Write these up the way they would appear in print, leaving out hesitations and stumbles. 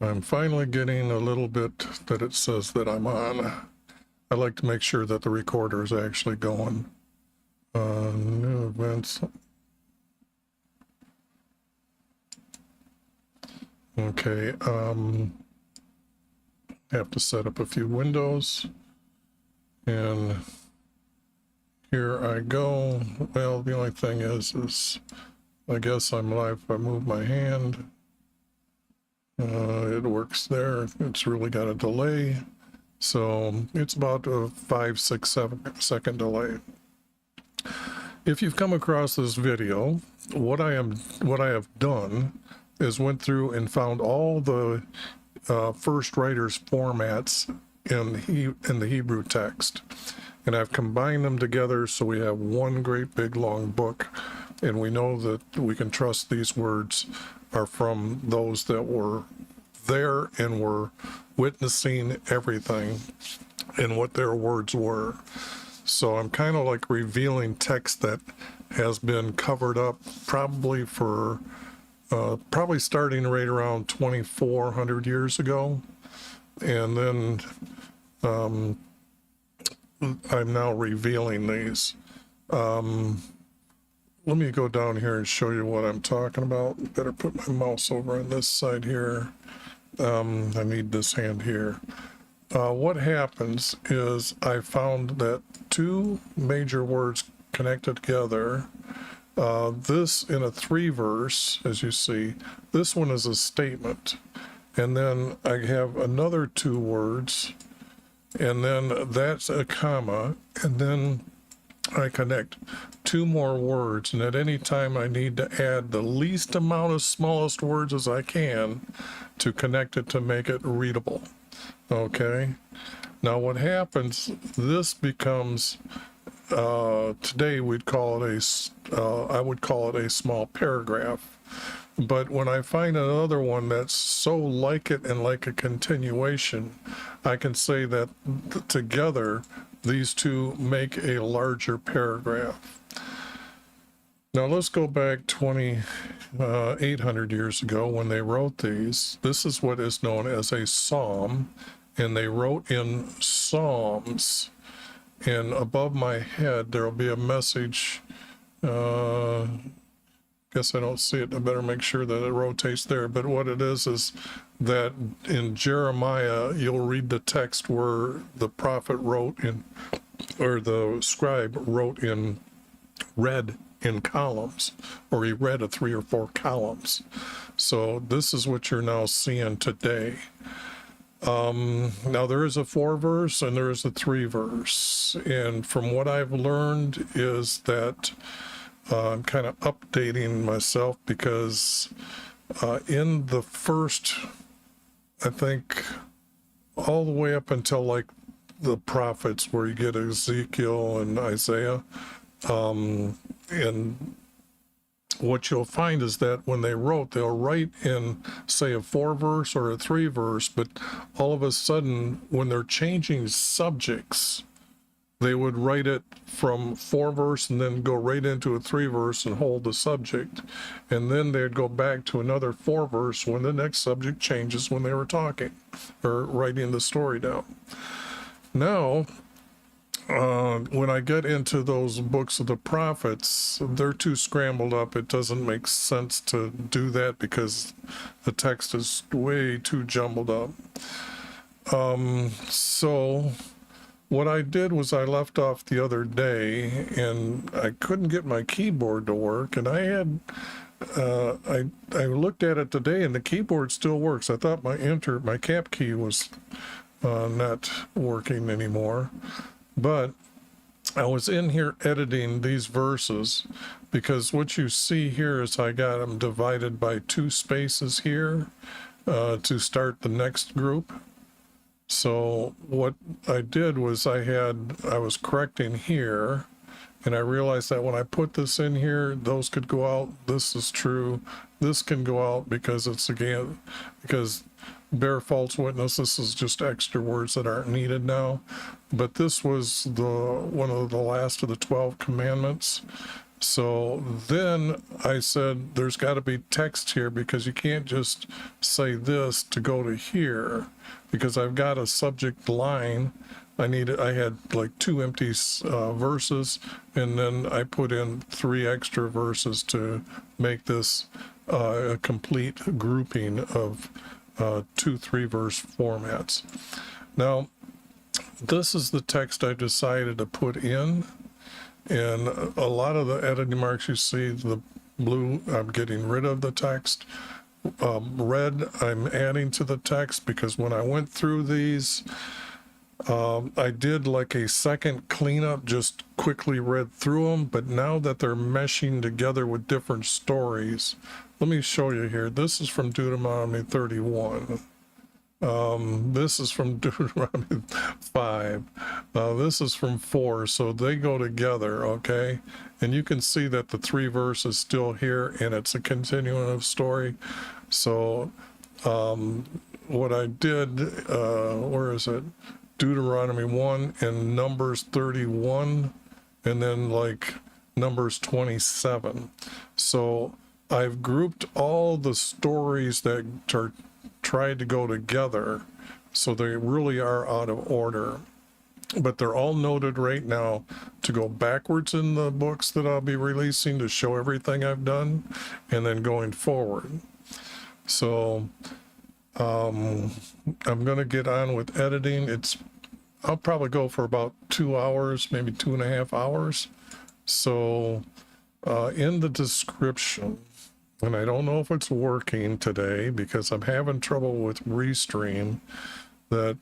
I'm finally getting a little bit that it says that I'm on. I like to make sure that the recorder is actually going. New events. Okay, have to set up a few windows. And here I go. Well, the only thing is I guess I'm live if I move my hand. It works there. It's really got a delay. So it's about a 5, 6, 7-second delay. If you've come across this video, what I have done is went through and found all the first writers formats in the Hebrew text, and I've combined them together so we have one great big long book, and we know that we can trust these words are from those that were there and were witnessing everything and what their words were. So I'm kind of like revealing text that has been covered up probably for probably starting right around 2,400 years ago, and then I'm now revealing these. Let me go down here and show you what I'm talking about. Better put my mouse over on this side here. I need this hand here. What happens is I found that two major words connected together. This in a 3-verse, as you see, this one is a statement. And then I have another 2 words, and then that's a comma, and then I connect 2 more words, and at any time I need to add the least amount of smallest words as I can to connect it to make it readable. Okay, now what happens, this becomes today we'd call it I would call it a small paragraph. But when I find another one that's so like it and like a continuation, I can say that together these two make a larger paragraph. Now let's go back 2,800 years ago when they wrote these. This is what is known as a psalm, and they wrote in psalms. And above my head there will be a message. Guess I don't see it. I better make sure that it rotates there. But what it is that in Jeremiah you'll read the text where the prophet wrote in, or the scribe wrote in, read in columns, or he read a 3 or 4 columns. So this is what you're now seeing today. Now there is a 4-verse and there is a 3-verse, and from what I've learned is that I'm kind of updating myself, because in the first, I think all the way up until like the prophets where you get Ezekiel and Isaiah, and what you'll find is that when they wrote, they'll write in, say, a 4-verse or a 3-verse, but all of a sudden, when they're changing subjects, they would write it from 4-verse and then go right into a 3-verse and hold the subject. And then they'd go back to another 4-verse when the next subject changes when they were talking or writing the story down. Now, when I get into those books of the prophets, they're too scrambled up. It doesn't make sense to do that because the text is way too jumbled up. So what I did was I left off the other day, and I couldn't get my keyboard to work, and I had I looked at it today, and the keyboard still works. I thought my cap key was not working anymore. But I was in here editing these verses, because what you see here is I got them divided by 2 spaces here to start the next group. So what I did was I was correcting here, and I realized that when I put this in here, those could go out. This is true. This can go out because because bear false witness. This is just extra words that aren't needed now. But this was one of the last of the 12 commandments. So then I said, there's got to be text here, because you can't just say this to go to here, because I've got a subject line. I had like 2 empty verses, and then I put in 3 extra verses to make this a complete grouping of 2 3-verse formats. Now, this is the text I decided to put in, and a lot of the editing marks you see, the blue, I'm getting rid of the text. Red, I'm adding to the text, because when I went through these, I did like a second cleanup, just quickly read through them, but now that they're meshing together with different stories, let me show you here. This is from Deuteronomy 31. This is from Deuteronomy 5. This is from 4, so they go together, okay? And you can see that the 3 verse is still here, and it's a continuing story. So what I did, where is it? Deuteronomy 1 and Numbers 31, and then like Numbers 27. So I've grouped all the stories that are tried to go together, so they really are out of order, but they're all noted right now to go backwards in the books that I'll be releasing, to show everything I've done, and then going forward. So I'm going to get on with editing. I'll probably go for about 2 hours, maybe 2.5 hours. So in the description, and I don't know if it's working today because I'm having trouble with Restream, that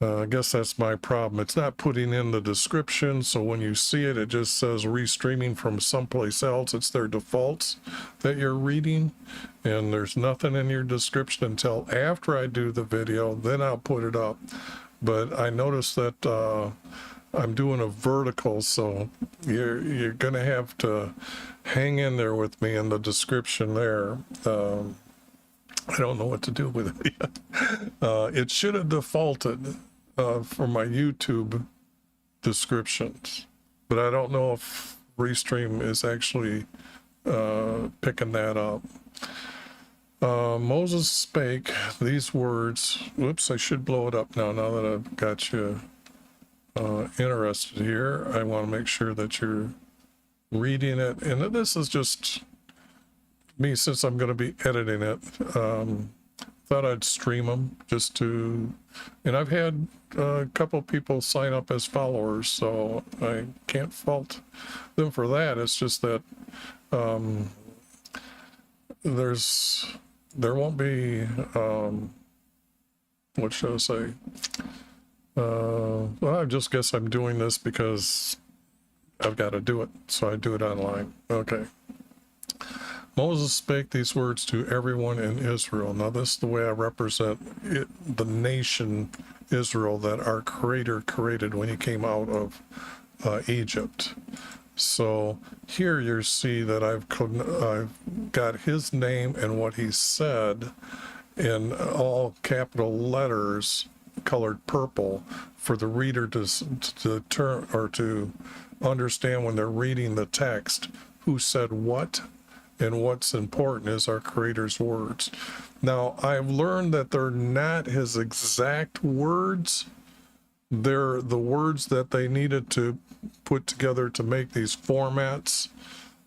I guess that's my problem. It's not putting in the description, so when you see it, it just says restreaming from someplace else. It's their defaults that you're reading, and there's nothing in your description until after I do the video, then I'll put it up. But I noticed that I'm doing a vertical, so you're gonna have to hang in there with me in the description there. I don't know what to do with it yet. It should have defaulted for my YouTube descriptions, but I don't know if Restream is actually picking that up. Moses spake these words. Whoops, I should blow it up now that I've got you interested here. I want to make sure that you're reading it, and this is just me, since I'm going to be editing it. Thought I'd stream them just to, and I've had a couple people sign up as followers, so I can't fault them for that. It's just that there won't be what should I say? Well, I just guess I'm doing this because I've got to do it, so I do it online. Okay. Moses spake these words to everyone in Israel. Now, this is the way I represent it, the nation Israel that our Creator created when he came out of Egypt. So here you see that I've got his name and what he said in all capital letters, colored purple, for the reader to turn or to understand when they're reading the text who said what. And what's important is our Creator's words. Now, I've learned that they're not his exact words. They're the words that they needed to put together to make these formats.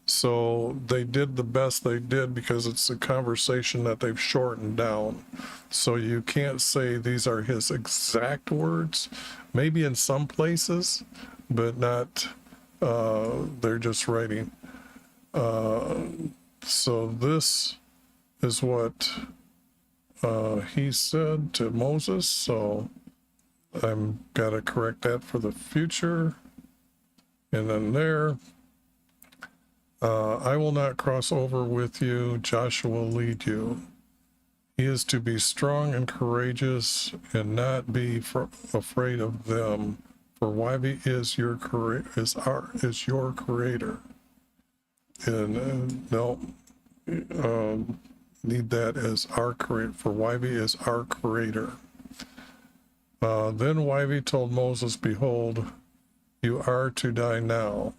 So they did the best they did because it's a conversation that they've shortened down. So you can't say these are his exact words. Maybe in some places, but not, they're just writing. So this is what he said to Moses. So I'm got to correct that for the future. And then there, I will not cross over with you. Joshua will lead you. He is to be strong and courageous and not be afraid of them. For Yahweh is your creator. And no, need that as our creator, for Yahweh is our creator. Then Yahweh told Moses, behold, you are to die now.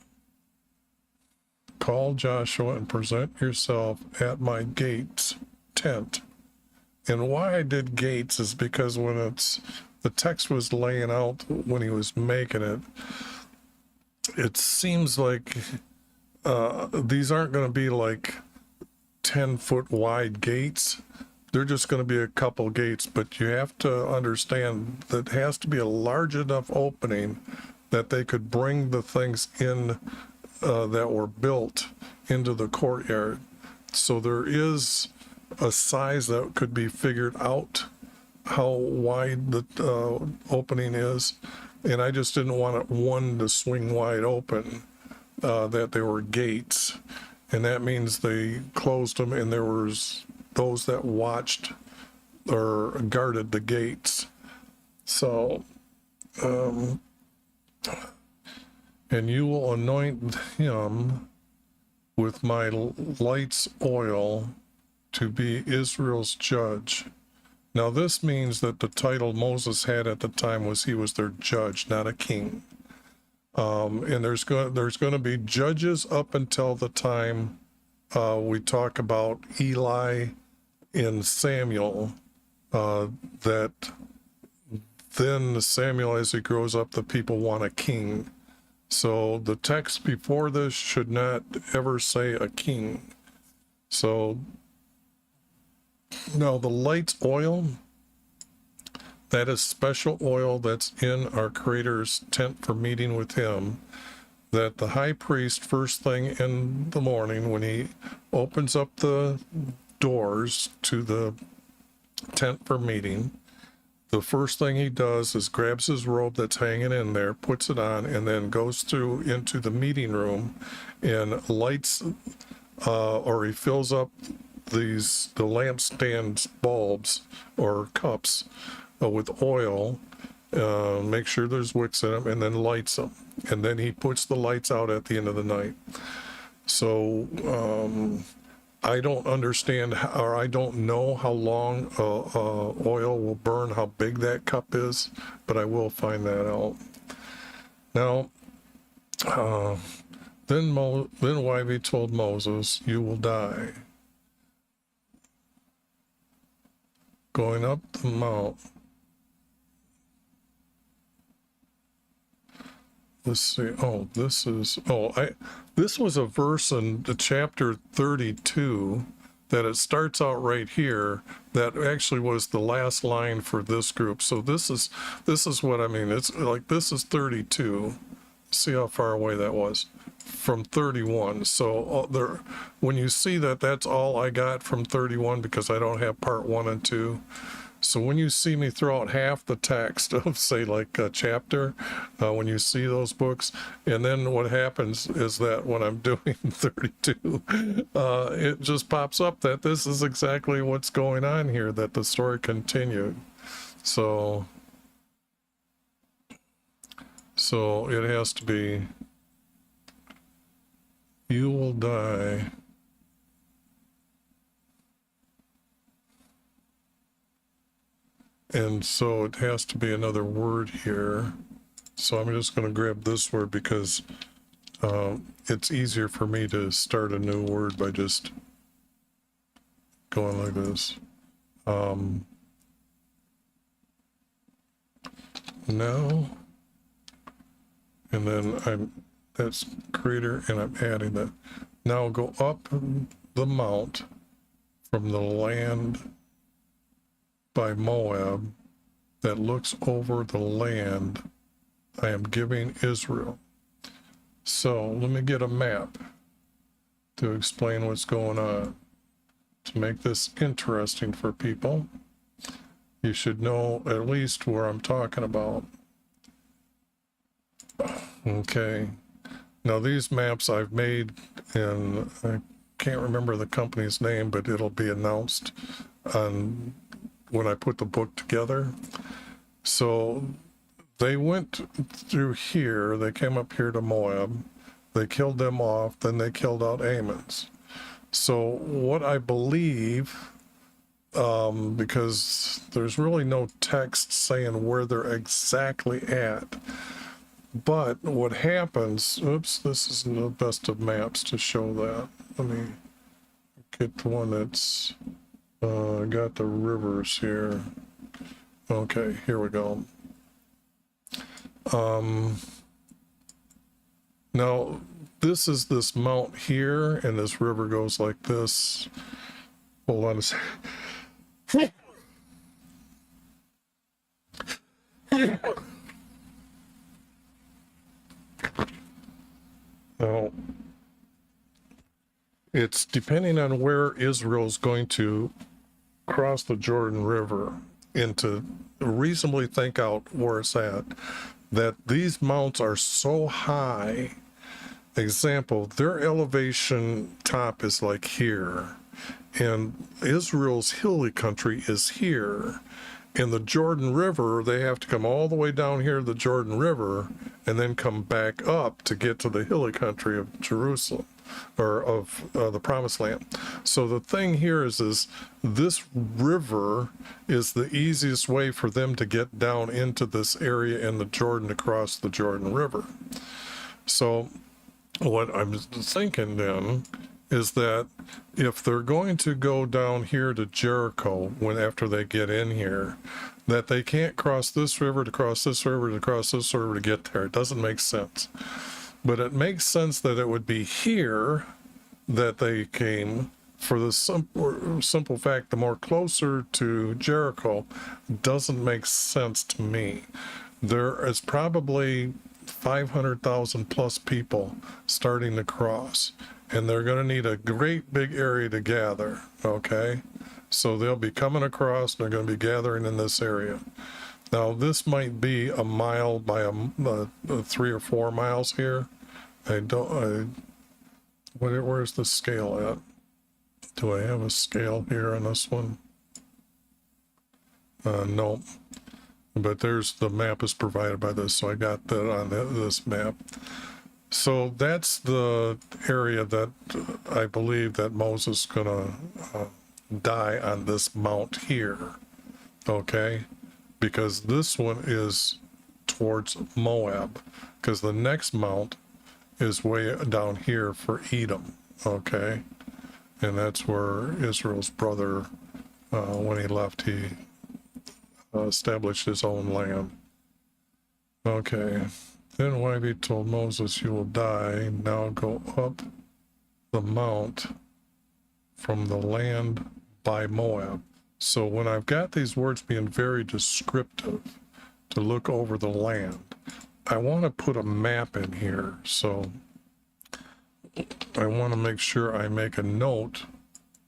call Joshua and present yourself at my gates tent. And why I did gates is because when the text was laying out when he was making it, it seems like these aren't going to be like 10-foot wide gates. They're just going to be a couple gates, but you have to understand that it has to be a large enough opening that they could bring the things in that were built into the courtyard. So there is a size that could be figured out how wide the opening is. And I just didn't want it one to swing wide open, that there were gates. And that means they closed them and there was those that watched or guarded the gates. So, and you will anoint him with my light's oil to be Israel's judge. Now this means that the title Moses had at the time was he was their judge, not a king. And there's going to be judges up until the time we talk about Eli in Samuel, that then Samuel, as he grows up, the people want a king. So the text before this should not ever say a king. So now the light's oil, that is special oil that's in our Creator's tent for meeting with him, that the high priest, first thing in the morning when he opens up the doors to the tent for meeting, the first thing he does is grabs his robe that's hanging in there, puts it on, and then goes through into the meeting room and lights, or he fills up the lampstand bulbs or cups with oil, make sure there's wicks in them, and then lights them. And then he puts the lights out at the end of the night. So I don't understand, or I don't know how long oil will burn, how big that cup is, but I will find that out. Now, then Yahweh told Moses, "You will die. Going up the mount." Let's see. Oh, this was a verse in the chapter 32 that it starts out right here. That actually was the last line for this group. So this is what I mean. It's like, this is 32. See how far away that was from 31. So there, when you see that, that's all I got from 31 because I don't have part 1 and 2. So when you see me throw out half the text of, say, like a chapter, when you see those books, and then what happens is that when I'm doing 32, it just pops up that this is exactly what's going on here, that the story continued. So it has to be, "You will die." And so it has to be another word here. So I'm just going to grab this word because it's easier for me to start a new word by just going like this. Now, and then that's Creator, and I'm adding that. Now go up the mount from the land by Moab that looks over the land I am giving Israel. So let me get a map to explain what's going on. To make this interesting for people, you should know at least where I'm talking about. Okay. Now these maps I've made, and I can't remember the company's name, but it'll be announced on when I put the book together. So they went through here, they came up here to Moab, they killed them off, then they killed out Ammon's. So what I believe, because there's really no text saying where they're exactly at, But what happens, oops, this isn't the best of maps to show that. Let me get the one that's got the rivers here. Okay, here we go. Now, this is this mount here, and this river goes like this. Hold on a second. Now, it's depending on where Israel's going to cross the Jordan River, and to reasonably think out where it's at, that these mounts are so high. Example, their elevation top is like here, and Israel's hilly country is here. In the Jordan River, they have to come all the way down here to the Jordan River and then come back up to get to the hilly country of Jerusalem, or of the Promised Land. So the thing here is this river is the easiest way for them to get down into this area in the Jordan to cross the Jordan River. So what I'm thinking then is that if they're going to go down here to Jericho after they get in here, that they can't cross this river to cross this river to cross this river to get there. It doesn't make sense. But it makes sense that it would be here that they came, for the simple fact the more closer to Jericho doesn't make sense to me. There is probably 500,000 plus people starting to cross, and they're going to need a great big area to gather, okay? So they'll be coming across, and they're going to be gathering in this area. Now, this might be a mile by 3 or 4 miles here. Where's the scale at? Do I have a scale here on this one? No. But there's, the map is provided by this, so I got that on this map. So that's the area that I believe that Moses is gonna die on, this mount here, okay? Because this one is towards Moab, because the next mount is way down here for Edom, okay? And that's where Israel's brother, when he left, he established his own land. Okay. Then Yahweh told Moses, "You will die. Now go up the mount from the land by Moab." So when I've got these words being very descriptive to look over the land, I want to put a map in here. So I want to make sure I make a note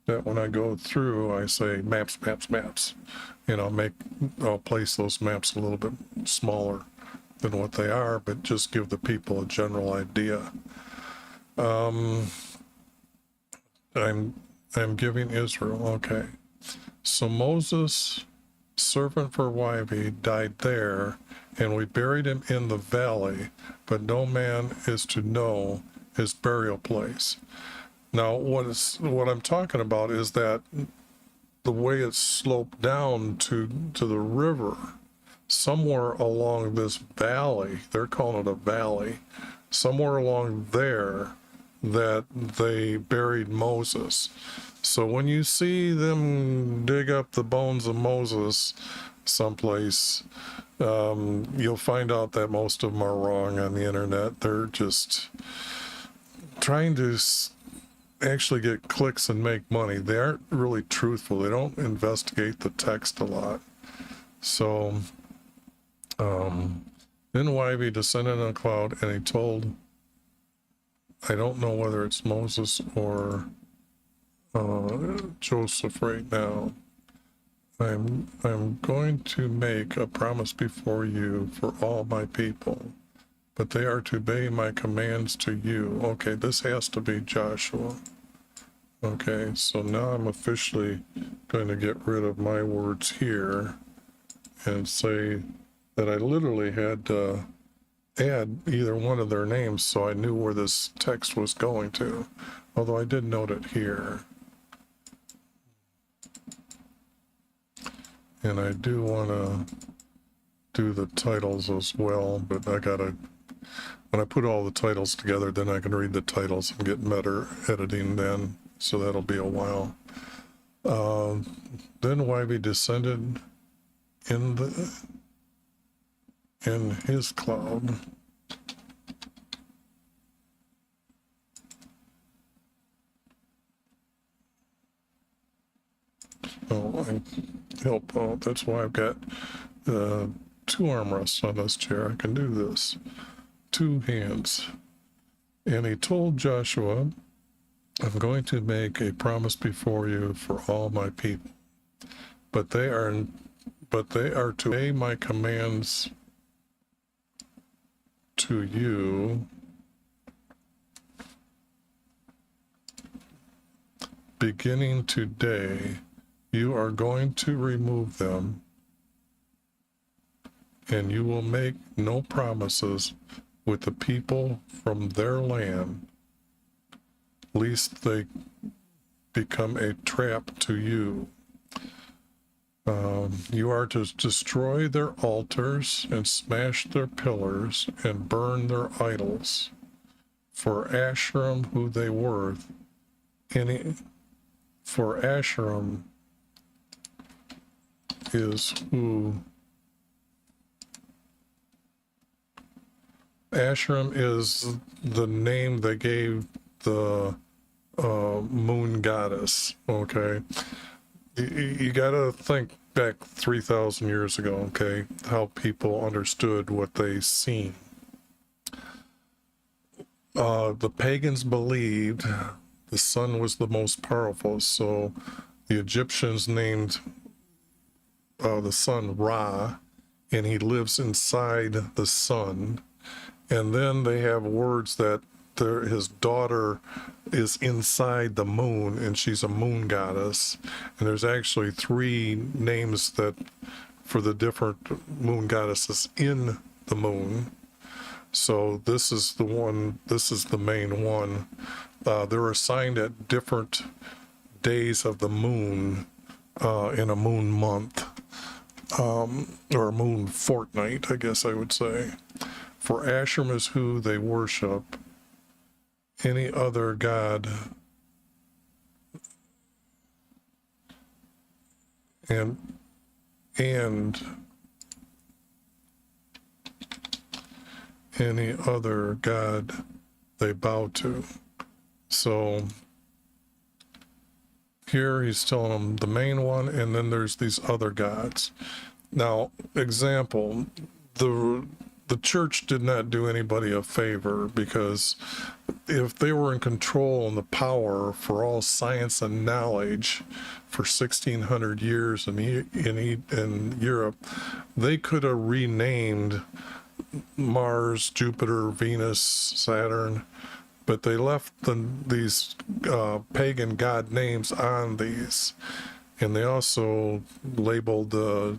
that when I go through, I say maps, maps, maps. You know, I'll place those maps a little bit smaller than what they are, but just give the people a general idea. I'm giving Israel, okay. So Moses, servant for Yahweh, died there, and we buried him in the valley, but no man is to know his burial place. Now, what I'm talking about is that the way it's sloped down to the river, somewhere along this valley, they're calling it a valley, somewhere along there that they buried Moses. So when you see them dig up the bones of Moses someplace, you'll find out that most of them are wrong on the internet. They're just trying to actually get clicks and make money. They aren't really truthful. They don't investigate the text a lot. So then Yahweh descended on a cloud, and he told, I don't know whether it's Moses or Joseph right now, I'm going to make a promise before you for all my people, but they are to obey my commands to you. Okay, this has to be Joshua. Okay, so now I'm officially going to get rid of my words here and say that I literally had to add either one of their names so I knew where this text was going to, although I did note it here. And I do want to do the titles as well, but I gotta When I put all the titles together, then I can read the titles and get better editing then. So that'll be a while. Then why we descended in his cloud. Oh, I help out. That's why I've got 2 armrests on this chair. I can do this. 2 hands. And he told Joshua, I'm going to make a promise before you for all my people, but they are to obey my commands to you beginning today. You are going to remove them, and you will make no promises with the people from their land, lest they become a trap to you. You are to destroy their altars and smash their pillars and burn their idols. For Asherim, who they were, for Asherim is who. Asherim is the name they gave the moon goddess. Okay, you gotta think back 3,000 years ago. Okay, how people understood what they seen. The pagans believed the sun was the most powerful, so the Egyptians named the sun Ra, and he lives inside the sun. And then they have words that his daughter is inside the moon, and she's a moon goddess. And there's actually 3 names that for the different moon goddesses in the moon. So this is the one. This is the main one. They're assigned at different days of the moon in a moon month, or a moon fortnight, I guess I would say. For Asherim is who they worship. Any other god and any other god they bow to. So here he's telling them the main one, and then there's these other gods. Now, example, the church did not do anybody a favor, because if they were in control and the power for all science and knowledge for 1,600 years in Europe, they could have renamed Mars, Jupiter, Venus, Saturn, but they left these pagan god names on these, and they also labeled the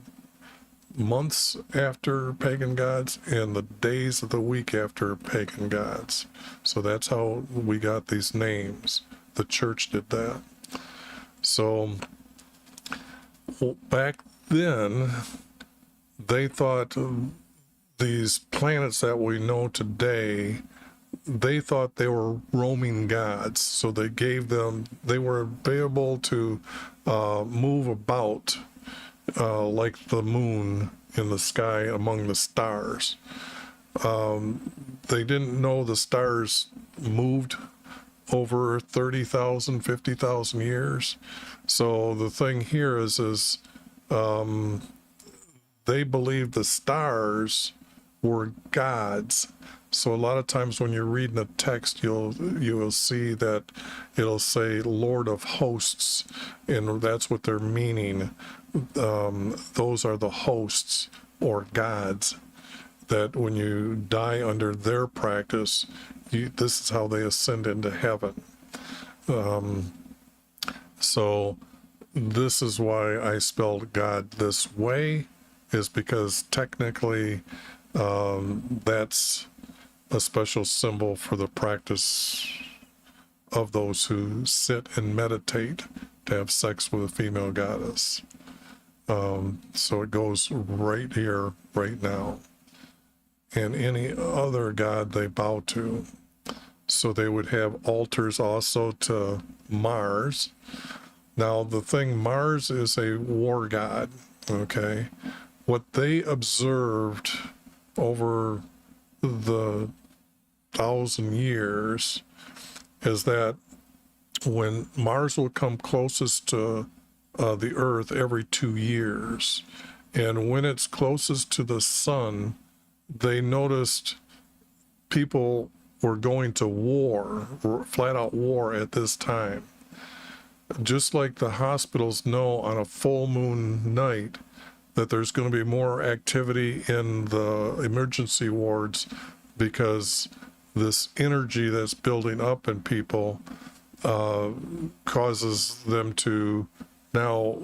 months after pagan gods and the days of the week after pagan gods. So that's how we got these names. The church did that. So back then, they thought these planets that we know today, they thought they were roaming gods. So they gave them, they were able to move about like the moon in the sky among the stars. They didn't know the stars moved over 30,000, 50,000 years. So the thing here is they believed the stars were gods. So a lot of times when you're reading a text, you will see that it'll say Lord of Hosts, and that's what they're meaning. Those are the hosts or gods that when you die under their practice, this is how they ascend into heaven. So this is why I spelled God this way, is because technically that's a special symbol for the practice of those who sit and meditate to have sex with a female goddess. So it goes right here, right now. and any other god they bow to. So they would have altars also to Mars. Now, the thing, Mars is a war god, okay? What they observed over the 1,000 years is that when Mars will come closest to the Earth every 2 years, and when it's closest to the sun, they noticed people were going to war, flat out war at this time. Just like the hospitals know on a full moon night that there's going to be more activity in the emergency wards because this energy that's building up in people causes them to now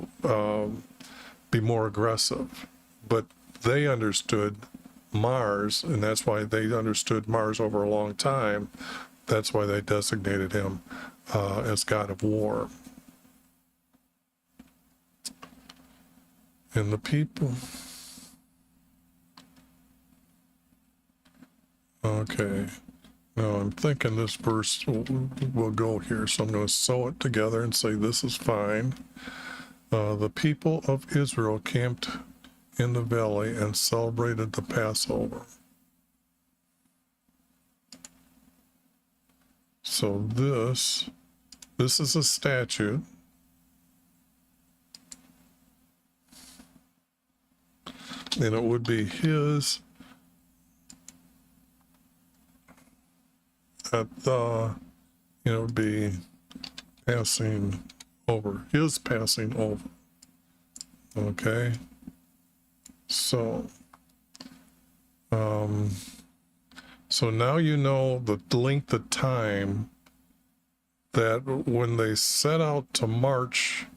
be more aggressive. But they understood Mars, and that's why they understood Mars over a long time. That's why they designated him as god of war. And the people. Okay. Now I'm thinking this verse will go here, so I'm going to sew it together and say this is fine. The people of Israel camped in the valley and celebrated the Passover. So this is a statute. And it would be his it would be passing over, his passing over. Okay. So so now you know the length of time that when they set out to march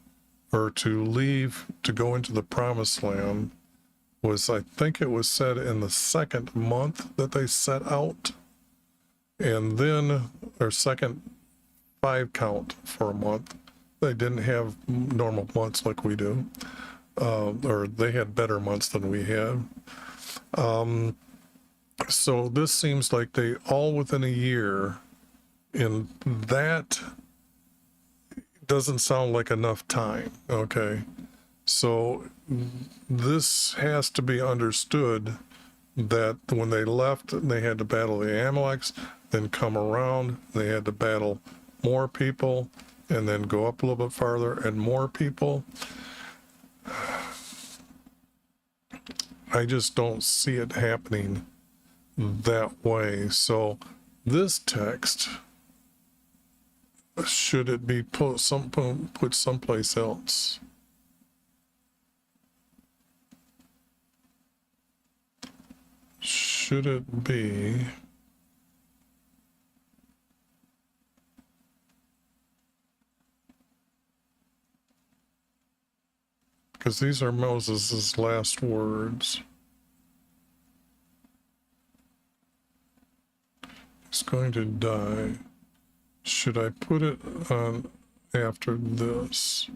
or to leave to go into the promised land was, I think it was said in the second month that they set out, and then their second 5 count for a month. They didn't have normal months like we do, or they had better months than we had. So this seems like they all within a year, and that doesn't sound like enough time. Okay. So this has to be understood that when they left, they had to battle the Amaleks, then come around, they had to battle more people, and then go up a little bit farther and more people. I just don't see it happening that way. So this text, should it be put someplace else? Should it be because these are Moses's last words. He's going to die. Should I put it on after this?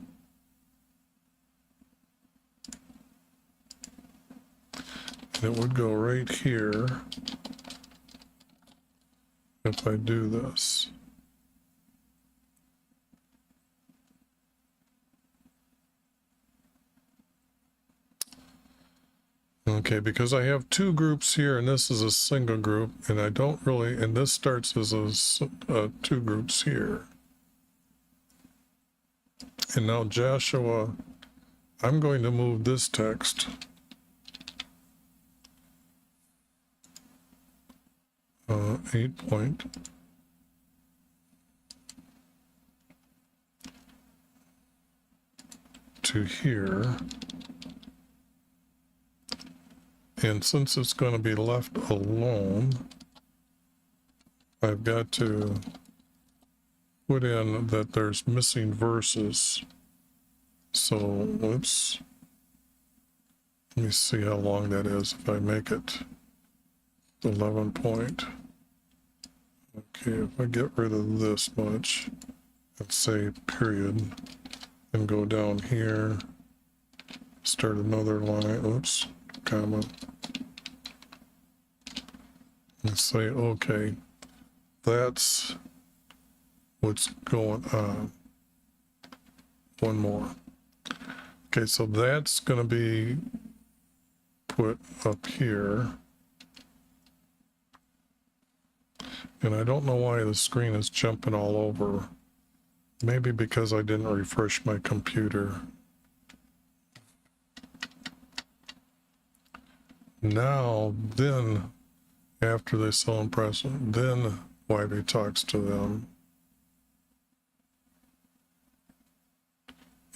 And it would go right here if I do this. Okay, because I have 2 groups here, and this is a single group, and I don't really, and this starts as a 2 groups here. And now Joshua, I'm going to move this text .8 to here. And since it's going to be left alone, I've got to put in that there's missing verses. So let me see how long that is if I make it 11 point. Okay, if I get rid of this much and say period and go down here, start another line, oops, comma. and say, okay, that's what's going on. One more. Okay, so that's going to be put up here. And I don't know why the screen is jumping all over. Maybe because I didn't refresh my computer. Now, then, after they sell and press, then Wivey talks to them.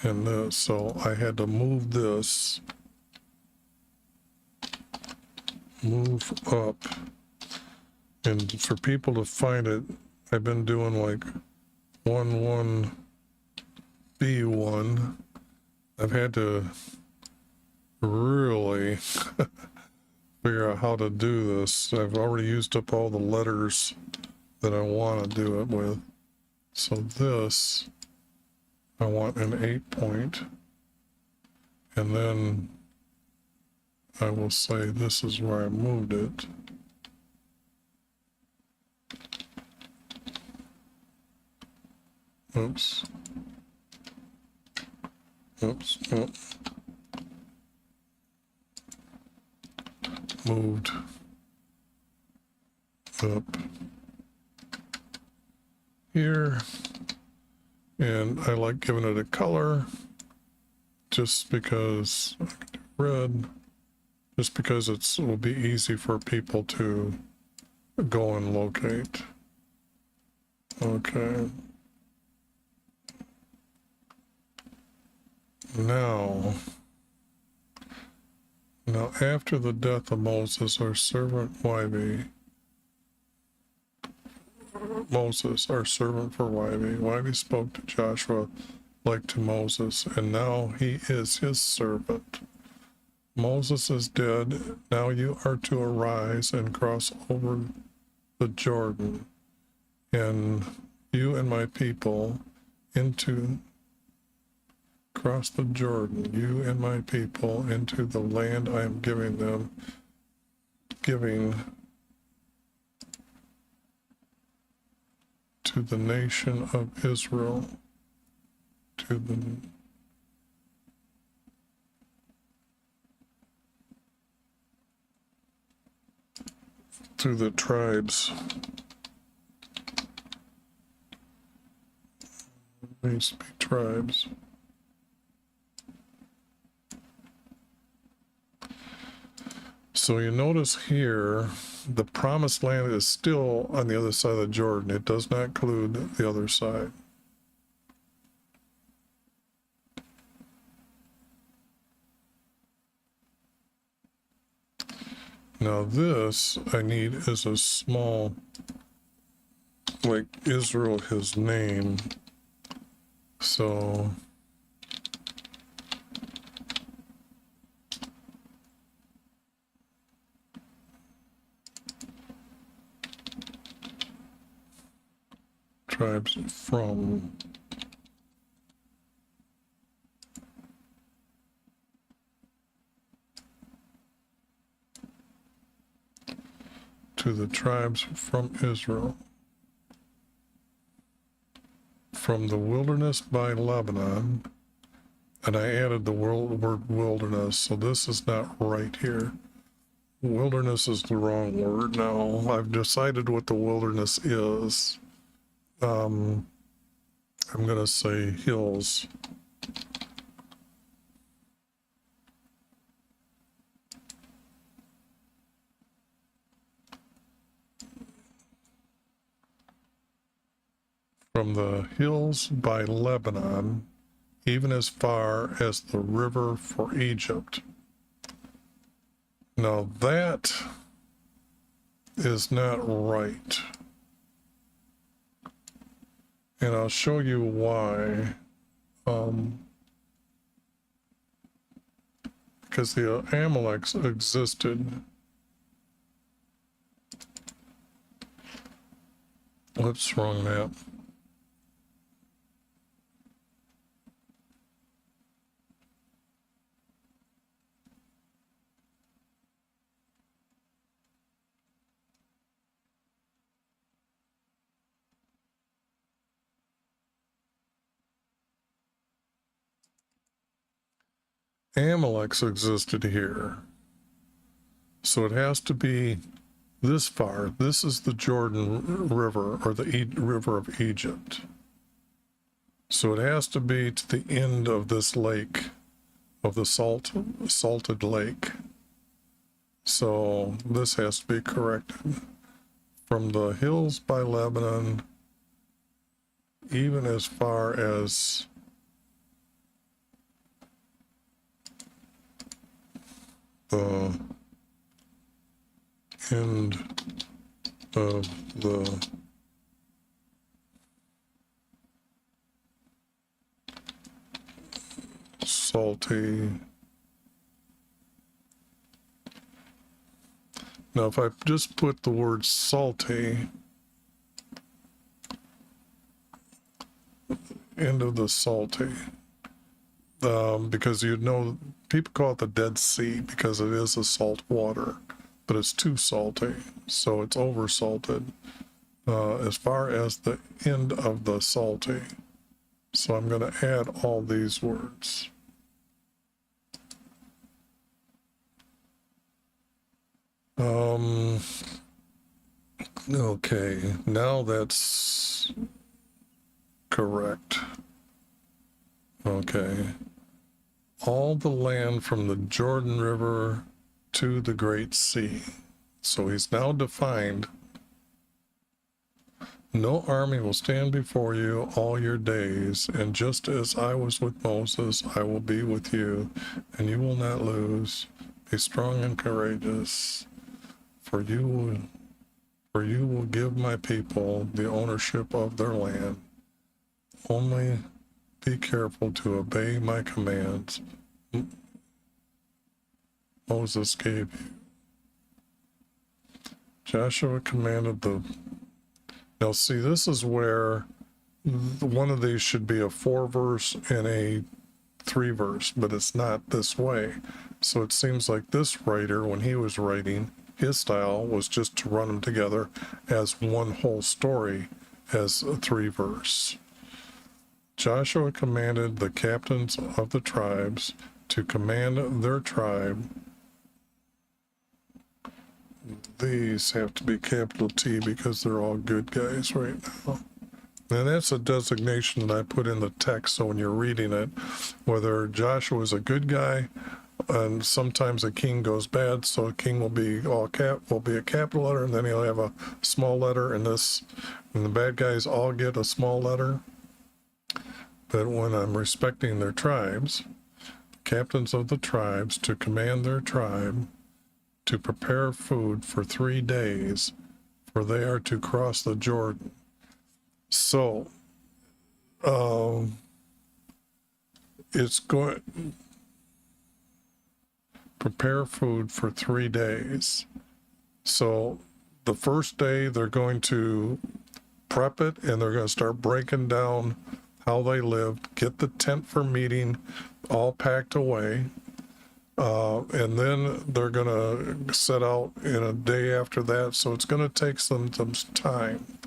And this, so I had to move this, move up. And for people to find it, I've been doing like 1-1-B1. I've had to really figure out how to do this. I've already used up all the letters that I want to do it with. So this, I want an 8 point. And then I will say this is where I moved it. Oops. Oops. Oops. Moved up here, and I like giving it a color just because I can do red, just because it will be easy for people to go and locate. Okay. Now after the death of Moses, our servant Moses, our servant for Wivey spoke to Joshua like to Moses, and now he is his servant. Moses is dead. Now you are to arise and cross over the Jordan, and you and my people cross the Jordan, you and my people, into the land I am giving to the nation of Israel, to the tribes. Needs to be tribes. So you notice here, the promised land is still on the other side of the Jordan. It does not include the other side. Now this I need is a small, like Israel, his name. So tribes from to the tribes from Israel, from the wilderness by Lebanon, and I added the word wilderness, so this is not right here. Wilderness is the wrong word now. I've decided what the wilderness is. I'm going to say hills. From the hills by Lebanon, even as far as the river for Egypt. Now that is not right. And I'll show you why. Because the Amaleks existed. What's wrong map? Amalek's existed here. So it has to be this far. This is the Jordan River, or the River of Egypt. So it has to be to the end of this lake, of the salted lake. So this has to be corrected. From the hills by Lebanon, even as far as the end of the salty. Now, if I just put the word salty, end of the salty, because you know, people call it the Dead Sea because it is a salt water, but it's too salty, so it's over salted. As far as the end of the salty. So I'm going to add all these words. Okay, now that's correct. Okay. All the land from the Jordan River to the Great Sea. So he's now defined. No army will stand before you all your days, and just as I was with Moses, I will be with you, and you will not lose. Be strong and courageous, for you will give my people the ownership of their land. Only be careful to obey my commands Moses gave you. Joshua commanded the... Now see, this is where one of these should be a 4-verse and a 3-verse, but it's not this way. So it seems like this writer, when he was writing, his style was just to run them together as one whole story as a 3-verse. Joshua commanded the captains of the tribes to command their tribe. These have to be capital T because they're all good guys right now. And that's a designation that I put in the text, so when you're reading it, whether Joshua is a good guy, and sometimes a king goes bad, so a king will be will be a capital letter, and then he'll have a small letter, and the bad guys all get a small letter. But when I'm respecting their tribes, captains of the tribes to command their tribe to prepare food for 3 days, for they are to cross the Jordan. So, it's going... Prepare food for 3 days. So, the first day they're going to prep it, and they're going to start breaking down how they lived, get the tent for meeting all packed away, and then they're going to set out in a day after that. So it's going to take some time.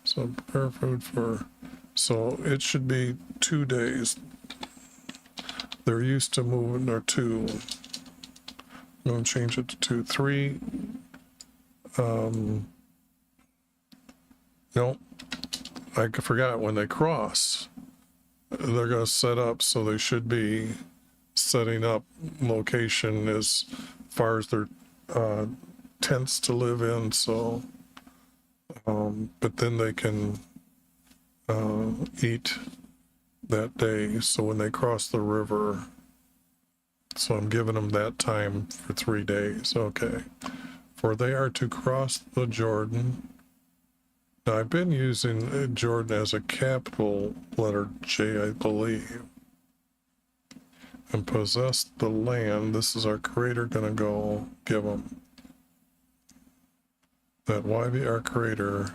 So prepare food for, so it should be 2 days. They're used to moving, or 2. I'm going to change it to 2, 3. No, I forgot, when they cross, they're going to set up, so they should be setting up location as far as their tents to live in. So, but then they can eat that day. So when they cross the river, so I'm giving them that time for 3 days. Okay. For they are to cross the Jordan. Now, I've been using Jordan as a capital letter J, I believe. And possess the land. This is our creator going to go give them. That YB, our creator,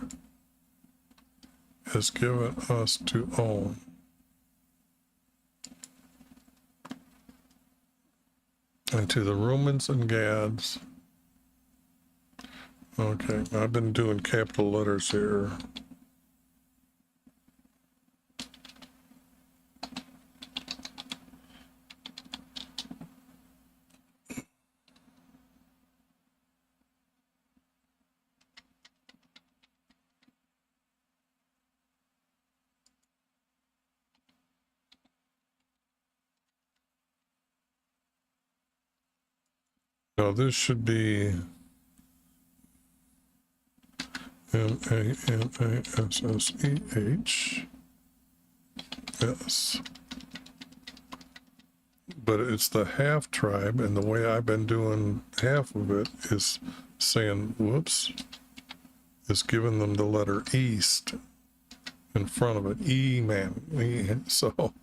has given us to own. And to the Reubens and Gads. Okay, I've been doing capital letters here. Now this should be Manasses. Yes. But it's the half tribe, and the way I've been doing half of it is saying, whoops, is giving them the letter east in front of it. E-man. So,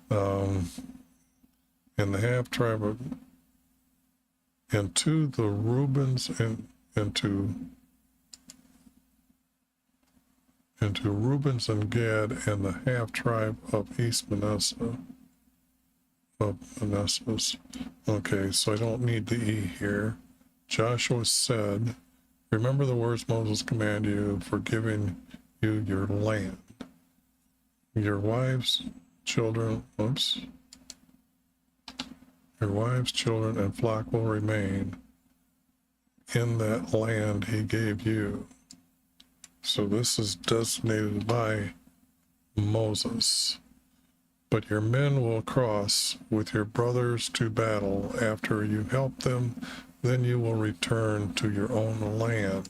and the half tribe of, and to the Reubens and to Reubens and Gad and the half tribe of East Manasseh. Of Manasseh. Okay, so I don't need the E here. Joshua said, remember the words Moses commanded you for giving you your land. Your wives, children, your wives, children, and flock will remain in that land he gave you. So this is designated by Moses. But your men will cross with your brothers to battle. After you help them, then you will return to your own land,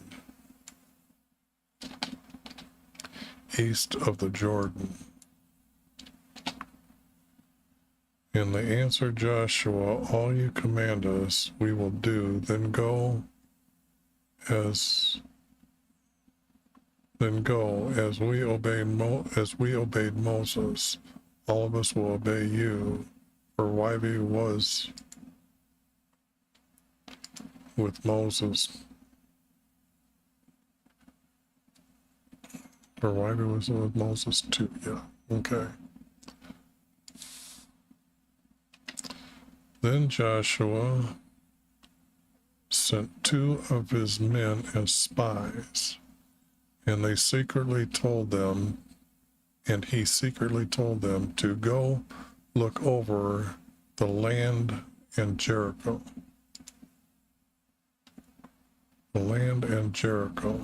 east of the Jordan. And they answered Joshua, all you command us, we will do. Then go as we obeyed Moses. All of us will obey you, for Wyvie was with Moses. For Wyvie was with Moses too, yeah, okay. Then Joshua sent 2 of his men as spies, and he secretly told them to go look over the land in Jericho. The land in Jericho.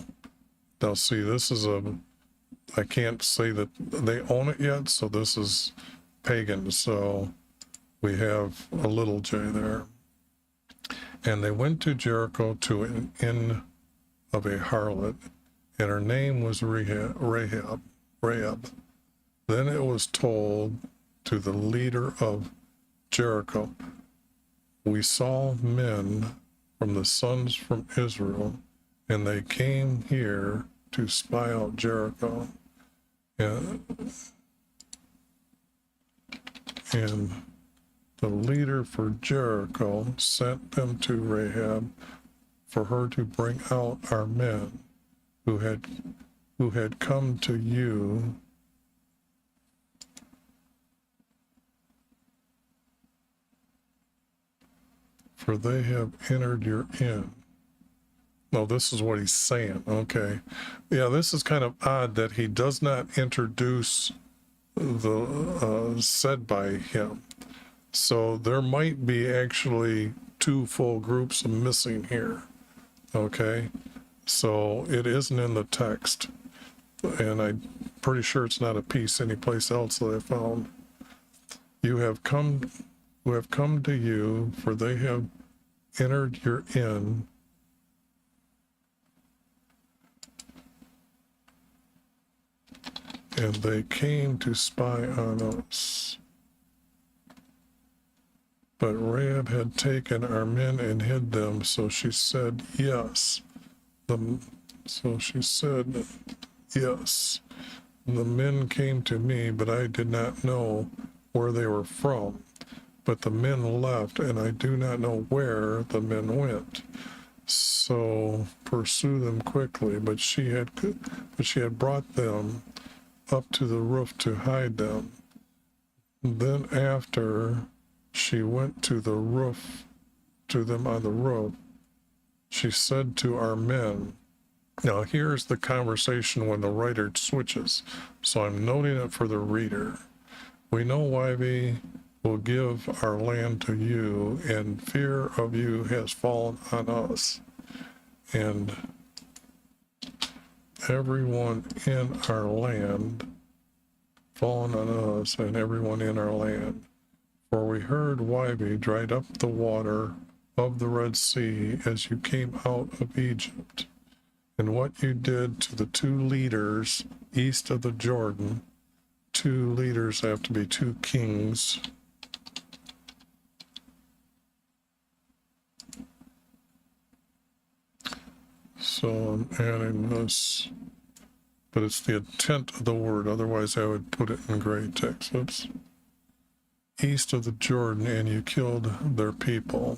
Now see, this is I can't say that they own it yet, so this is pagan, so we have a little j there. And they went to Jericho to an inn of a harlot, and her name was Rahab. Then it was told to the leader of Jericho, we saw men from the sons from Israel, and they came here to spy out Jericho. And the leader for Jericho sent them to Rahab for her to bring out our men who had come to you for they have entered your inn. No, this is what he's saying. Okay. Yeah, this is kind of odd that he does not introduce the said by him. So there might be actually 2 full groups missing here. Okay. So it isn't in the text. And I'm pretty sure it's not a piece anyplace else that I found. Who have come to you, for they have entered your inn, and they came to spy on us. But Rahab had taken our men and hid them, so she said, yes. So she said, yes. The men came to me, but I did not know where they were from. But the men left, and I do not know where the men went. So pursue them quickly. But she had brought them up to the roof to hide them. Then after she went to the roof, to them on the roof, she said to our men. Now here's the conversation when the writer switches. So I'm noting it for the reader. We know Wyvie will give our land to you, and fear of you has fallen on us, and everyone in our land, fallen on us, and everyone in our land. For we heard Wyvie dried up the water of the Red Sea as you came out of Egypt, and what you did to the two leaders east of the Jordan. Two leaders have to be two kings. So I'm adding this, but it's the intent of the word. Otherwise, I would put it in gray text. Oops. East of the Jordan, and you killed their people.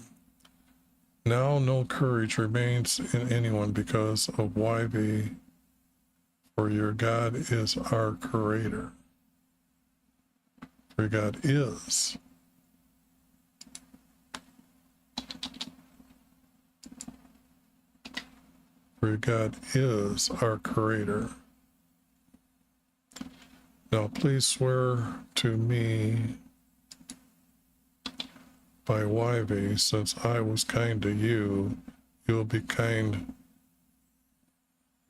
Now no courage remains in anyone because of YB, for your God is our creator. For God is. For God is our creator. Now please swear to me by YV, since I was kind to you, you will be kind.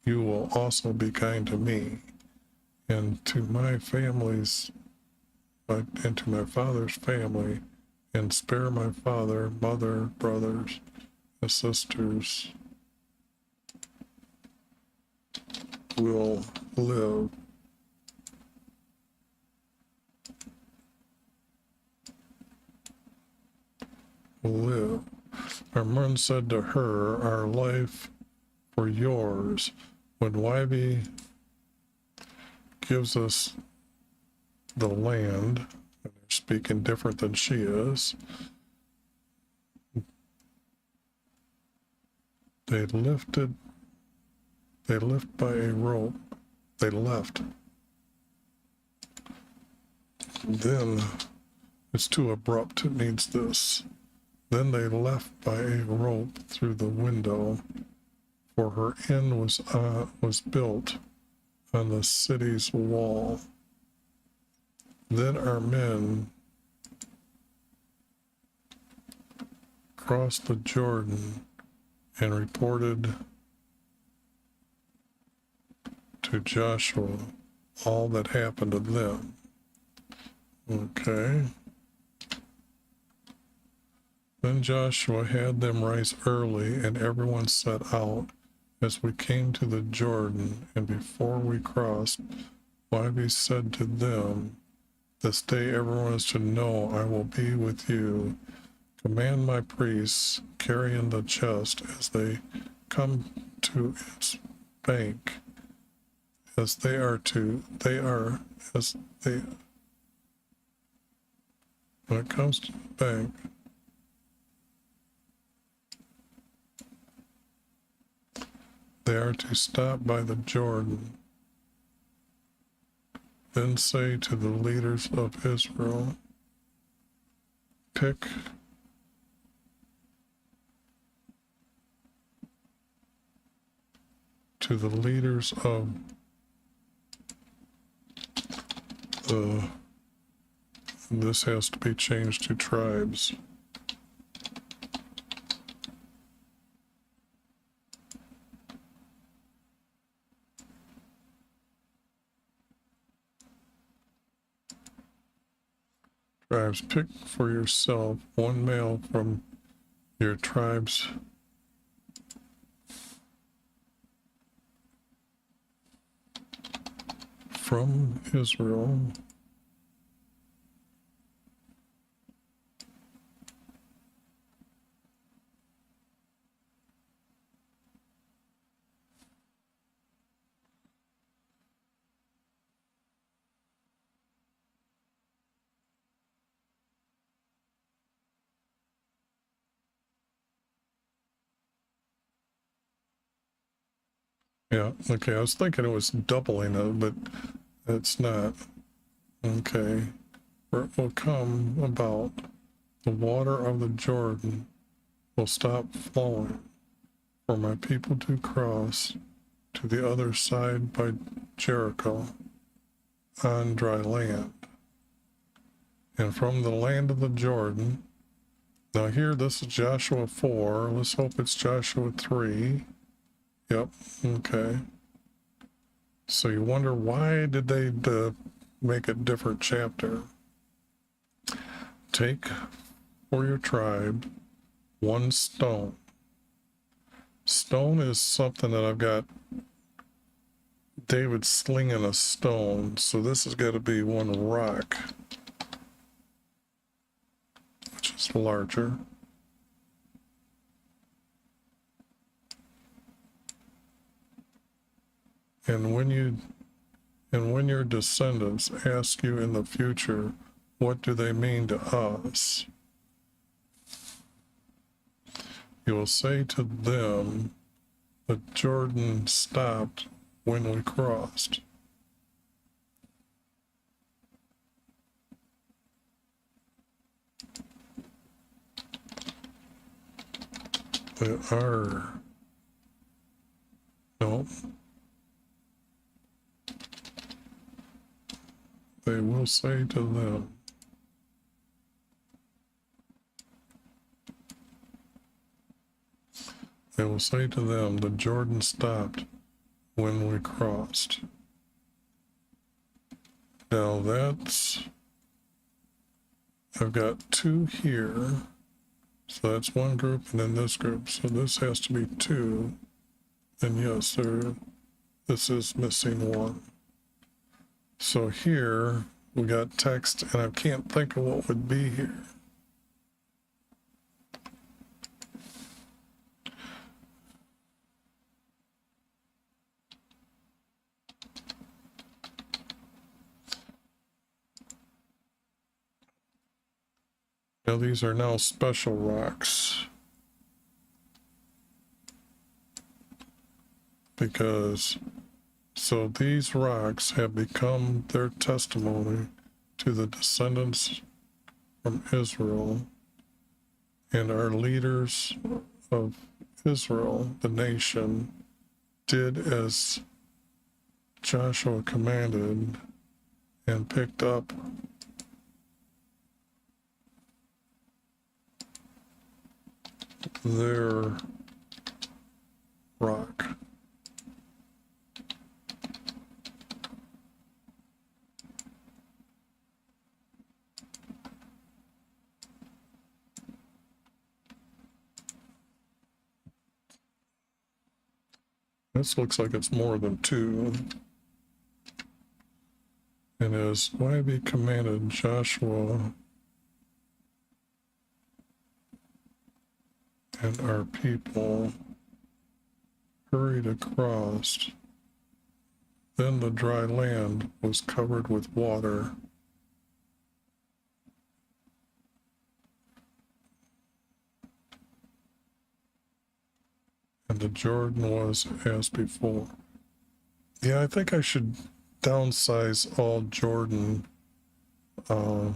You will also be kind to me, and to my family's, and to my father's family, and spare my father, mother, brothers, and sisters. Will live. Live. Armon said to her, our life for yours. When Wybe gives us the land, and they're speaking different than she is, they lift by a rope. They left. Then it's too abrupt. It needs this. Then they left by a rope through the window, for her inn was built on the city's wall. Then our men crossed the Jordan and reported to Joshua all that happened to them. Okay. Then Joshua had them rise early, and everyone set out. As we came to the Jordan, and before we crossed, Wybe said to them, this day everyone is to know I will be with you. Command my priests, carrying the chest as they come to its bank, as they are when it comes to the bank, they are to stop by the Jordan. Then say to the leaders of Israel, pick to the leaders of the, this has to be changed to tribes. Tribes, pick for yourself one male from your tribes from Israel, yeah, okay, I was thinking it was doubling it, but it's not. Okay, for it will come about, the water of the Jordan will stop flowing for my people to cross to the other side by Jericho on dry land. And from the land of the Jordan, now here this is Joshua 4, let's hope it's Joshua 3. Yep, okay. So you wonder why did they make a different chapter? Take for your tribe one stone. Stone is something that I've got David slinging a stone, so this has got to be one rock, which is larger. And when your descendants ask you in the future, what do they mean to us? You will say to them that Jordan stopped when we crossed. They are, no, they will say to them, that Jordan stopped when we crossed. Now I've got two here, so that's one group, and then this group, so this has to be two, and yes, this is missing one. So here we got text, and I can't think of what would be here. Now these are now special rocks, because so these rocks have become their testimony to the descendants from Israel, and our leaders of Israel, the nation, did as Joshua commanded and picked up their rock. This looks like it's more than two. And as YB commanded Joshua and our people hurried across, then the dry land was covered with water. And the Jordan was as before. Yeah, I think I should downsize all Jordan, the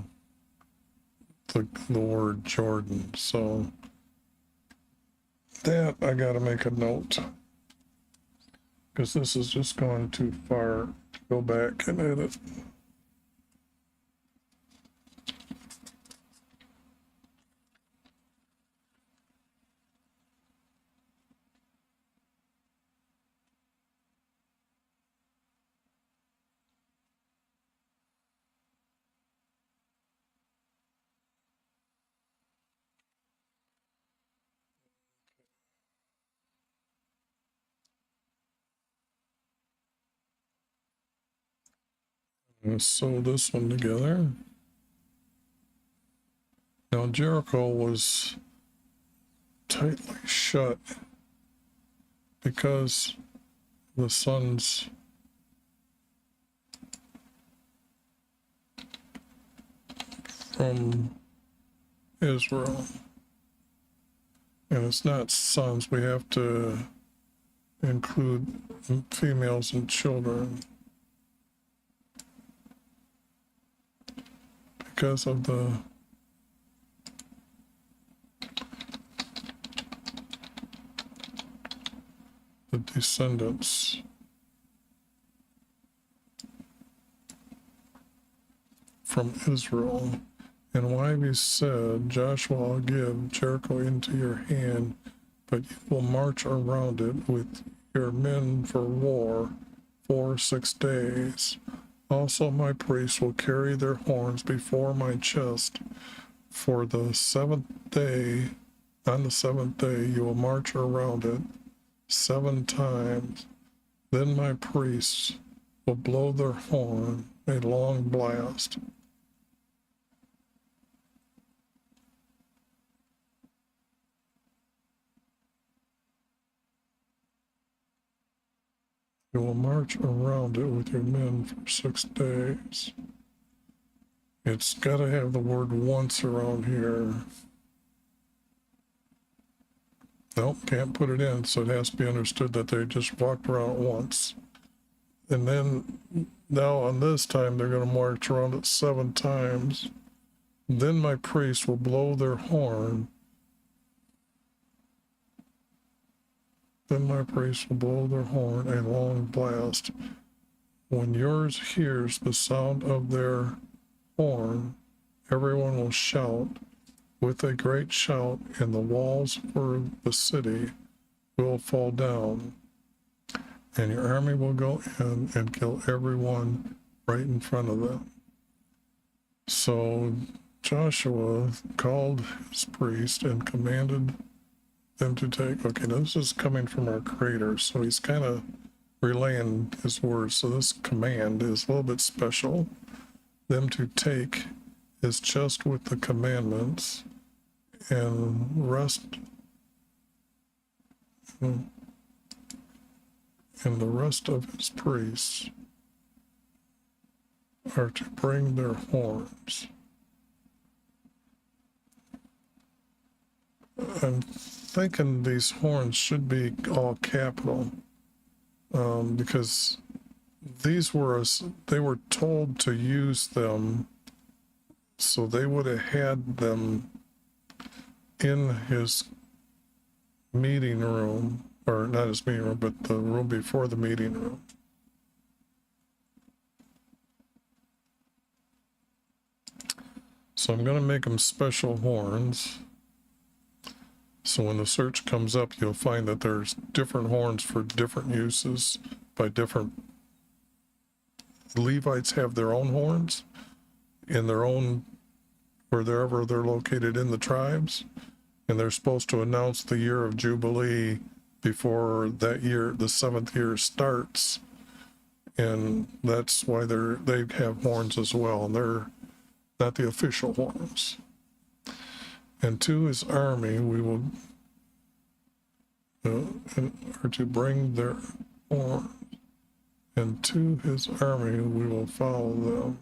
word Jordan. So that I got to make a note, because this is just going too far to go back and edit. And sew this one together. Now Jericho was tightly shut because the sons from Israel, and it's not sons, we have to include females and children because of the descendants from Israel. And Wybe said, Joshua, I'll give Jericho into your hand, but you will march around it with your men for war 6 days. Also my priests will carry their horns before my chest for the 7th day On the seventh day, you will march around it 7 times. Then my priests will blow their horn, a long blast. You will march around it with your men for 6 days. It's got to have the word once around here. Nope, can't put it in, so it has to be understood that they just walked around it once. And then now on this time, they're going to march around it 7 times. Then my priests will blow their horn. Then my priests will blow their horn, a long blast. When yours hears the sound of their horn, everyone will shout with a great shout, and the walls for the city will fall down, and your army will go in and kill everyone right in front of them. So Joshua called his priest and commanded them to take, okay, this is coming from our creator, so he's kind of relaying his words. So this command is a little bit special. Them to take his chest with the commandments and the rest of his priests are to bring their horns. I'm thinking these horns should be all capital, because they were told to use them, so they would have had them in his meeting room, or not his meeting room, but the room before the meeting room. So I'm going to make them special horns. So when the search comes up, you'll find that there's different horns for different uses by different. Levites have their own horns in their own, wherever they're located in the tribes, and they're supposed to announce the year of Jubilee before that year, the 7th year starts, and that's why they have horns as well, and they're not the official horns. And to his army we will are to bring their horns, and to his army we will follow them.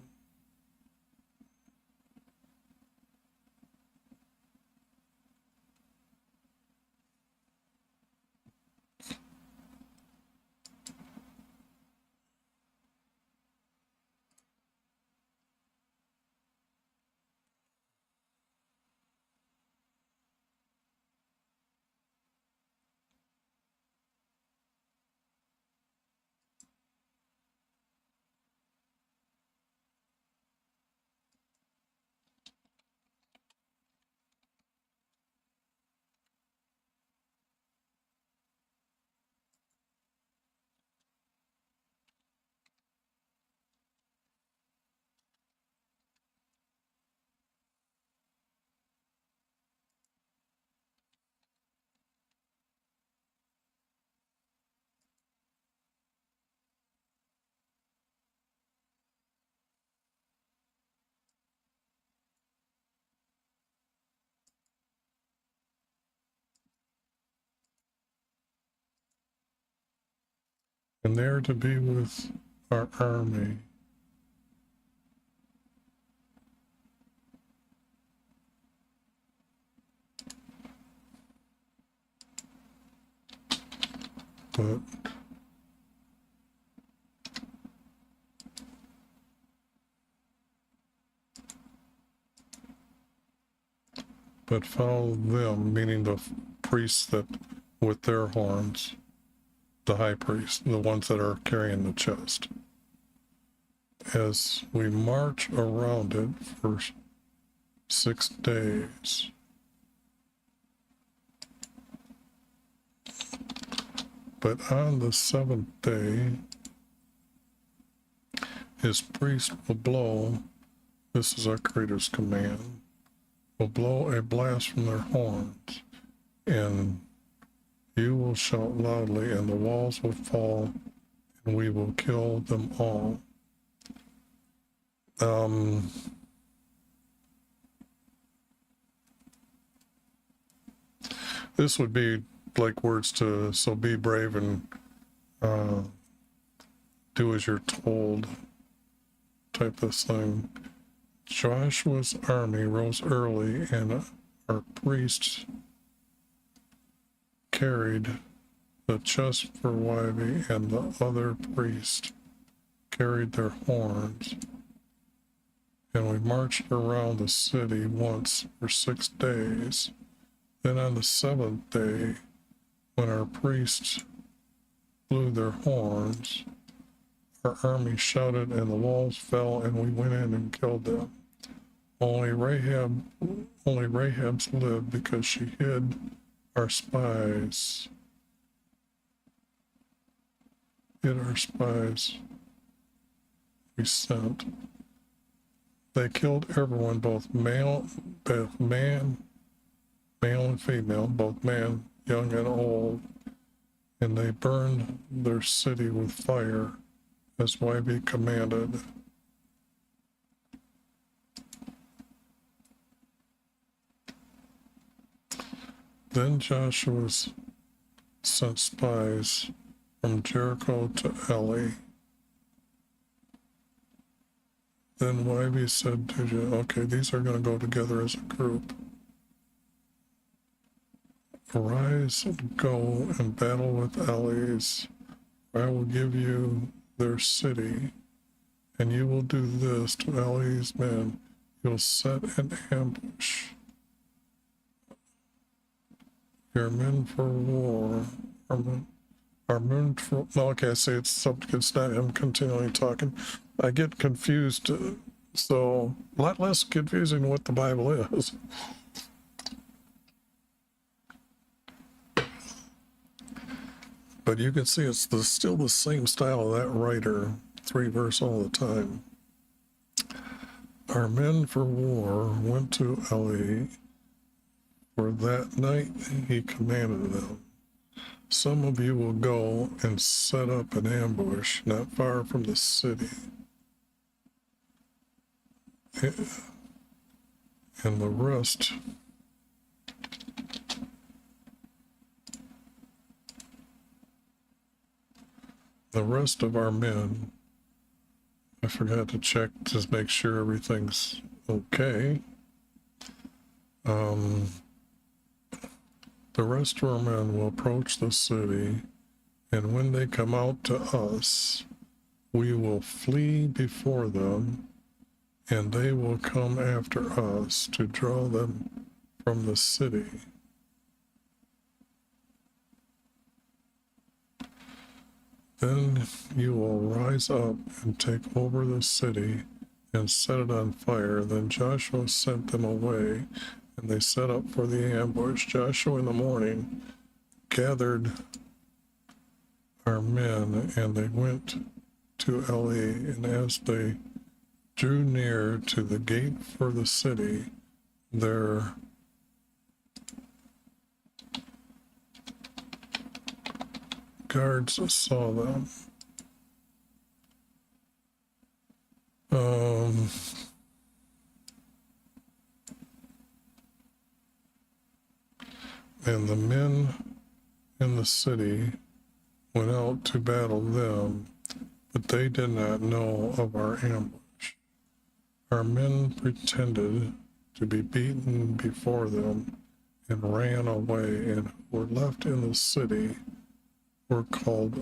And they are to be with our army. But follow them, meaning the priests that with their horns, the high priest, the ones that are carrying the chest, as we march around it for 6 days. But on the 7th day, his priest will blow, this is our Creator's command, will blow a blast from their horns, and you will shout loudly, and the walls will fall, and we will kill them all. This would be like words to, so be brave and do as you're told type of thing. Joshua's army rose early, and our priests carried the chest for Wyvie, and the other priests carried their horns. And we marched around the city once for 6 days. Then on the 7th day, when our priests blew their horns, our army shouted, and the walls fell, and we went in and killed them. Only Rahab's lived, because she hid our spies. Hid our spies we sent. They killed everyone, both man and female, both man, young and old, and they burned their city with fire, as Wyvie commanded. Then Joshua sent spies from Jericho to Eli. Then Wyvie said to you, okay, these are going to go together as a group. Arise and go and battle with Eli's. I will give you their city, and you will do this to Eli's men. You'll set an ambush. Your men for war. Our men for, no, okay, I say it's something, it's not him continually talking. I get confused, so a lot less confusing what the Bible is. But you can see it's still the same style of that writer, 3 verse all the time. Our men for war went to Eli, for that night he commanded them. Some of you will go and set up an ambush not far from the city. And the rest of our men, I forgot to check to make sure everything's okay. The rest of our men will approach the city, and when they come out to us, we will flee before them, and they will come after us to draw them from the city. Then you will rise up and take over the city and set it on fire. Then Joshua sent them away, and they set up for the ambush. Joshua in the morning gathered our men, and they went to Eli, and as they drew near to the gate for the city, their guards saw them. And the men in the city went out to battle them, but they did not know of our ambush. Our men pretended to be beaten before them and ran away, and were left in the city were called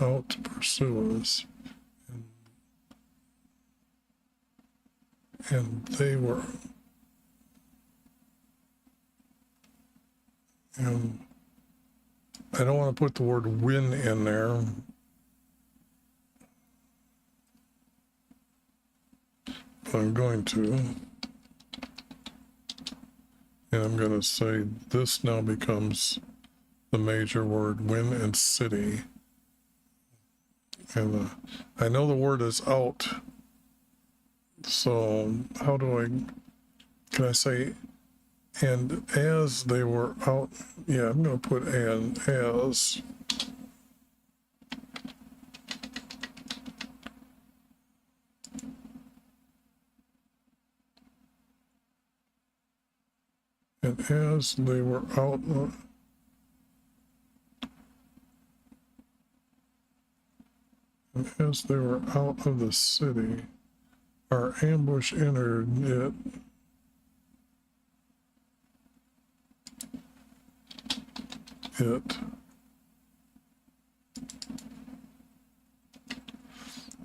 out to pursue us. And they were, and I don't want to put the word win in there, but I'm going to. And I'm going to say this now becomes the major word, win and city. And I know the word is out. So how do can I say And as they were out, yeah, I'm going to put and as. And as they were out, and as they were out of the city, our ambush entered it.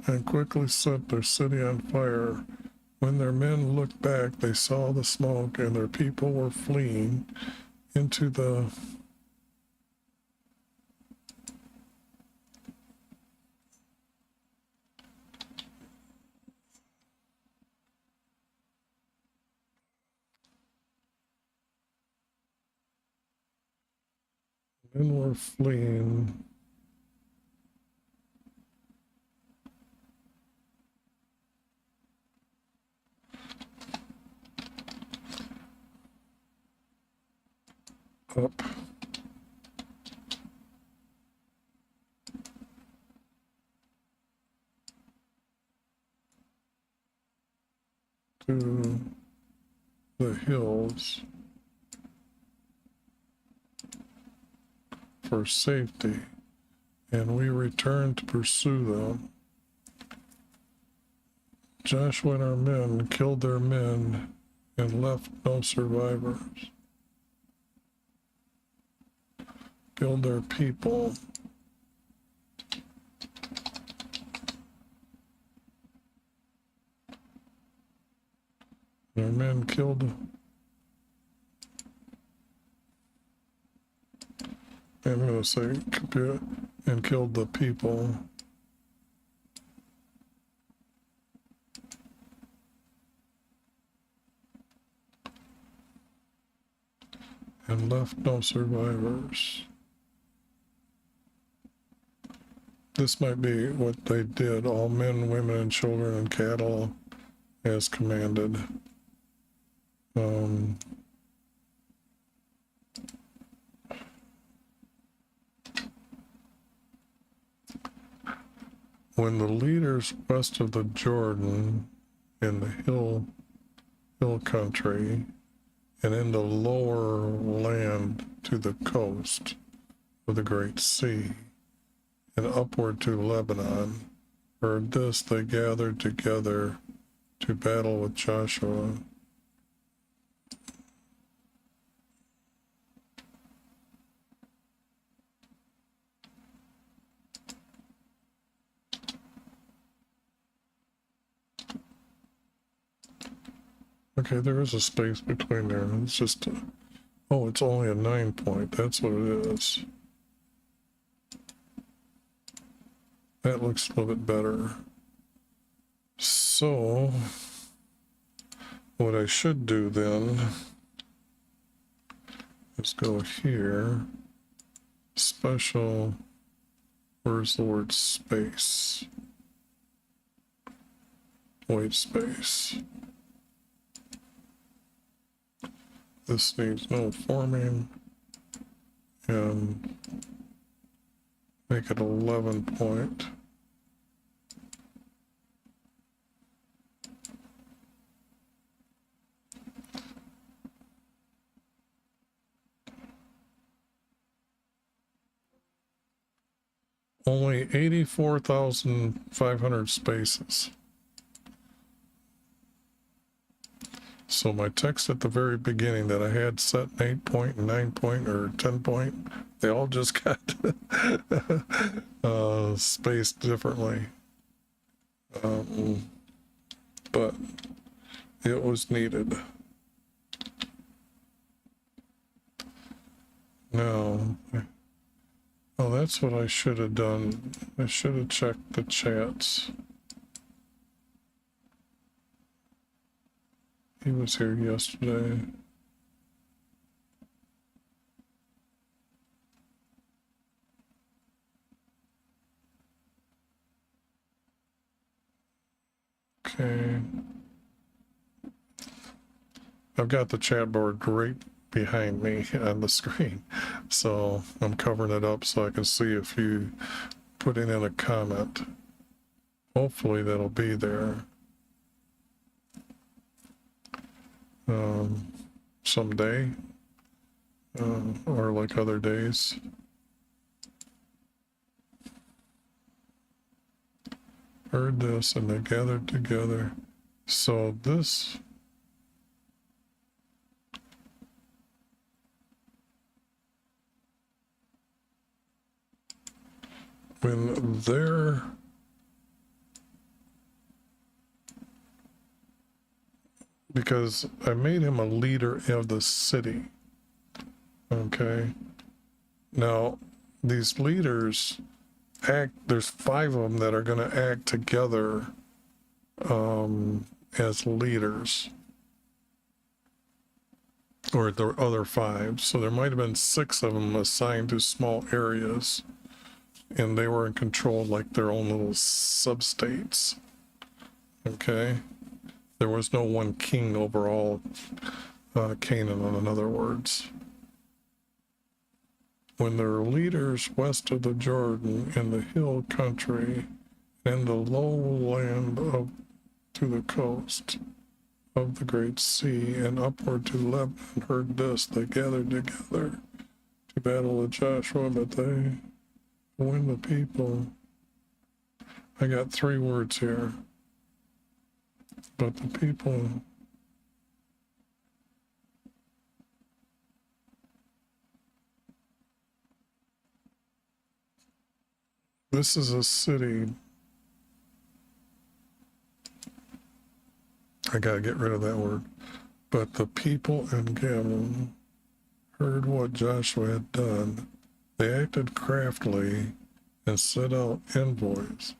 And quickly set their city on fire. When their men looked back, they saw the smoke, and their people were fleeing into the men were fleeing up to the hills for safety, and we returned to pursue them. Joshua and our men killed their men and left no survivors. Killed their people. Their men killed. I'm going to say and killed the people. And left no survivors. This might be what they did, all men, women, and children, and cattle, as commanded. When the leaders west of the Jordan in the hill country and in the lower land to the coast of the Great Sea and upward to Lebanon, heard this, they gathered together to battle with Joshua. Okay, there is a space between there. It's just, oh, it's only a 9 point. That's what it is. That looks a little bit better. So, what I should do then is go here, special, where's the word space? White space. This needs no forming, and make it 11 point. Only 84,500 spaces. So my text at the very beginning that I had set 8 point and 9 point or 10 point, they all just got spaced differently. But it was needed. Now, oh, that's what I should have done. I should have checked the chats. He was here yesterday. Okay. I've got the chat board right behind me on the screen, so I'm covering it up so I can see if you putting in a comment. Hopefully that'll be there someday, or like other days. Heard this and they gathered together. So this, when they're, because I made him a leader of the city. Okay. Now, these leaders act, there's 5 of them that are going to act together as leaders. Or the other 5. So there might have been 6 of them assigned to small areas. And they were in control like their own little sub-states. Okay. There was no one king over all Canaan, in other words. When there are leaders west of the Jordan in the hill country and the lowland up to the coast of the great sea and upward to Lebanon heard this, they gathered together to battle with Joshua, but they win the people. I got 3 words here. But the people, this is a city. I gotta get rid of that word. But the people in Gabon heard what Joshua had done. They acted craftily and sent out envoys,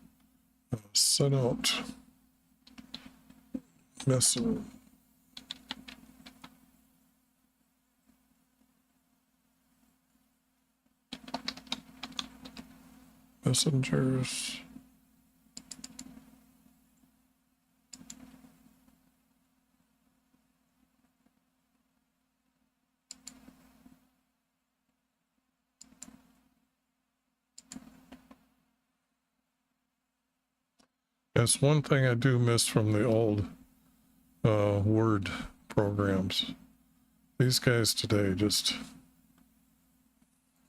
sent out messengers. That's one thing I do miss from the old Word programs. These guys today just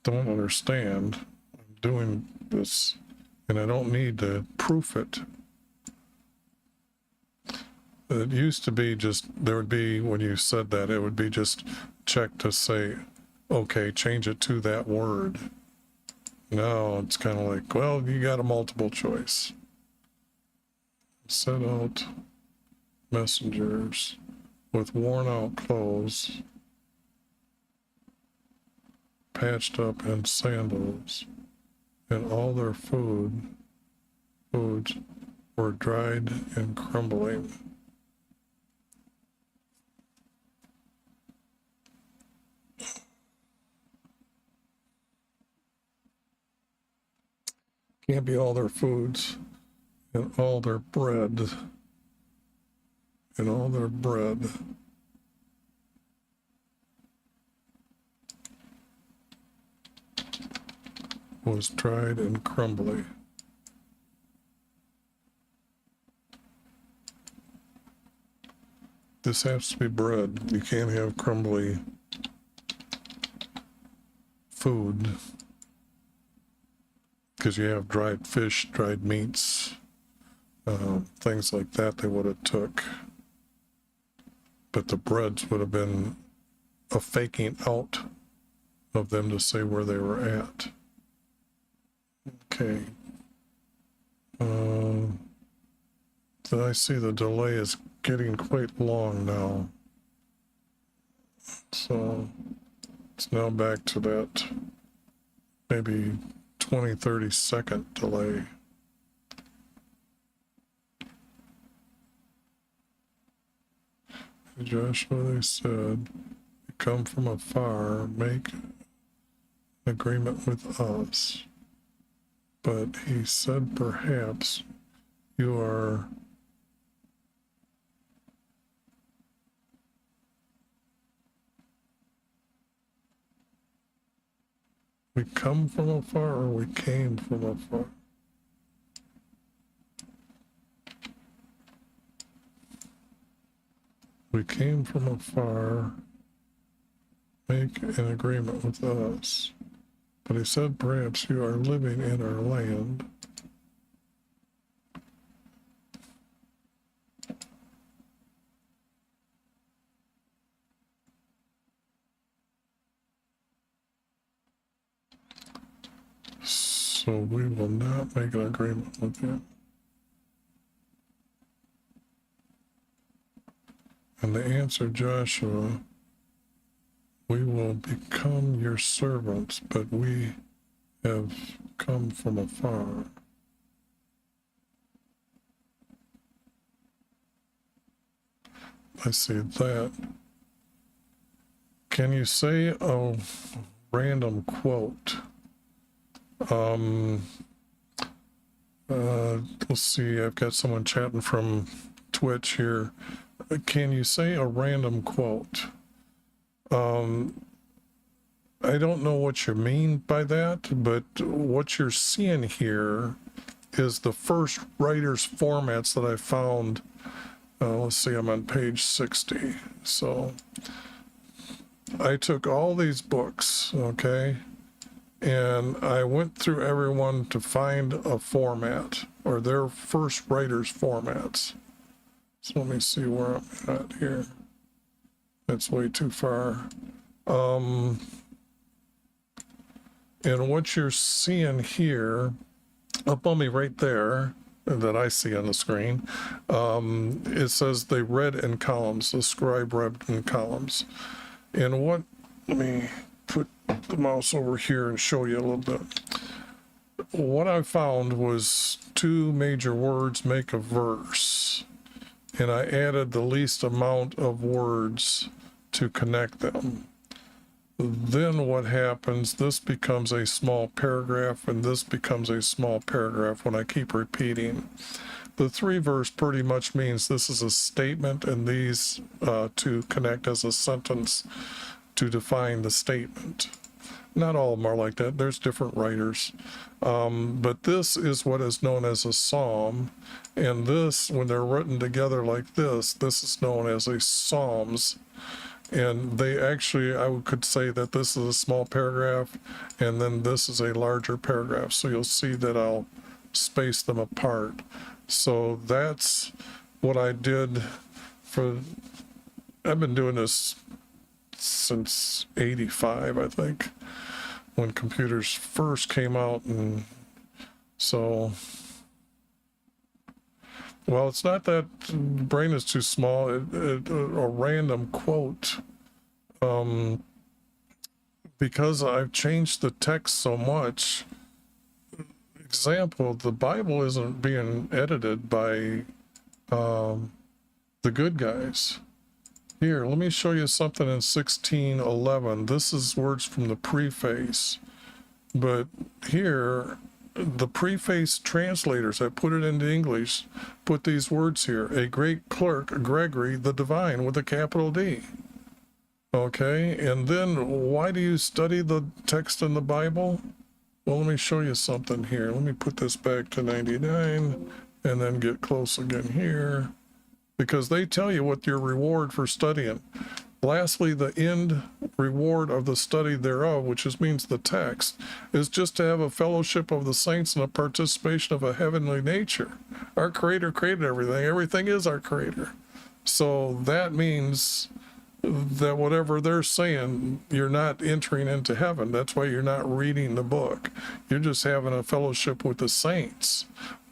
don't understand. I'm doing this and I don't need to proof it. It used to be just, there would be, when you said that, it would be just check to say, okay, change it to that word. Now it's kind of like, well, you got a multiple choice. Sent out messengers with worn out clothes, patched up in sandals, and all their foods were dried and crumbling. Can't be all their foods and all their bread and all their bread was dried and crumbly. This has to be bread. You can't have crumbly food because you have dried fish, dried meats, things like that they would have took. But the breads would have been a faking out of them to say where they were at. Okay. So I see the delay is getting quite long now. So it's now back to that maybe 20-30 second delay. Joshua, they said, you come from afar, make an agreement with us. But he said, perhaps you are We come from afar, or we came from afar? We came from afar, make an agreement with us. But he said, perhaps you are living in our land. So we will not make an agreement with you. And the answer, Joshua, we will become your servants, but we have come from afar. I see that. Can you say a random quote? Let's see, I've got someone chatting from Twitch here. Can you say a random quote? I don't know what you mean by that, but what you're seeing here is the first writer's formats that I found. Let's see, I'm on page 60. So I took all these books, okay, and I went through everyone to find a format or their first writer's formats. So let me see where I'm at here. That's way too far. And what you're seeing here, up on me right there, that I see on the screen, it says they read in columns, the scribe read in columns. And what, let me put the mouse over here and show you a little bit. What I found was two major words make a verse. And I added the least amount of words to connect them. Then what happens, this becomes a small paragraph and this becomes a small paragraph when I keep repeating. The 3 verse pretty much means this is a statement and these to connect as a sentence to define the statement. Not all of them are like that. There's different writers. But this is what is known as a psalm. And this, when they're written together like this is known as a psalms. And they actually, I could say that this is a small paragraph and then this is a larger paragraph. So you'll see that I'll space them apart. So that's what I did I've been doing this since 85, I think, when computers first came out. And so, well, it's not that the brain is too small. A random quote, because I've changed the text so much. Example, the Bible isn't being edited by the good guys. Here, let me show you something in 1611. This is words from the preface. But here, the preface translators, I put it into English, put these words here. A great clerk, Gregory the Divine, with a capital D. Okay, and then why do you study the text in the Bible? Well, let me show you something here. Let me put this back to 99 and then get close again here, because they tell you what your reward for studying. Lastly, the end reward of the study thereof, which means the text, is just to have a fellowship of the saints and a participation of a heavenly nature. Our Creator created everything. Everything is our Creator. So that means that whatever they're saying, you're not entering into heaven. That's why you're not reading the book. You're just having a fellowship with the saints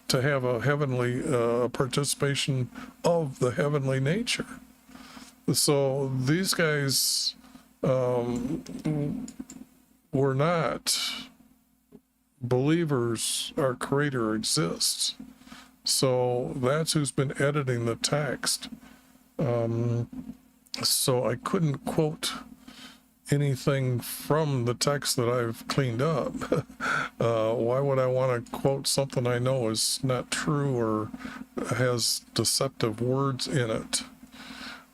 to have a heavenly participation of the heavenly nature. So these guys were not believers. Our Creator exists. So that's who's been editing the text. So I couldn't quote anything from the text that I've cleaned up. Why would I want to quote something I know is not true or has deceptive words in it?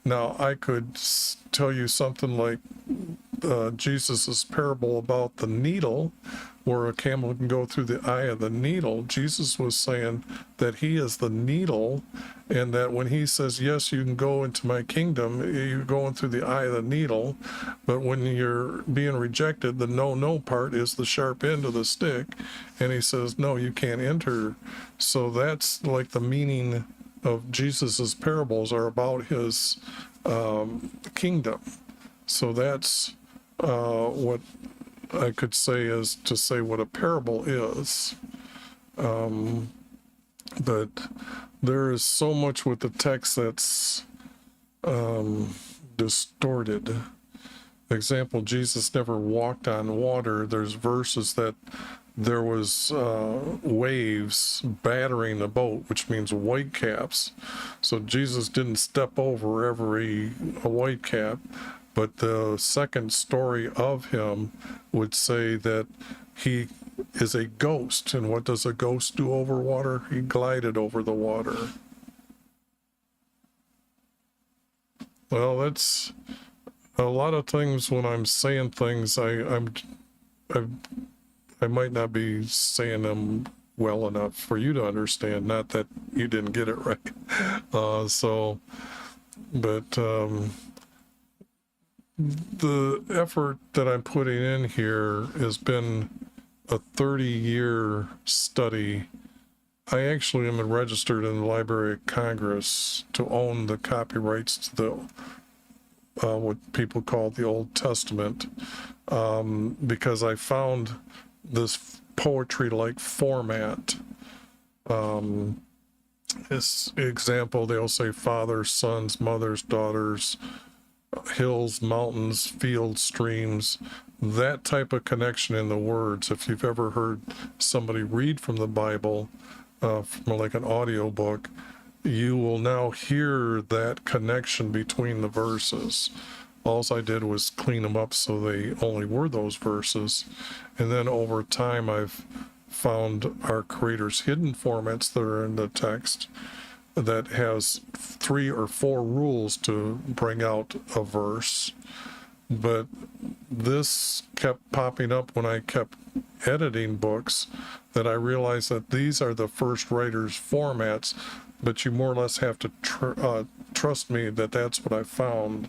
Now, I could tell you something like Jesus's parable about the needle, where a camel can go through the eye of the needle, Jesus was saying that he is the needle, and that when he says, yes, you can go into my kingdom, you're going through the eye of the needle, but when you're being rejected, the no part is the sharp end of the stick, and he says, no, you can't enter. So that's like the meaning of Jesus's parables are about his kingdom. So that's what I could say is to say what a parable is. But there is so much with the text that's distorted. Example, Jesus never walked on water. There's verses that there was waves battering the boat, which means whitecaps. So Jesus didn't step over a whitecap, but the second story of him would say that he is a ghost. And what does a ghost do over water? He glided over the water. Well, that's a lot of things. When I'm saying things, I might not be saying them well enough for you to understand. Not that you didn't get it right. The effort that I'm putting in here has been a 30-year study. I actually am registered in the Library of Congress to own the copyrights to the what people call the Old Testament, because I found this poetry-like format. This example, they'll say fathers, sons, mothers, daughters, hills, mountains, fields, streams, that type of connection in the words. If you've ever heard somebody read from the Bible, from like an audio book, you will now hear that connection between the verses. All I did was clean them up so they only were those verses. And then over time, I've found our Creator's hidden formats that are in the text that has 3 or 4 rules to bring out a verse. But this kept popping up when I kept editing books, that I realized that these are the first writer's formats, but you more or less have to trust me that that's what I found.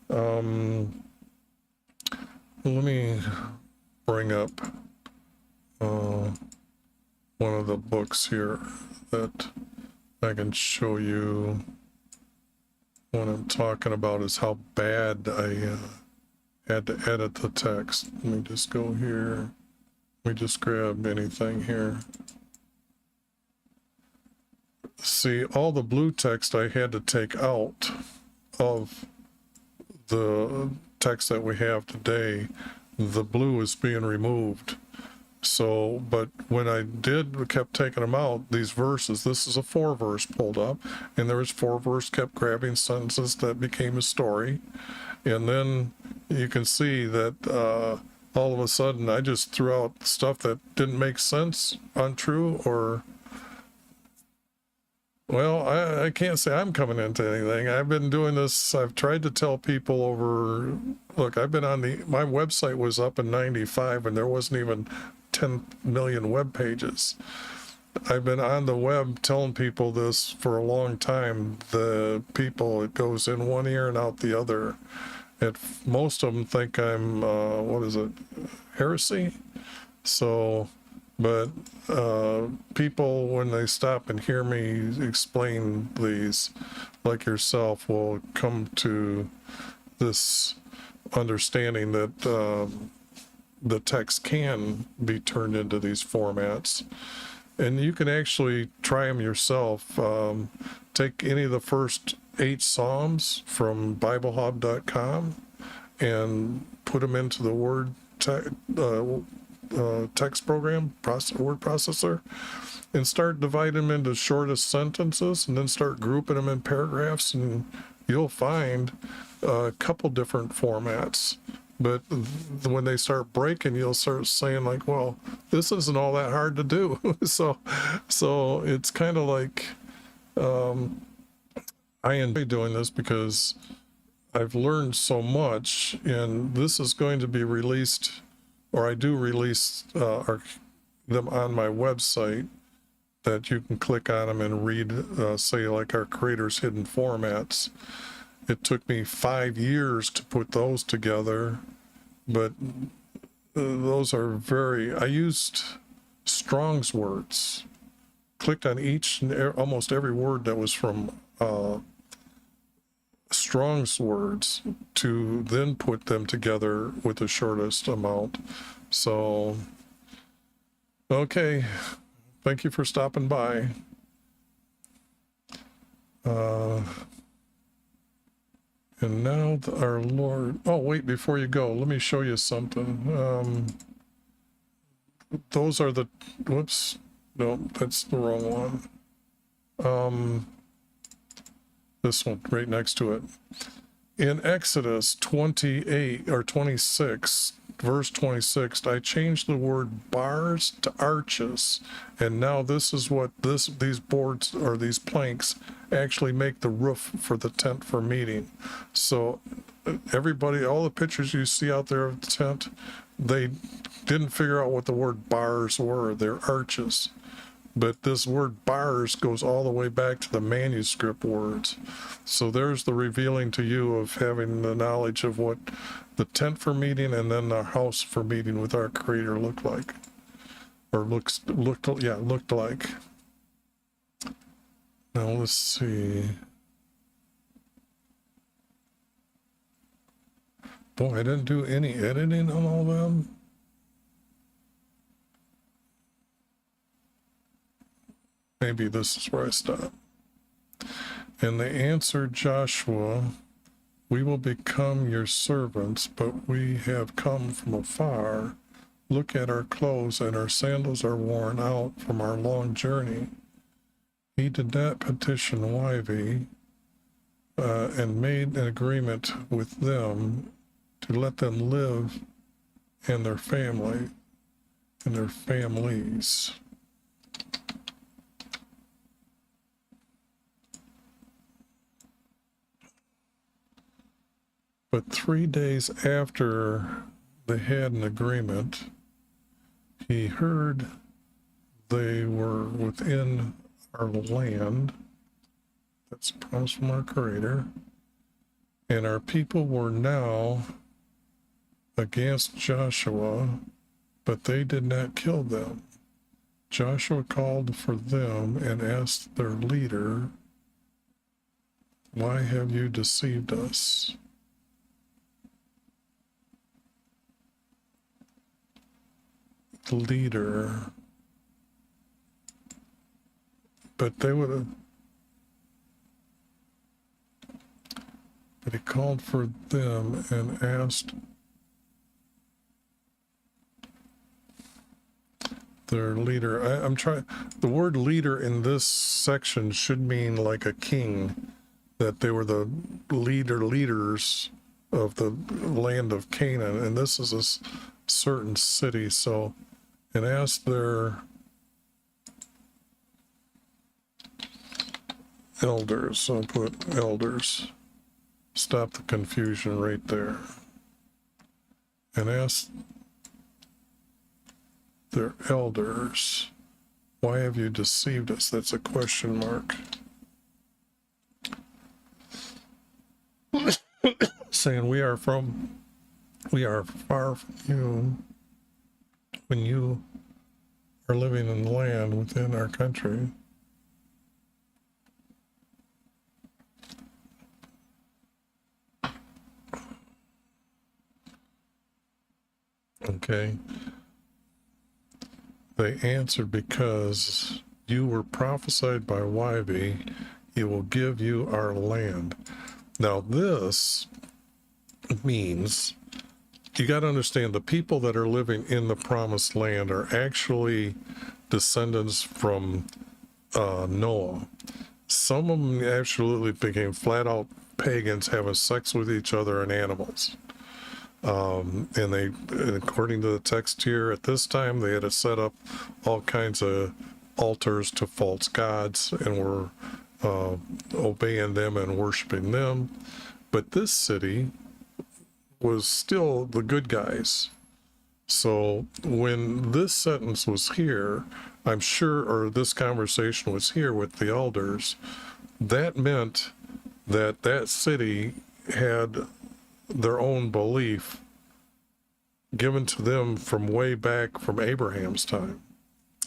Let me bring up one of the books here that I can show you. What I'm talking about is how bad I had to edit the text. Let me just go here. Let me just grab anything here. See, all the blue text I had to take out of the text that we have today. The blue is being removed. So, but when I kept taking them out, these verses, this is a 4-verse pulled up, and there was 4-verse kept grabbing sentences that became a story. And then you can see that all of a sudden I just threw out stuff that didn't make sense, untrue, or, well, I can't say I'm coming into anything. I've been doing this. I've tried to tell people over, look, I've been on my website was up in 95 and there wasn't even 10 million web pages. I've been on the web telling people this for a long time. The people, it goes in one ear and out the other. Most of them think I'm, heresy? So, but people, when they stop and hear me explain these, like yourself, will come to this understanding that the text can be turned into these formats. And you can actually try them yourself. Take any of the first 8 Psalms from BibleHub.com and put them into the word text program, word processor, and start dividing them into shortest sentences, and then start grouping them in paragraphs, and you'll find a couple different formats. But when they start breaking, you'll start saying like, well, this isn't all that hard to do. So it's kind of like, I enjoy doing this because I've learned so much, and this is going to be released, or I do release them on my website, that you can click on them and read, say, like our Creator's Hidden Formats. It took me 5 years to put those together, but those are I used Strong's words, clicked on each and almost every word that was from Strong's words to then put them together with the shortest amount. So, okay, thank you for stopping by. And now our Lord, oh wait, before you go, let me show you something. Those are the, whoops, no, that's the wrong one. This one right next to it. In Exodus 28 or 26, verse 26, I changed the word bars to arches, and now this is what these boards or these planks actually make the roof for the tent for meeting. So everybody, all the pictures you see out there of the tent, they didn't figure out what the word bars were. They're arches. But this word bars goes all the way back to the manuscript words. So there's the revealing to you of having the knowledge of what the tent for meeting and then the house for meeting with our Creator looked like. Or looked like. Now let's see. Boy, I didn't do any editing on all them. Maybe this is where I stop. And they answered Joshua, we will become your servants, but we have come from afar. Look at our clothes, and our sandals are worn out from our long journey. He did not petition Yahweh and made an agreement with them to let them live and their family and their families. But 3 days after they had an agreement, he heard they were within our land. That's a promise from our Creator. And our people were now against Joshua, but they did not kill them. Joshua called for them and asked their leader, why have you deceived us? Leader, but they would have, but he called for them and asked their leader. I'm trying, the word leader in this section should mean like a king, that they were the leaders of the land of Canaan, and this is a certain city. So, and asked their elders, so I'll put elders, stop the confusion right there, and asked their elders, why have you deceived us? That's a question mark. Saying we are far from you when you are living in the land within our country. Okay. They answered, because you were prophesied by Yahweh, he will give you our land. Now this means, you got to understand, the people that are living in the promised land are actually descendants from Noah. Some of them absolutely became flat out pagans, having sex with each other and animals. And they, according to the text here, at this time, they had to set up all kinds of altars to false gods and were obeying them and worshiping them. But this city was still the good guys. So when this sentence was here, I'm sure, or this conversation was here with the elders, that meant that that city had their own belief given to them from way back from Abraham's time.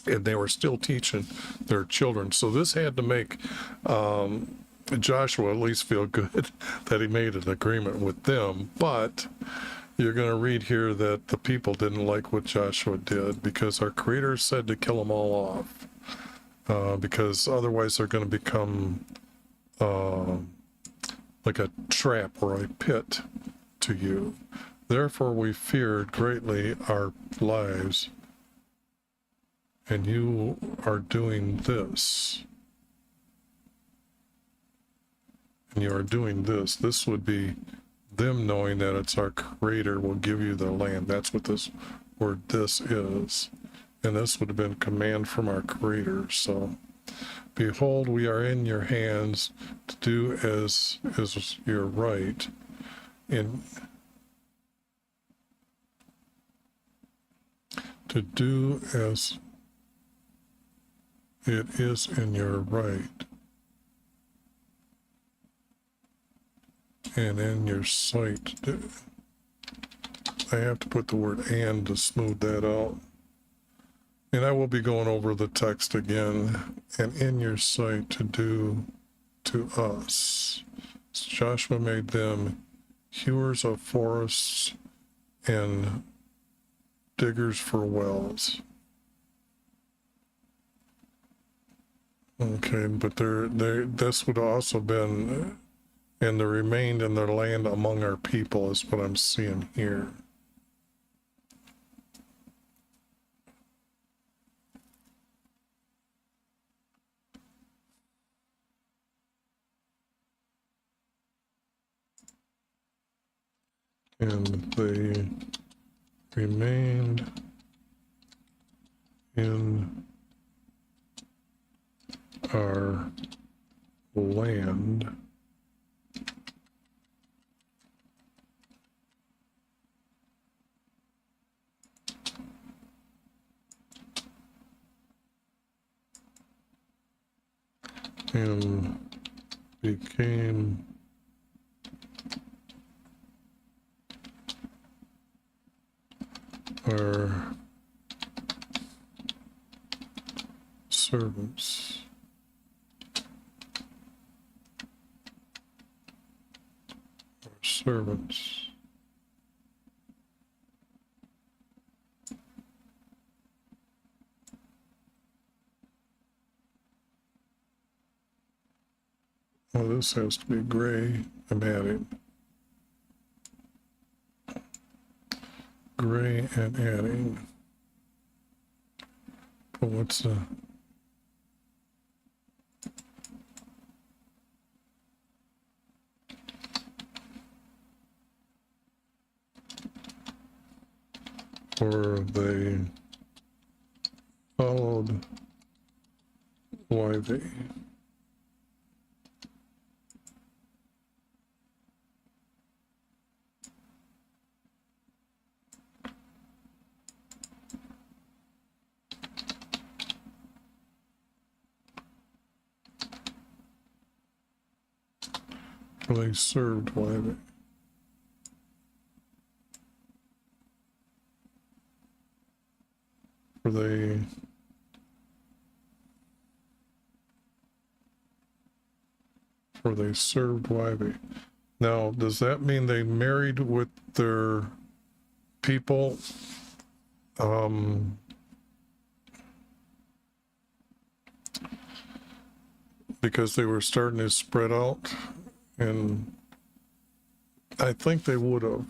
And they were still teaching their children. So this had to make Joshua at least feel good that he made an agreement with them. But you're going to read here that the people didn't like what Joshua did because our Creator said to kill them all off, because otherwise they're going to become like a trap or a pit to you. Therefore we feared greatly our lives, and you are doing this. And you are doing this. This would be them knowing that it's our Creator will give you the land. That's what this word "this" is. And this would have been command from our Creator. So, behold, we are in your hands to do as is your right. And to do as it is in your right and in your sight. I have to put the word "and" to smooth that out. And I will be going over the text again. And in your sight to do to us. So Joshua made them hewers of forests and diggers for wells. Okay, but this would also been, and they remained in their land among our people, is what I'm seeing here. And they remained in our land and became our servants. Our servants. Oh, this has to be gray. I'm adding. Gray and adding. But what's the... Or they followed YV. Or they served YV. Or they served YV. Now, does that mean they married with their people? Because they were starting to spread out, and I think they would have.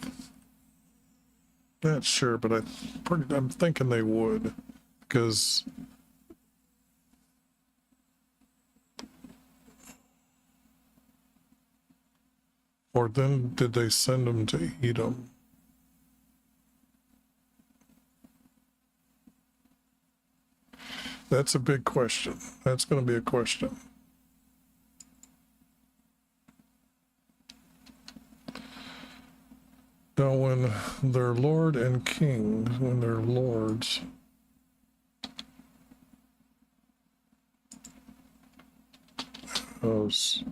Not sure, but I'm thinking they would, because or then did they send them to Edom? That's a big question. That's going to be a question. their lord and king, when they're lords. House.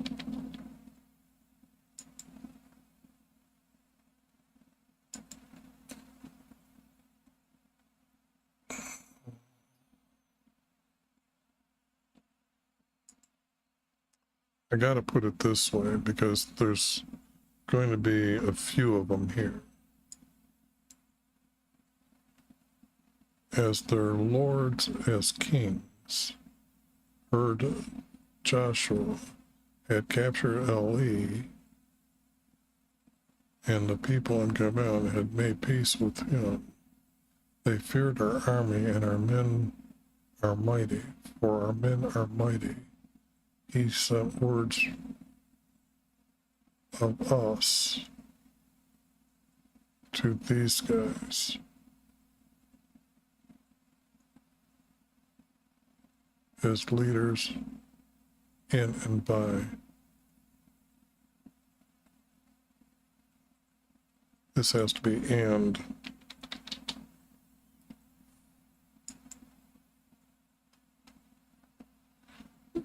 I gotta put it this way because there's going to be a few of them here. As their lords, as kings, heard Joshua had captured Le, and the people in Gibeon had made peace with him. They feared our army, and our men are mighty, for our men are mighty. He sent words of us to these guys. As leaders in and by. This has to be and.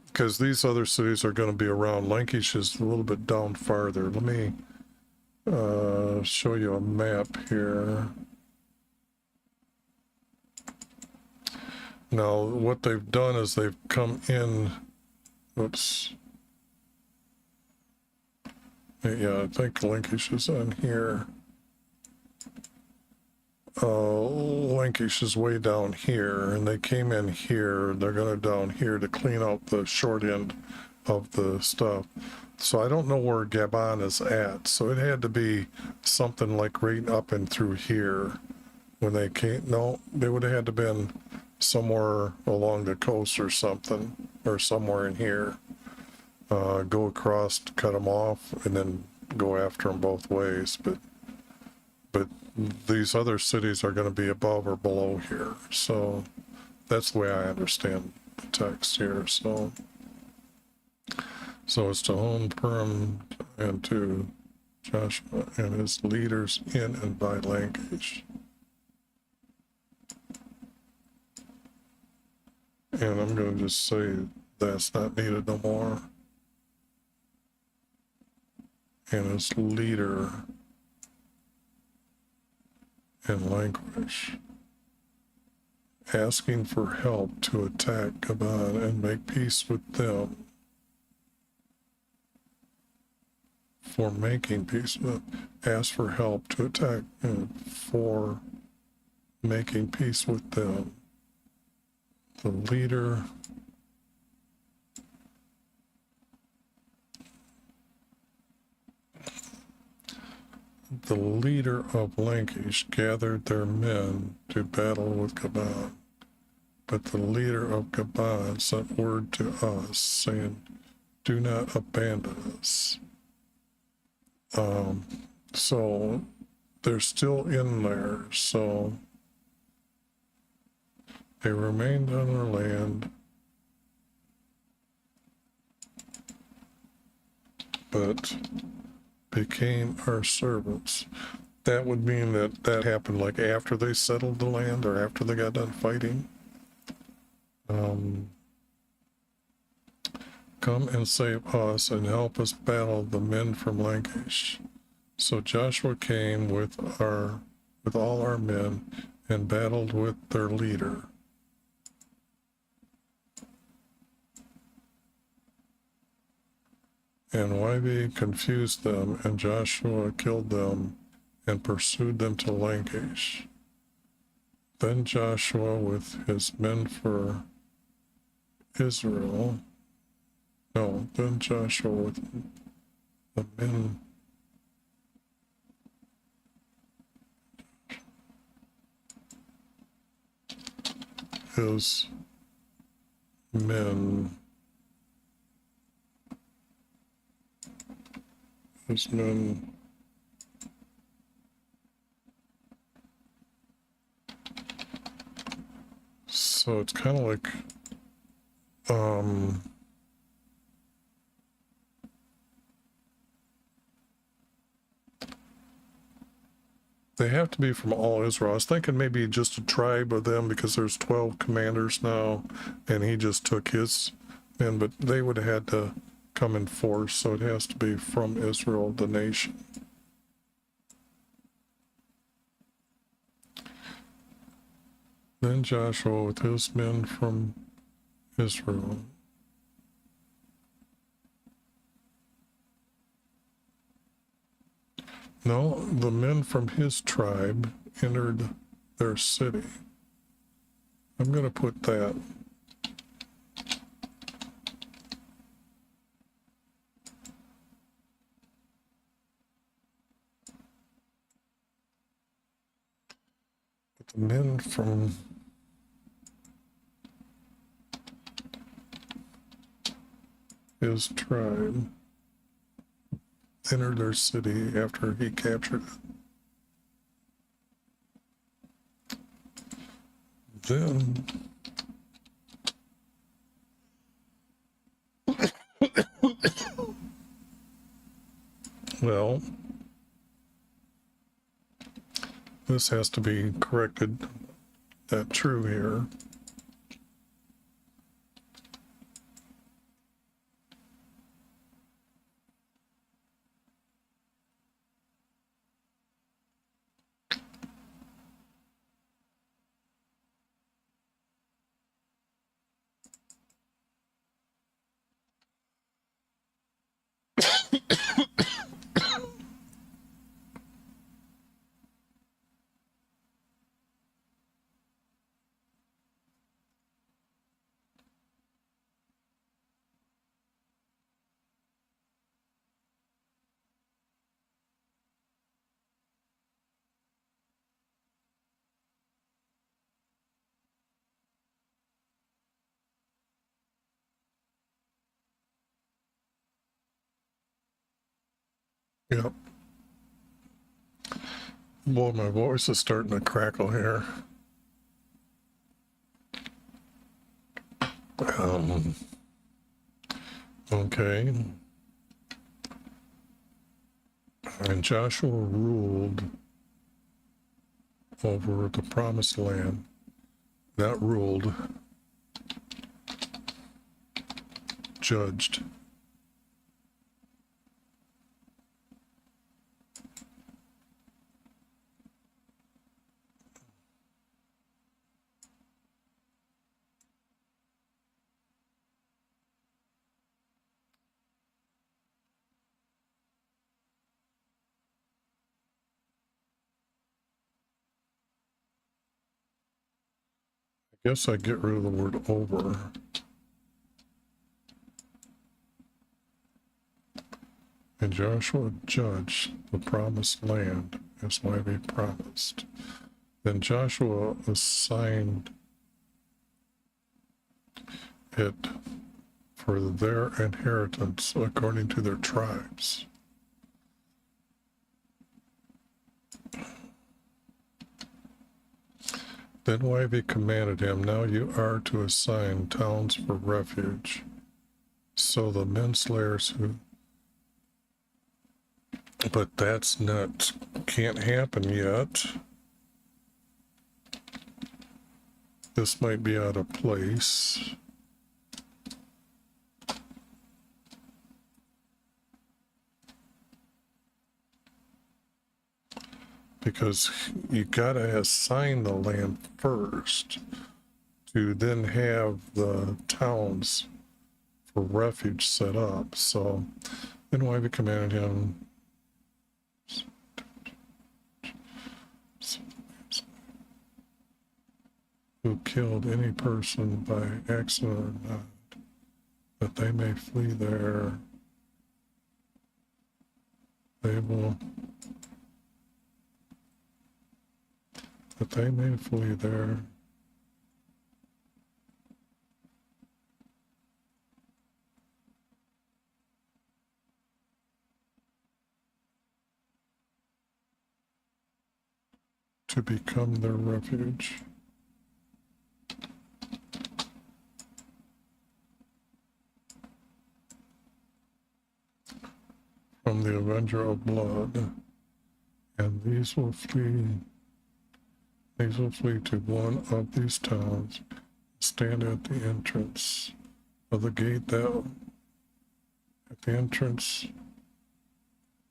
Because these other cities are going to be around. Lankish is a little bit down farther. Let me show you a map here. Now, what they've done is they've come in, whoops. Yeah, I think Lankish is on here. Lankish is way down here, and they came in here. They're going to down here to clean out the short end of the stuff. So I don't know where Gabon is at. So it had to be something like right up and through here when they came. No, they would have had to been somewhere along the coast or something, or somewhere in here. Go across, cut them off, and then go after them both ways. But these other cities are going to be above or below here. So that's the way I understand the text here. So it's to home Purim and to Joshua and his leaders in and by Lankish. And I'm going to just say that's not needed no more. And his leader in language, asking for help to attack Gabon and make peace with them. For making peace, ask for help to attack for making peace with them. The leader of Lankish gathered their men to battle with Gabon, but the leader of Gabon sent word to us, saying, do not abandon us. So they're still in there, so they remained on our land, but became our servants. That would mean that happened like after they settled the land or after they got done fighting. Come and save us and help us battle the men from Lankish. So Joshua came with all our men and battled with their leader. And Ybe confused them, and Joshua killed them and pursued them to Lankish. Then Joshua with his men for Israel. No, then Joshua with the men. His men. His men. So it's kind of like, They have to be from all Israel. I was thinking maybe just a tribe of them because there's 12 commanders now, and he just took his men, but they would have had to come in force, so it has to be from Israel, the nation. Then Joshua with his men from Israel. No, the men from his tribe entered their city. I'm going to put that. But the men from his tribe entered their city after he captured it. Then well, this has to be corrected. That true here. Yep. Boy, my voice is starting to crackle here. Okay. And Joshua ruled over the promised land. Not ruled, judged. I guess I get rid of the word over. And Joshua judged the promised land as might be promised. Then Joshua assigned it for their inheritance according to their tribes. Then Wivey commanded him, now you are to assign towns for refuge. So the men slayers who, but that's not, can't happen yet. This might be out of place. Because you gotta assign the land first to then have the towns for refuge set up. So then Wivey commanded him, who killed any person by accident or not, that they may flee there. They will, that they may flee there. To become their refuge. From the avenger of blood, and these will flee to one of these towns, stand at the entrance of the gate at the entrance,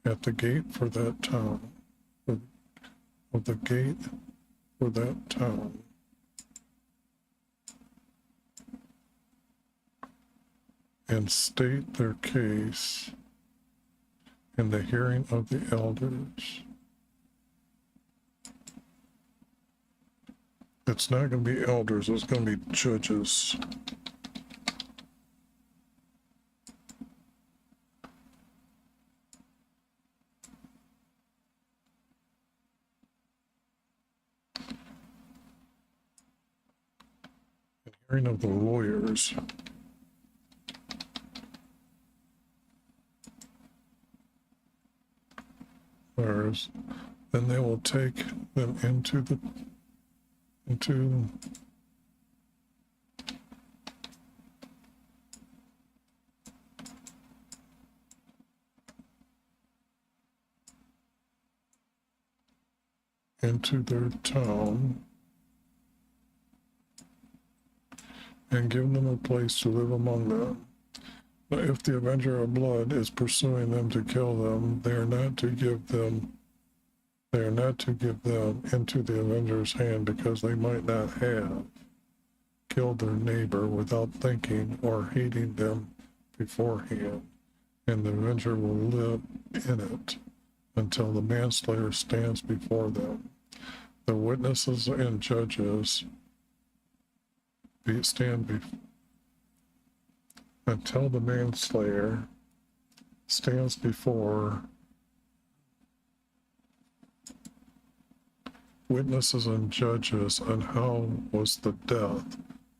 at the gate for that town, of the gate for that town. And state their case in the hearing of the elders. It's not going to be elders, it's going to be judges. And hearing of the lawyers. Whereas then they will take them into the their town and give them a place to live among them. But if the Avenger of Blood is pursuing them to kill them, they are not to give them into the Avenger's hand, because they might not have killed their neighbor without thinking or hating them beforehand, and the Avenger will live in it until the manslayer stands before them. The witnesses and judges until the manslayer stands before witnesses and judges on how was the death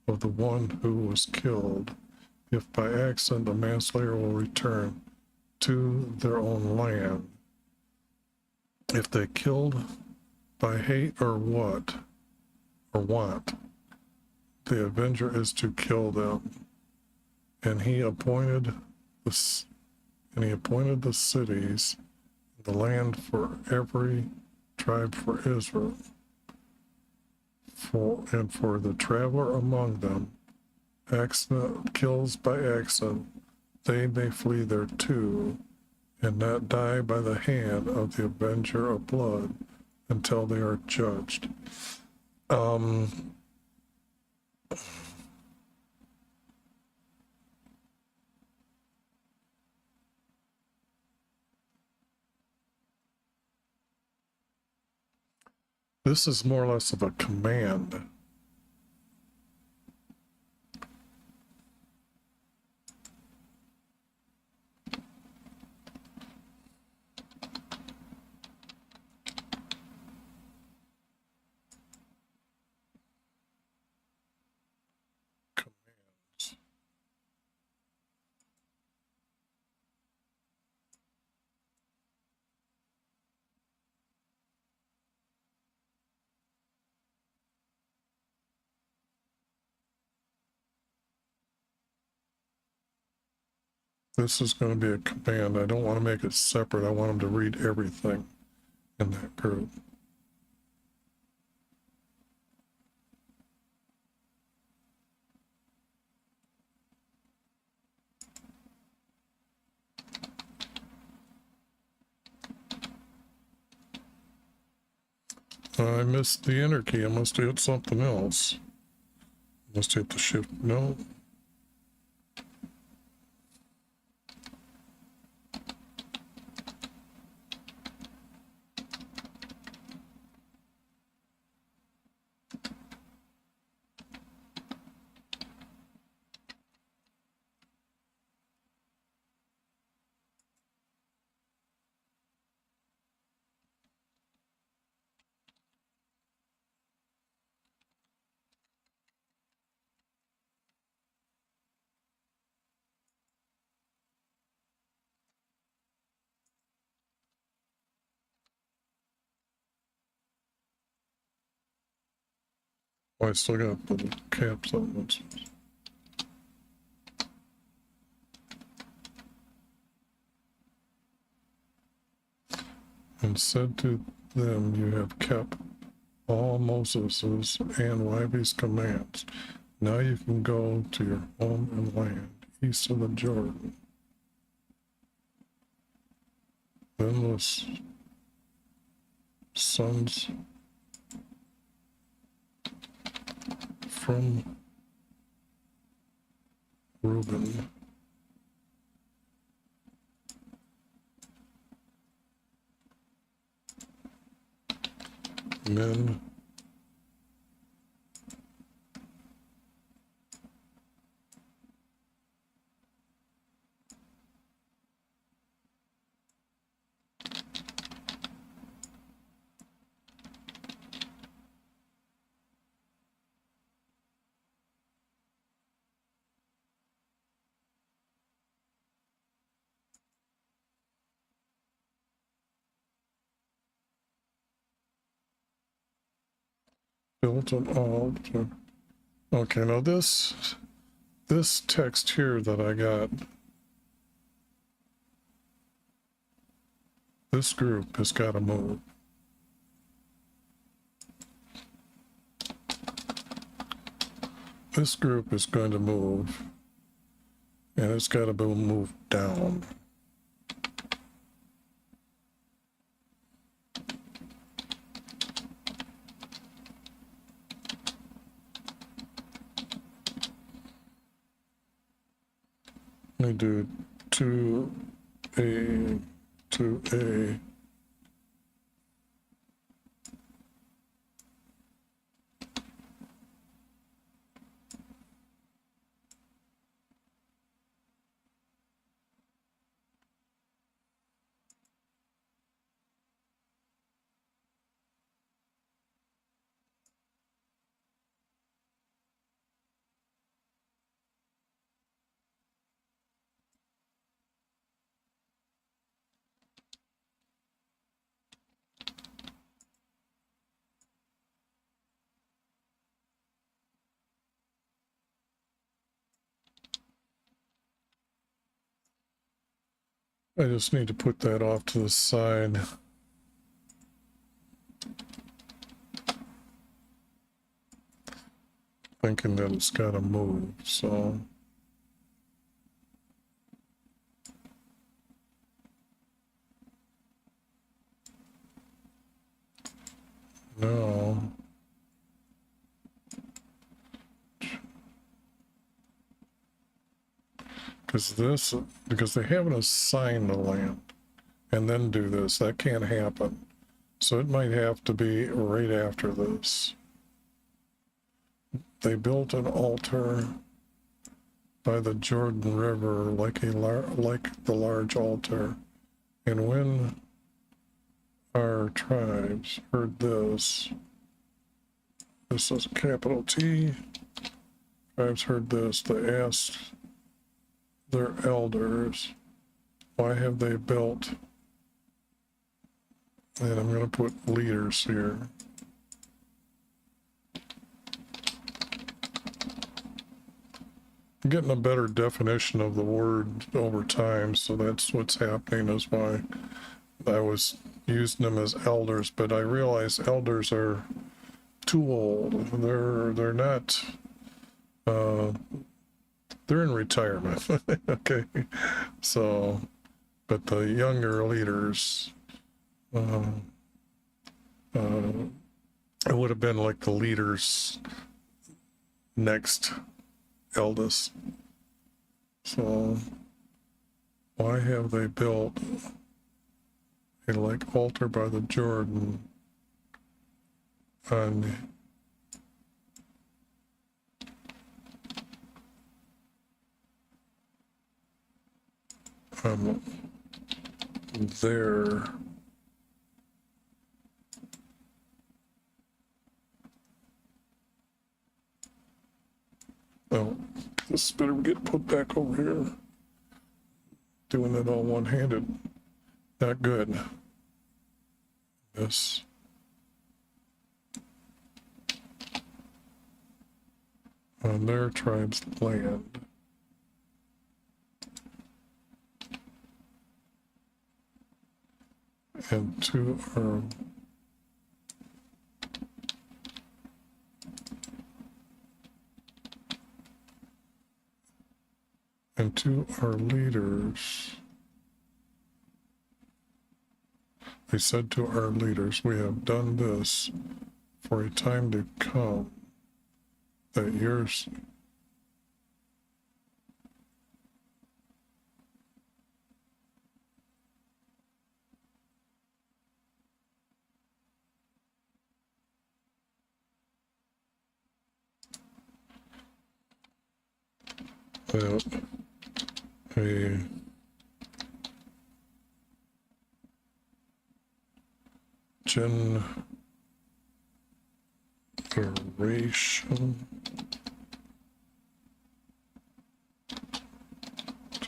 of the one who was killed. If by accident the manslayer will return to their own land. If they killed by hate or want, the Avenger is to kill them. And he appointed the cities, the land for every tribe for Israel, and for the traveler among them, kills by accident, they may flee thereto, and not die by the hand of the Avenger of Blood until they are judged. This is more or less of a command. This is going to be a command. I don't want to make it separate. I want them to read everything in that group. I missed the enter key. I must have hit something else. Must hit the shift. No. Oh, I still got the caps on this. And said to them you have kept all Moses's and Levi's commands. Now you can go to your home and land east of the Jordan. Then the sons from Reuben men built an altar. Okay, now this text here that I got, this group has got to move. This group is going to move, and it's got to be moved down. Let me do 2A, 2A. I just need to put that off to the side. Thinking that it's got to move, so. No. Because they haven't assigned the land and then do this. That can't happen. So it might have to be right after this. They built an altar by the Jordan River like the large altar. And when our tribes heard this is a capital T, tribes heard this, they asked their elders, why have they built, and I'm going to put leaders here. I'm getting a better definition of the word over time, so that's what's happening, is why I was using them as elders, but I realize elders are too old. They're not, they're in retirement. Okay, so, but the younger leaders, it would have been like the leaders next eldest. So why have they built a like altar by the Jordan on there? Oh, this better get put back over here. Doing it all one-handed. Not good. This. On their tribe's land. And to our And to our leaders, they said to our leaders, we have done this for a time to come, that yours that a generation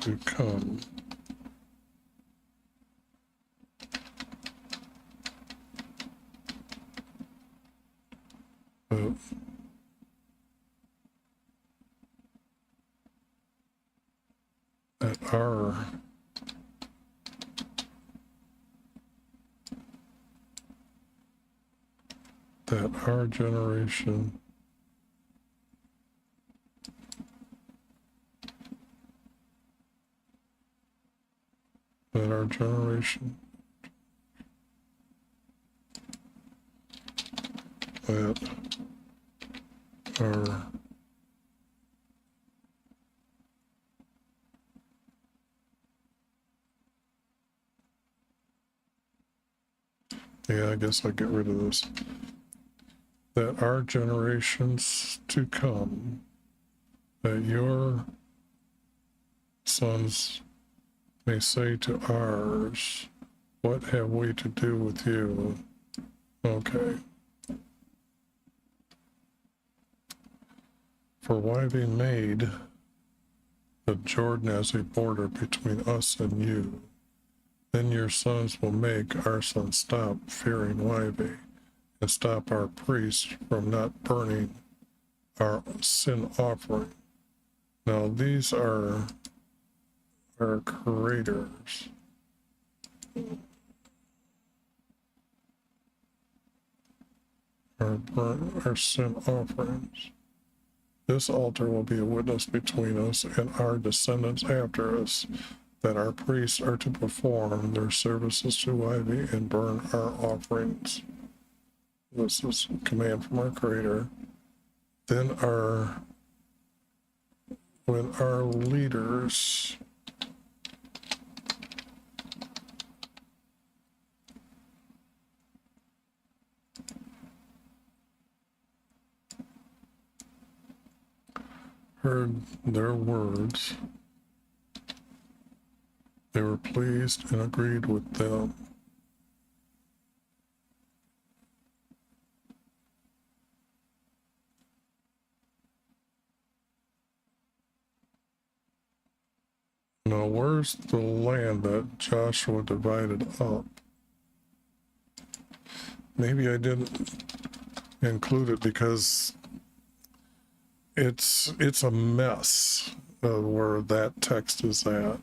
to come that our generation that our generation that our yeah, I guess I'll get rid of this. That our generations to come, that your sons may say to ours, what have we to do with you? Okay. For why be made the Jordan as a border between us and you? Then your sons will make our sons stop fearing Wybe and stop our priests from not burning our sin offering. Now these are our creators. Our sin offerings. This altar will be a witness between us and our descendants after us, that our priests are to perform their services to Wybe and burn our offerings. This is a command from our Creator. Then when our leaders heard their words, they were pleased and agreed with them. Now, where's the land that Joshua divided up? Maybe I didn't include it because it's a mess of where that text is at.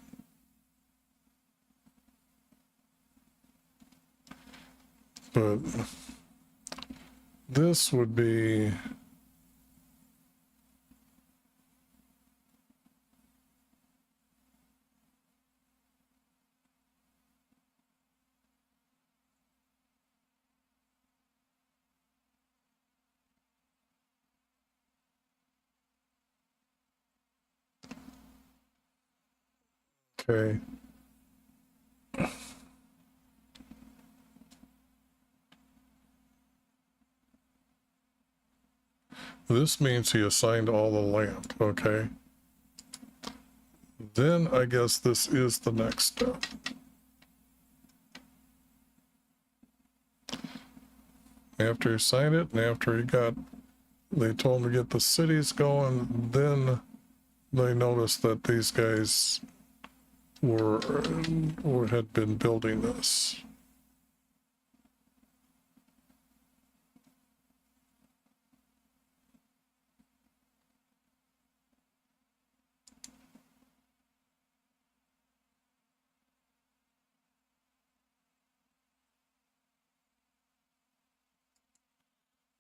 But this would be okay. This means he assigned all the land, okay? Then I guess this is the next step. After he signed it and after they told him to get the cities going, then they noticed that these guys had been building this.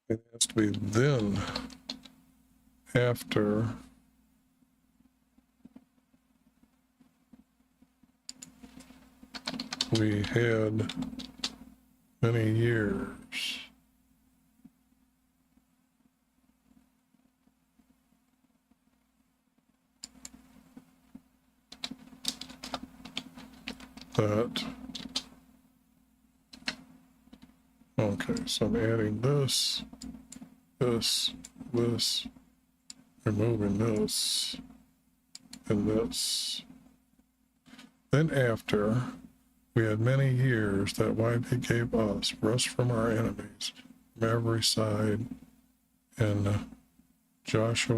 It has to be then, after we had many years that, okay, so I'm adding this, removing this, and this. Then after we had many years that YP gave us rest from our enemies from every side, and Joshua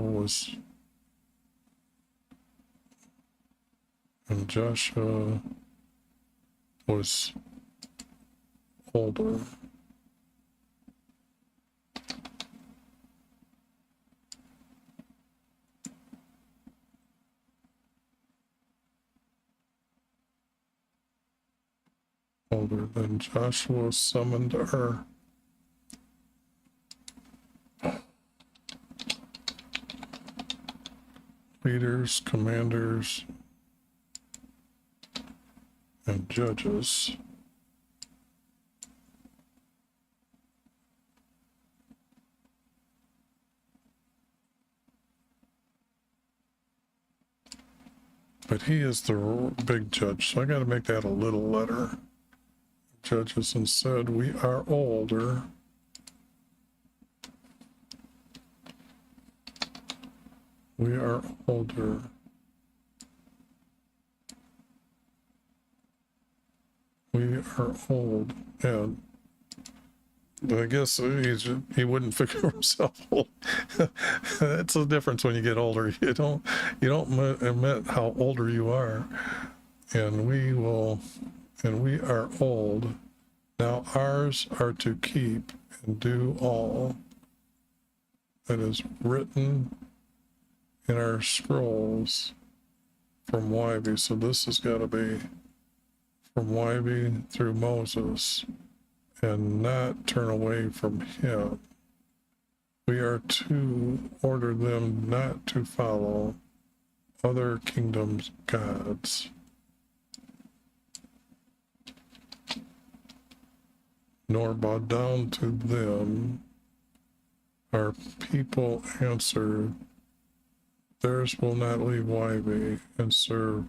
was older. Then Joshua summoned our leaders, commanders, and judges. But he is the big judge, so I got to make that a little letter. Judges and said, we are older. We are older. We are old. And I guess he wouldn't figure himself old. That's the difference when you get older. You don't admit how older you are. And we are old. Now ours are to keep and do all that is written in our scrolls from YB. So this has got to be from YB through Moses, and not turn away from him. We are to order them not to follow other kingdoms' gods, nor bow down to them. Our people answered, theirs will not leave YB and serve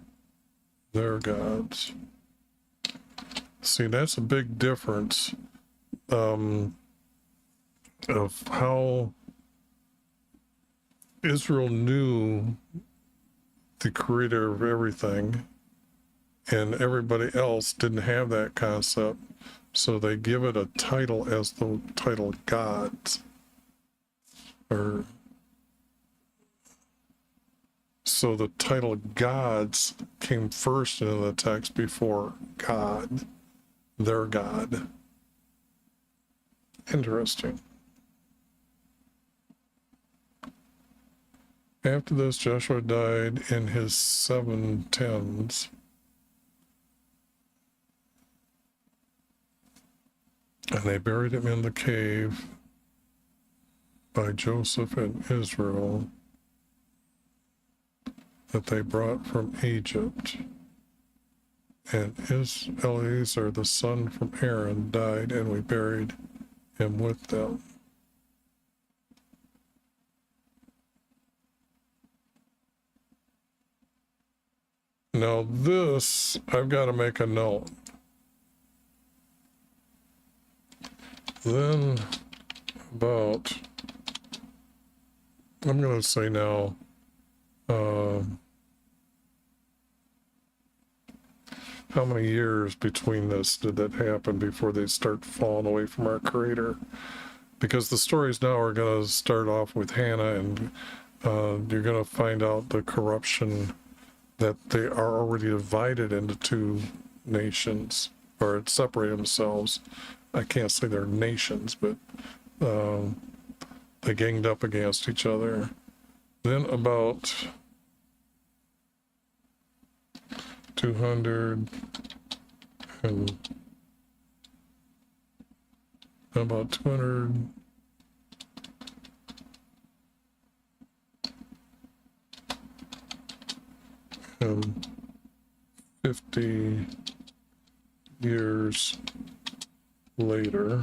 their gods. See, that's a big difference of how Israel knew the creator of everything, and everybody else didn't have that concept, so they give it a title as the title gods. So the title gods came first into the text before God, their God. Interesting. After this, Joshua died in his 710s. And they buried him in the cave by Joseph and Israel that they brought from Egypt. And Eleazar, the son from Aaron, died, and we buried him with them. Now this, I've got to make a note. Then about, I'm going to say now, how many years between this did that happen before they start falling away from our Creator? Because the stories now are going to start off with Hannah, and you're going to find out the corruption that they are already divided into two nations, or separate themselves. I can't say they're nations, but they ganged up against each other. Then about 200 and about 200 and 50 years later,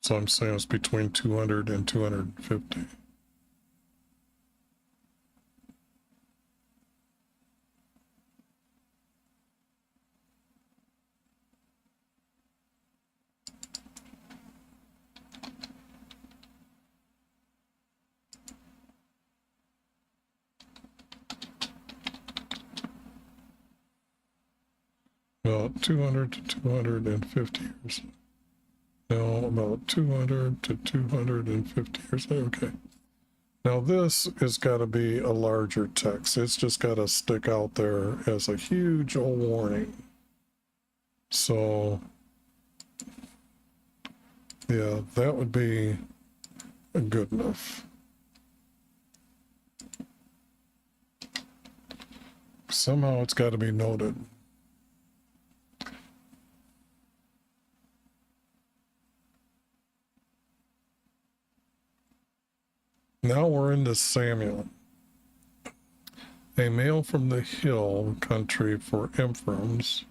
so I'm saying it's between 200 and 250. About 200 to 250 years. No, about 200 to 250 years. Okay. Now this has got to be a larger text. It's just got to stick out there as a huge old warning. So, yeah, that would be good enough. Somehow it's got to be noted. Now we're into Samuel. A male from the hill country for Ephraims.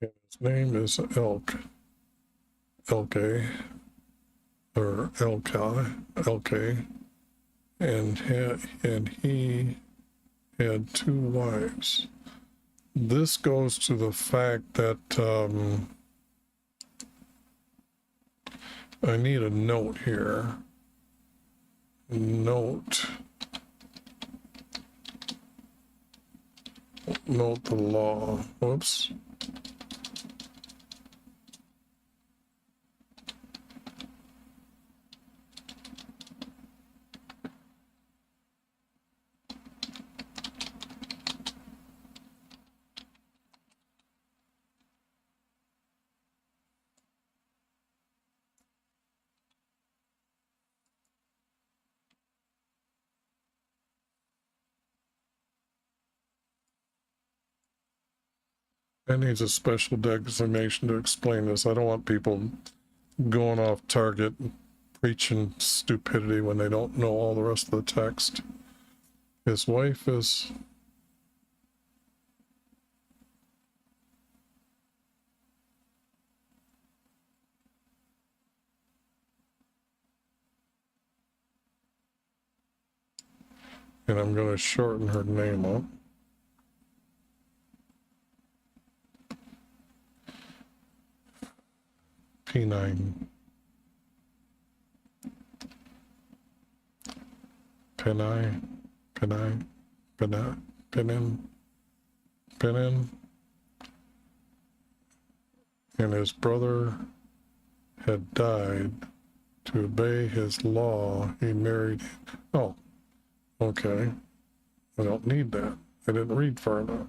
And his name is Elke, or Elke, and he had 2 wives. This goes to the fact that I need a note here. Note the law. Whoops. That needs a special designation to explain this. I don't want people going off target, preaching stupidity when they don't know all the rest of the text. His wife is... and I'm going to shorten her name up. P9. Penin. And his brother had died. To obey his law, he married. Oh, okay. I don't need that. I didn't read far enough.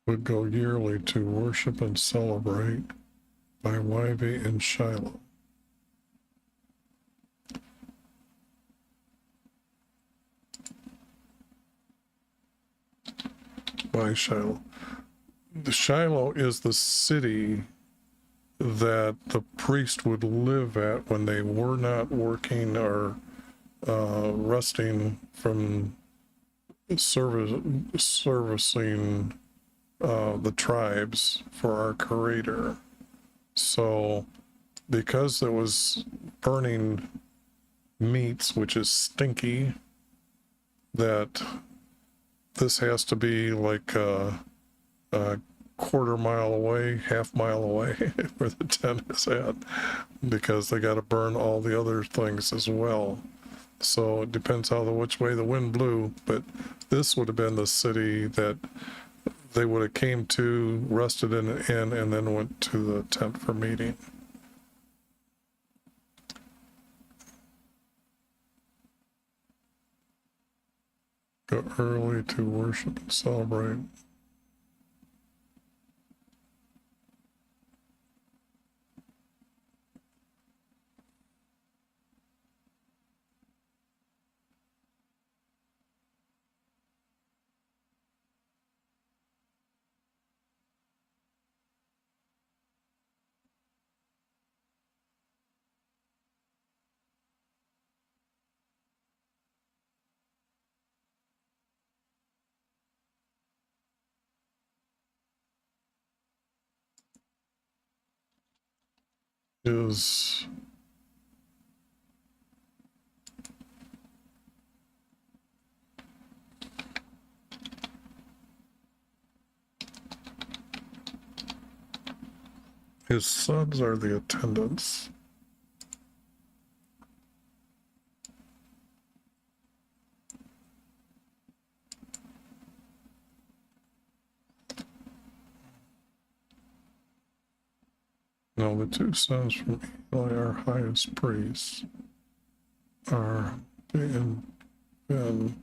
Would go yearly to worship and celebrate by Wyvie in Shiloh. By Shiloh. The Shiloh is the city that the priest would live at when they were not working or resting from servicing the tribes for our Creator. So because it was burning meets, which is stinky, that this has to be like a quarter mile away, half mile away where the tent is at, because they got to burn all the other things as well. So it depends which way the wind blew, but this would have been the city that they would have came to, rested in an inn, and then went to the tent for meeting. Go early to worship and celebrate. Is his sons are the attendants. No, the two sons from Eli, our highest priests, are in Ben,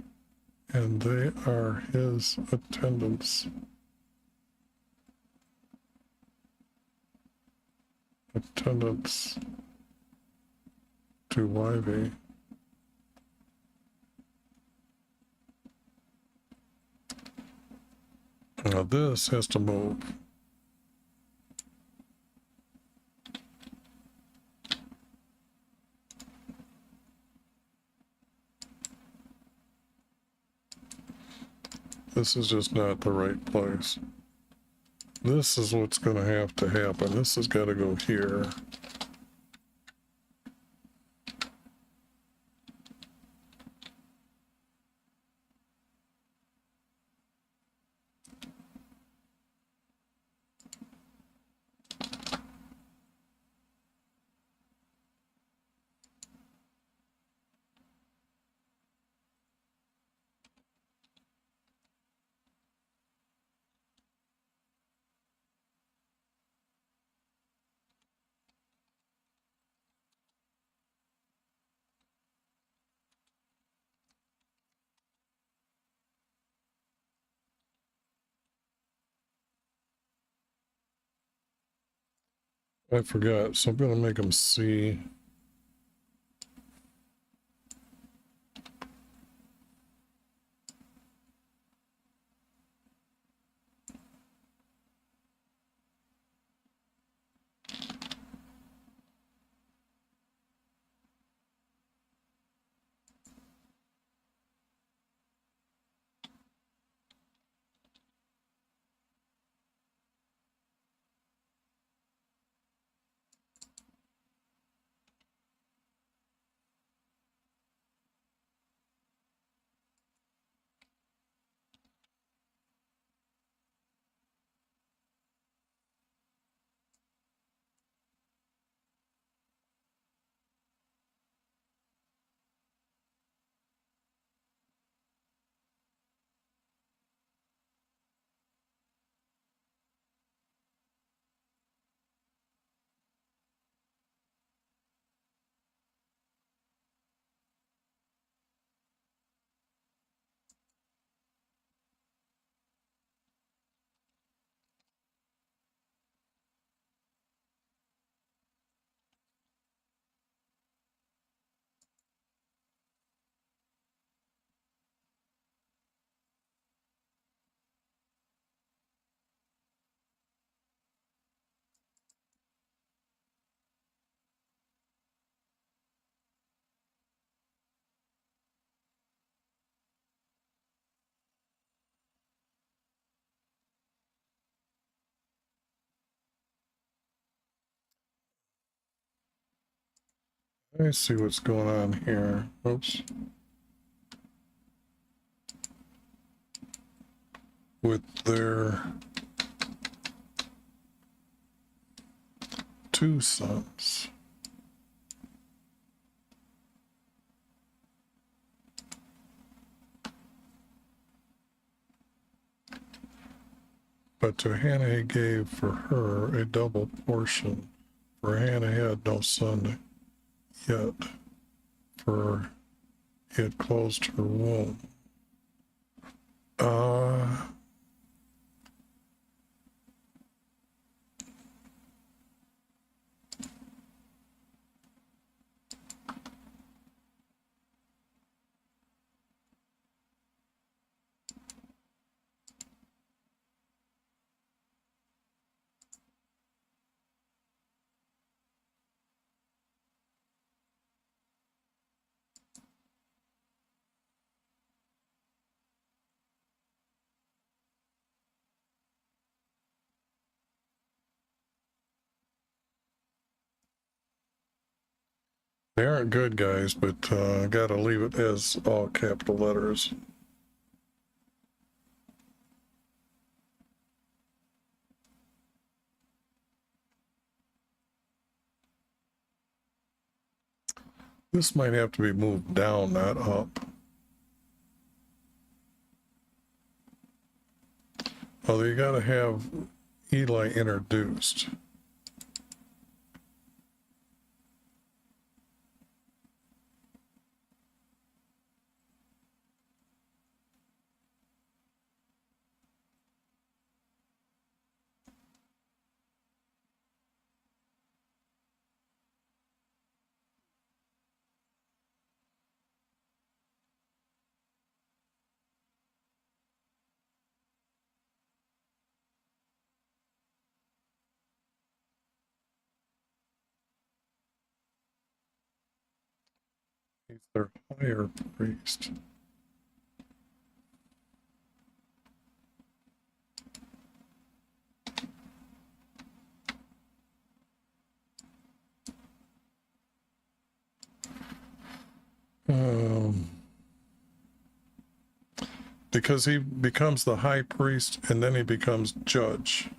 and they are his attendants. Attendants to Livy. Now this has to move. This is just not the right place. This is what's going to happen. This has got to go here. I forgot, so I'm going to make them C. Let me see what's going on here. Oops. With their two sons. But to Hannah he gave for her a double portion, for Hannah had no son yet, for he had closed her womb. They aren't good, guys, but I gotta leave it as all capital letters. This might have to be moved down, not up. Well, you gotta have Eli introduced. He's their higher priest. Because he becomes the high priest and then he becomes judge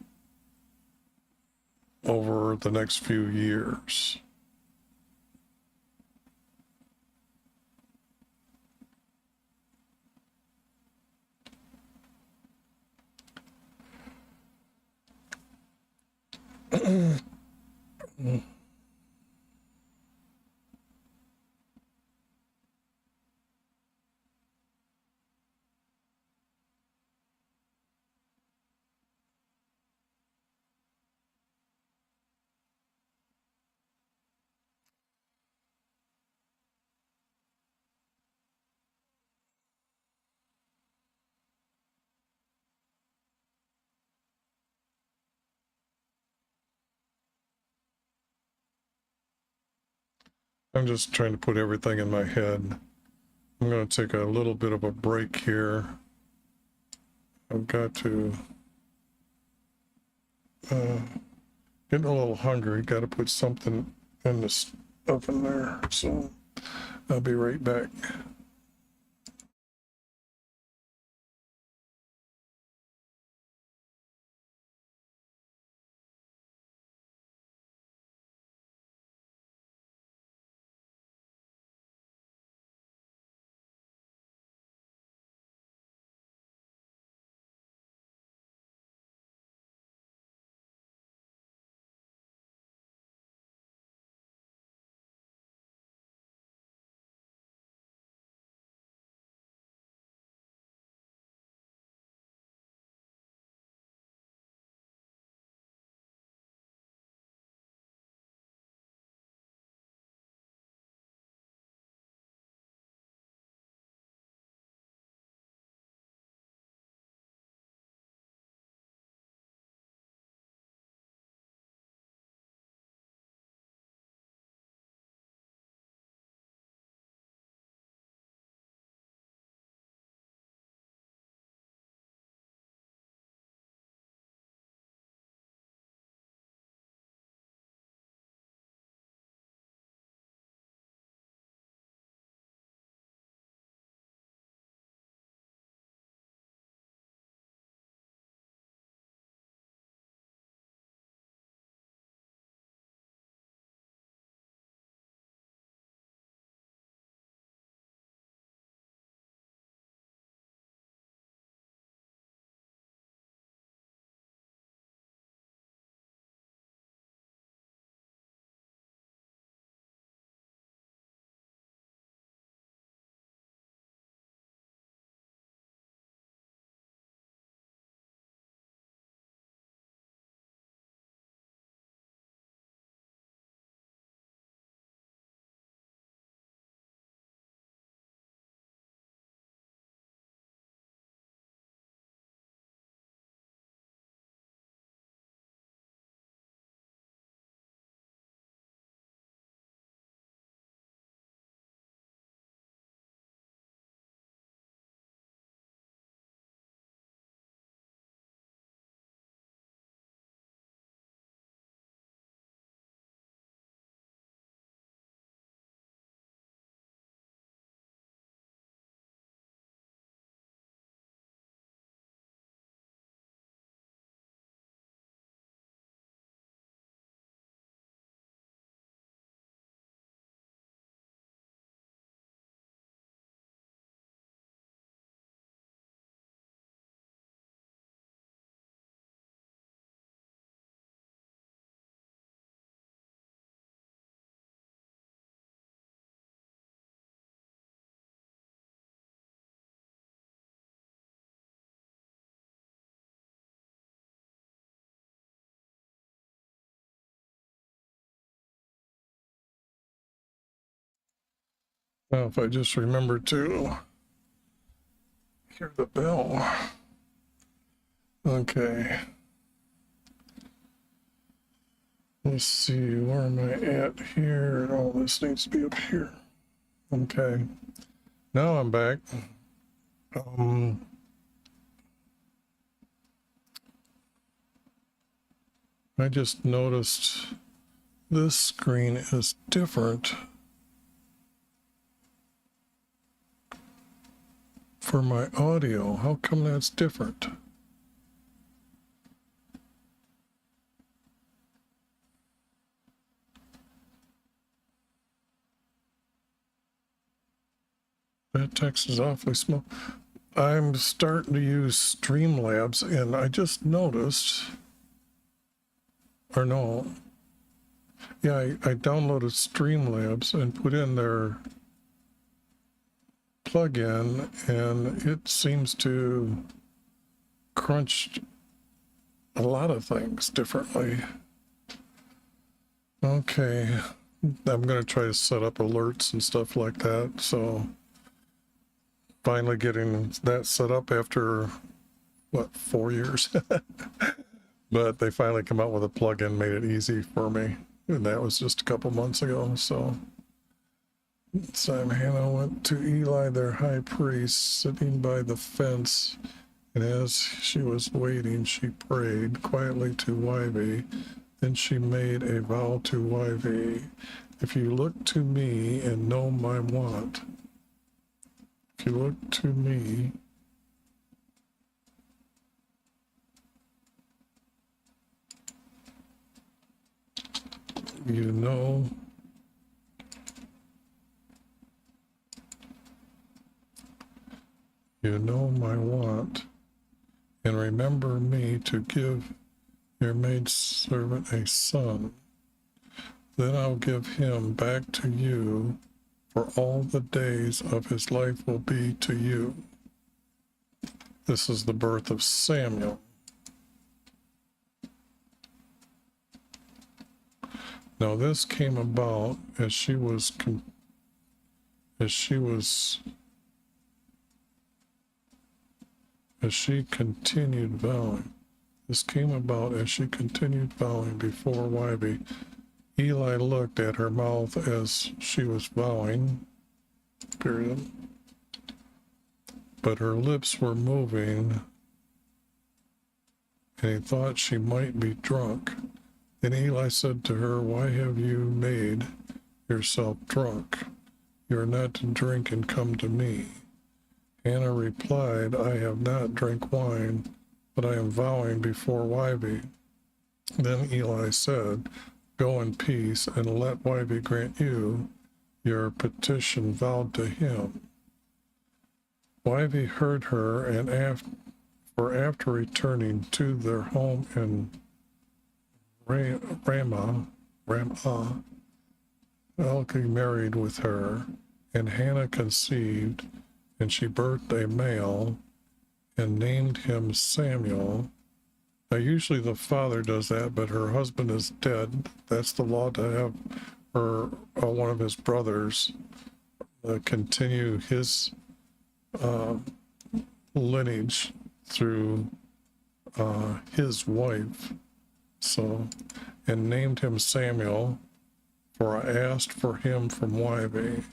over the next few years. I'm just trying to put everything in my head. I'm going to take a little bit of a break here. I've got to getting a little hungry. Got to put something in this oven there. So I'll be right back. Now, if I just remember to hear the bell. Okay. Let's see, where am I at here? Oh, this needs to be up here. Okay. Now I'm back. I just noticed this screen is different for my audio. How come that's different? That text is awfully small. I'm starting to use Streamlabs, and I just noticed, or no, yeah, I downloaded Streamlabs and put in their plugin, and it seems to crunch a lot of things differently. Okay, I'm going to try to set up alerts and stuff like that, so finally getting that set up after, what, 4 years? But they finally come out with a plugin, made it easy for me, and that was just a couple months ago. So Hannah went to Eli, their high priest, sitting by the fence, and as she was waiting, she prayed quietly to Yv. Then she made a vow to Yv. If you look to me and know my want, if you look to me, you know my want, and remember me to give your maidservant a son. Then I'll give him back to you, for all the days of his life will be to you. This is the birth of Samuel. Now this came about as she continued vowing. This came about as she continued vowing before Yv. Eli looked at her mouth as she was vowing, period. But her lips were moving, and he thought she might be drunk. Then Eli said to her, why have you made yourself drunk? You are not to drink and come to me. Hannah replied, I have not drank wine, but I am vowing before Yv. Then Eli said, go in peace, and let Yv grant you your petition vowed to him. Yv heard her, and after returning to their home in Ramah, Elkanah married with her, and Hannah conceived, and she birthed a male and named him Samuel. Now, usually the father does that, but her husband is dead. That's the law, to have her, one of his brothers, continue his lineage through his wife. So, and named him Samuel, for I asked for him from Yv.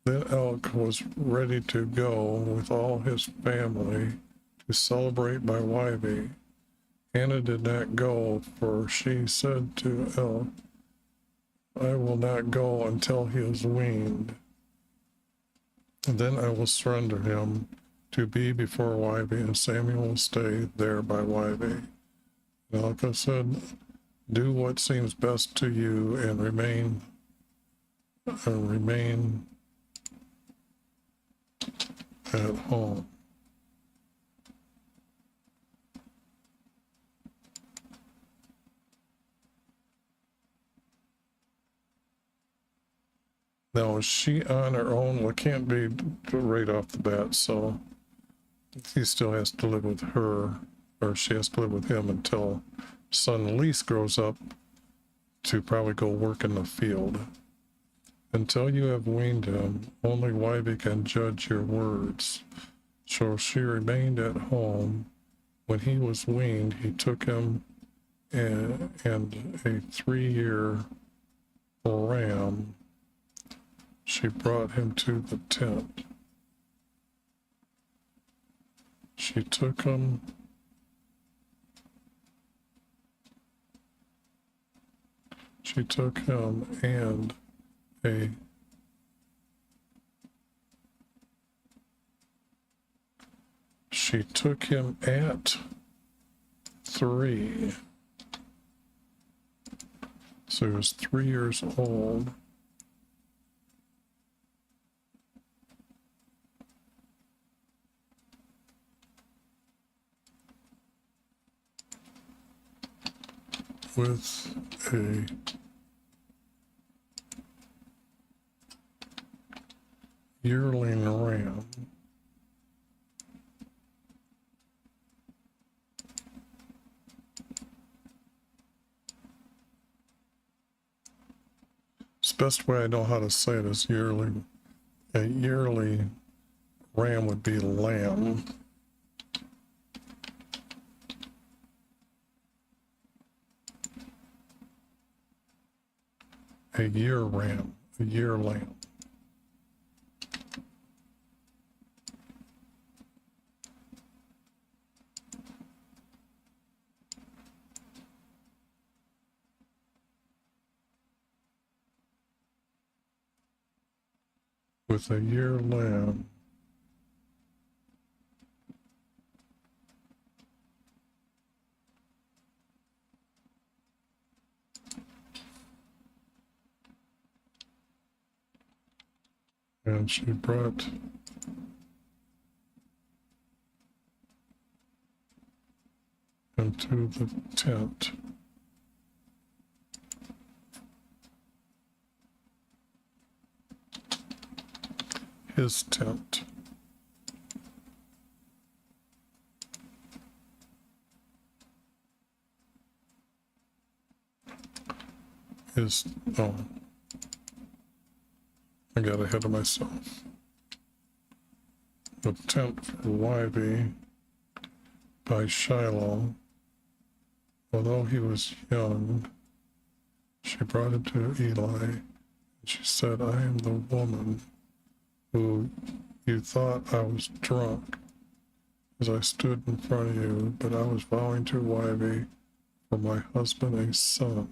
Then Elk was ready to go with all his family to celebrate by Yv. Hannah did not go, for she said to Elk, I will not go until he is weaned. And then I will surrender him to be before Yv, and Samuel will stay there by Yv. And Elkanah said, do what seems best to you, and remain at home. Now, is she on her own? Well, it can't be right off the bat, so he still has to live with her, or she has to live with him until son Lise grows up to probably go work in the field. Until you have weaned him, only Wybie can judge your words. So she remained at home. When he was weaned, he took him and a 3-year ram. She brought him to the tent. She took him and a she took him at 3. So he was 3 years old. With a yearling ram. It's the best way I know how to say it is yearly. A yearly ram would be lamb. A year ram, a year lamb. With a year lamb. And she brought him to the tent. His tent. Oh, I got ahead of myself. The tent for Wybie by Shiloh. Although he was young, she brought him to Eli, and she said, I am the woman who you thought I was drunk as I stood in front of you, but I was vowing to Wybie for my husband a son.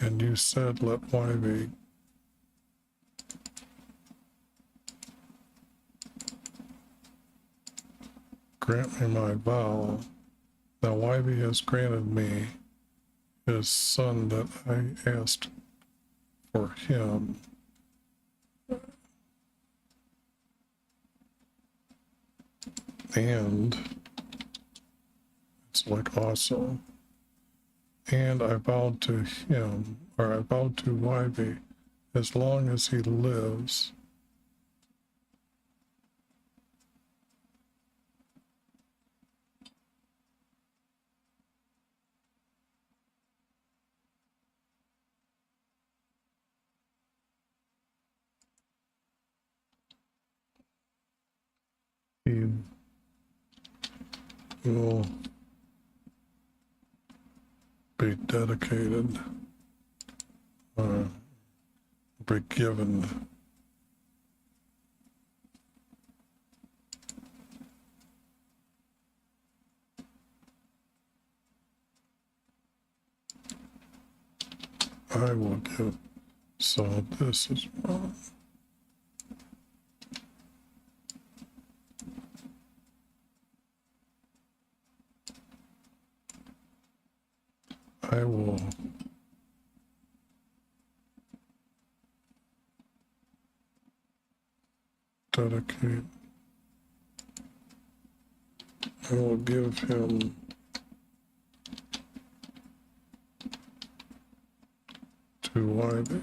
And you said, let Wybie grant me my vow. Now Wybie has granted me his son that I asked for him. And it's like also. And I vowed to him, or I vowed to Wybie, as long as he lives, he will be dedicated, be given I will give. So this is wrong. I will dedicate. I will give him to Wybie.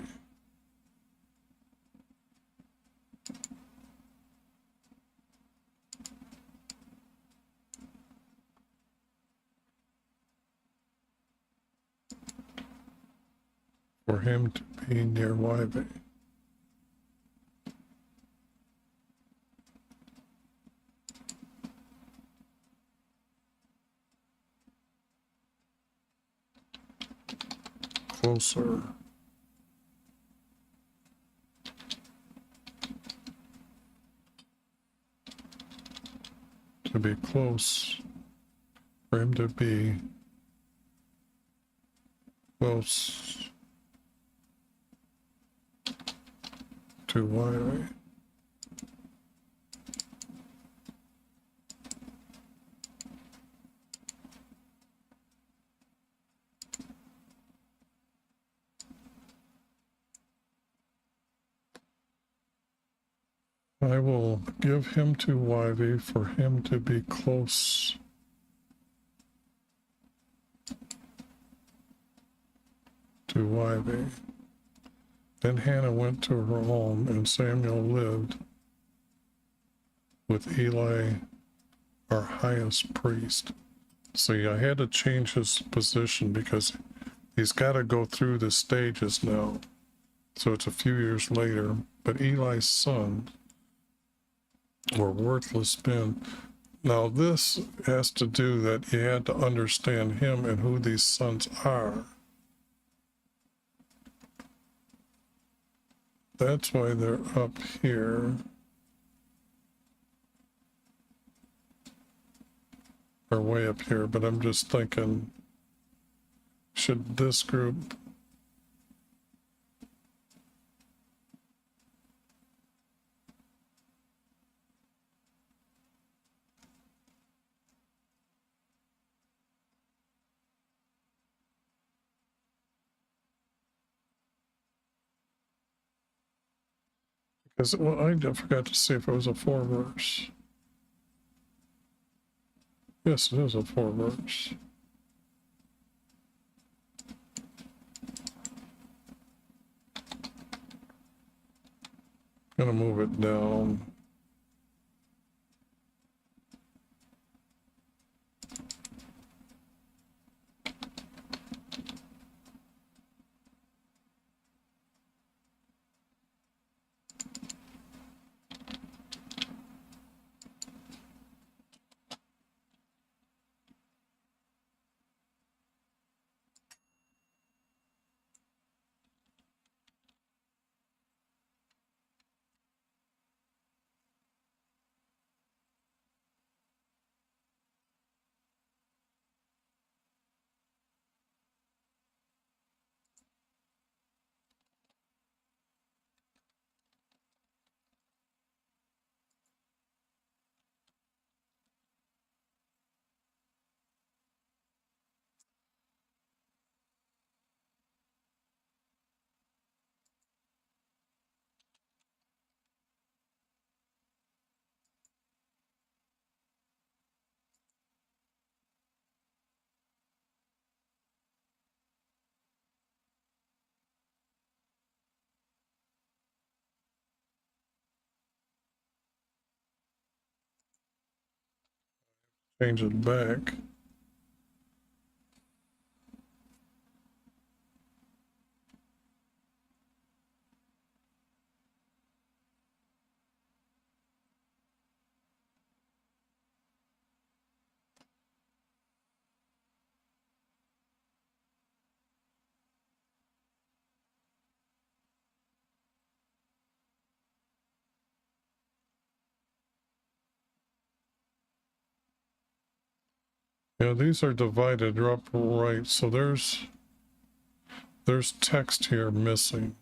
For him to be near Wybie. closer. To be close, for him to be close to Wiley. I will give him to Ivy for him to be close to Ivy. Then Hannah went to her home, and Samuel lived with Eli, our highest priest. See, I had to change his position because he's got to go through the stages now. So it's a few years later, but Eli's son were worthless men. Now this has to do that you had to understand him and who these sons are. That's why they're up here. Or way up here, but I'm just thinking, should this group because, well, I forgot to see if it was a 4 verse. Yes, it is a 4 verse. Gonna move it down. Change it back. Yeah, these are divided up right, so there's text here missing.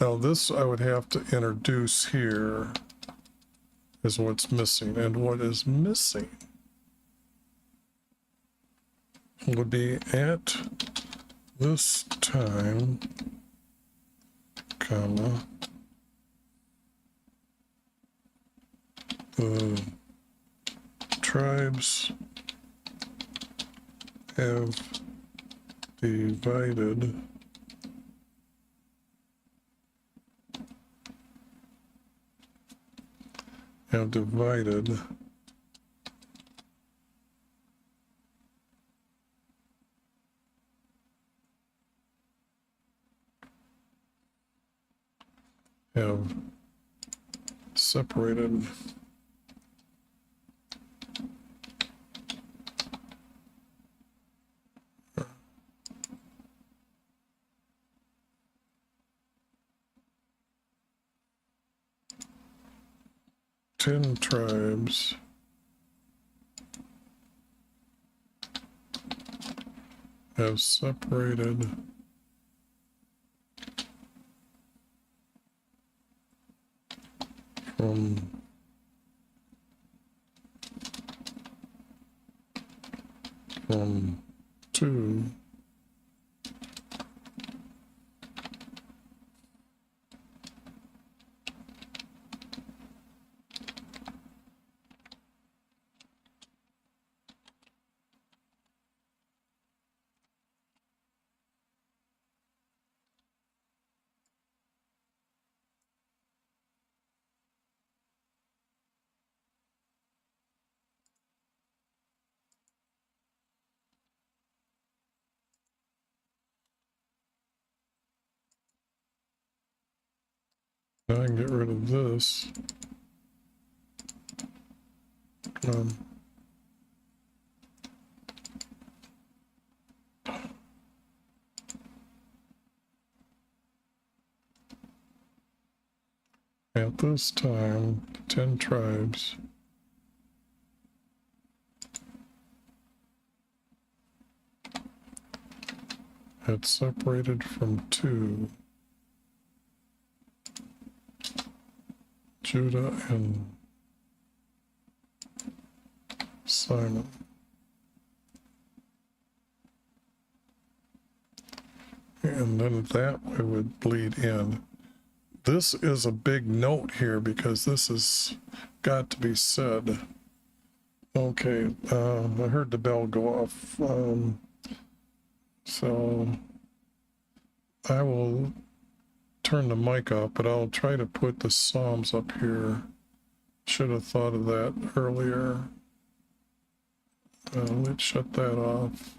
Now this I would have to introduce here is what's missing, and what is missing would be at this time, comma, the tribes have divided have divided have separated 10 tribes have separated from 2 Now I can get rid of this. At this time, 10 tribes had separated from 2, Judah and Simon. And then that way would bleed in. This is a big note here because this has got to be said. Okay, I heard the bell go off. So I will turn the mic off, but I'll try to put the Psalms up here. Should have thought of that earlier. Let's shut that off.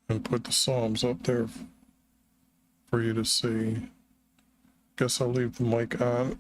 And put the Psalms up there for you to see. Guess I'll leave the mic on.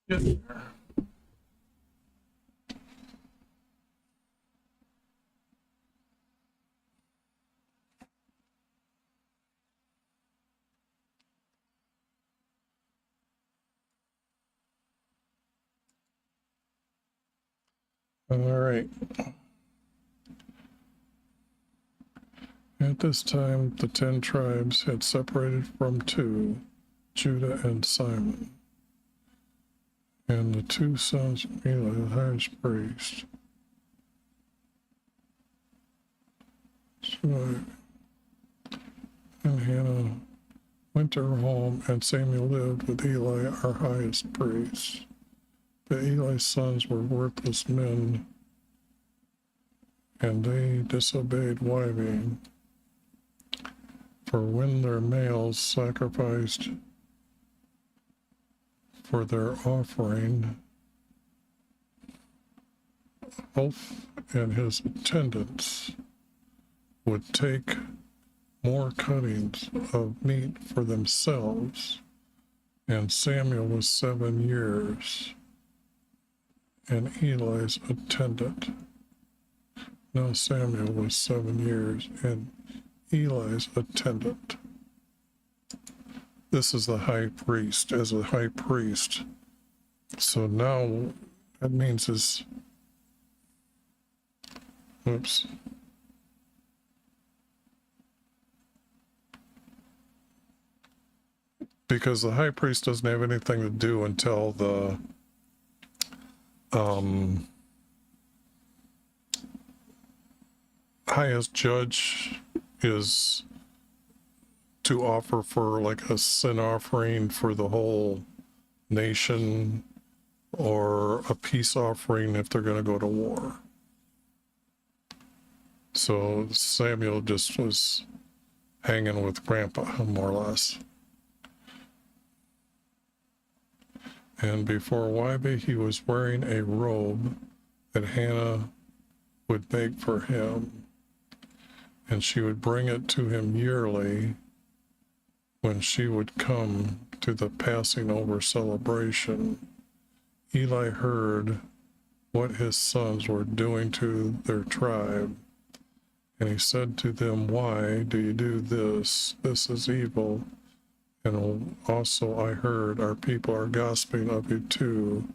Yes. All right. At this time, the 10 tribes had separated from 2, Judah and Simon, and the 2 sons of Eli, the highest priest. So, and Hannah went to her home, and Samuel lived with Eli, our highest priest. But Eli's sons were worthless men, and they disobeyed wiving. For when their males sacrificed for their offering, Oph and his attendants would take more cuttings of meat for themselves, and Samuel was 7 years, and Eli's attendant. Now Samuel was 7 years, and Eli's attendant. This is the high priest, as a high priest. So now that means his, oops. Because the high priest doesn't have anything to do until the highest judge is to offer for like a sin offering for the whole nation, or a peace offering if they're going to go to war. So Samuel just was hanging with grandpa, more or less. And before Wybe, he was wearing a robe that Hannah would make for him, and she would bring it to him yearly when she would come to the passing over celebration. Eli heard what his sons were doing to their tribe, and he said to them, "Why do you do this? This is evil. And also I heard our people are gossiping of you too,"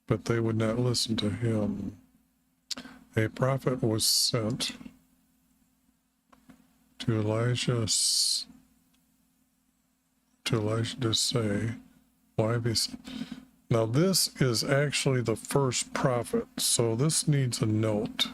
but they would not listen to him. A prophet was sent to Elijah to say, "Why be?" Now this is actually the first prophet, so this needs a note.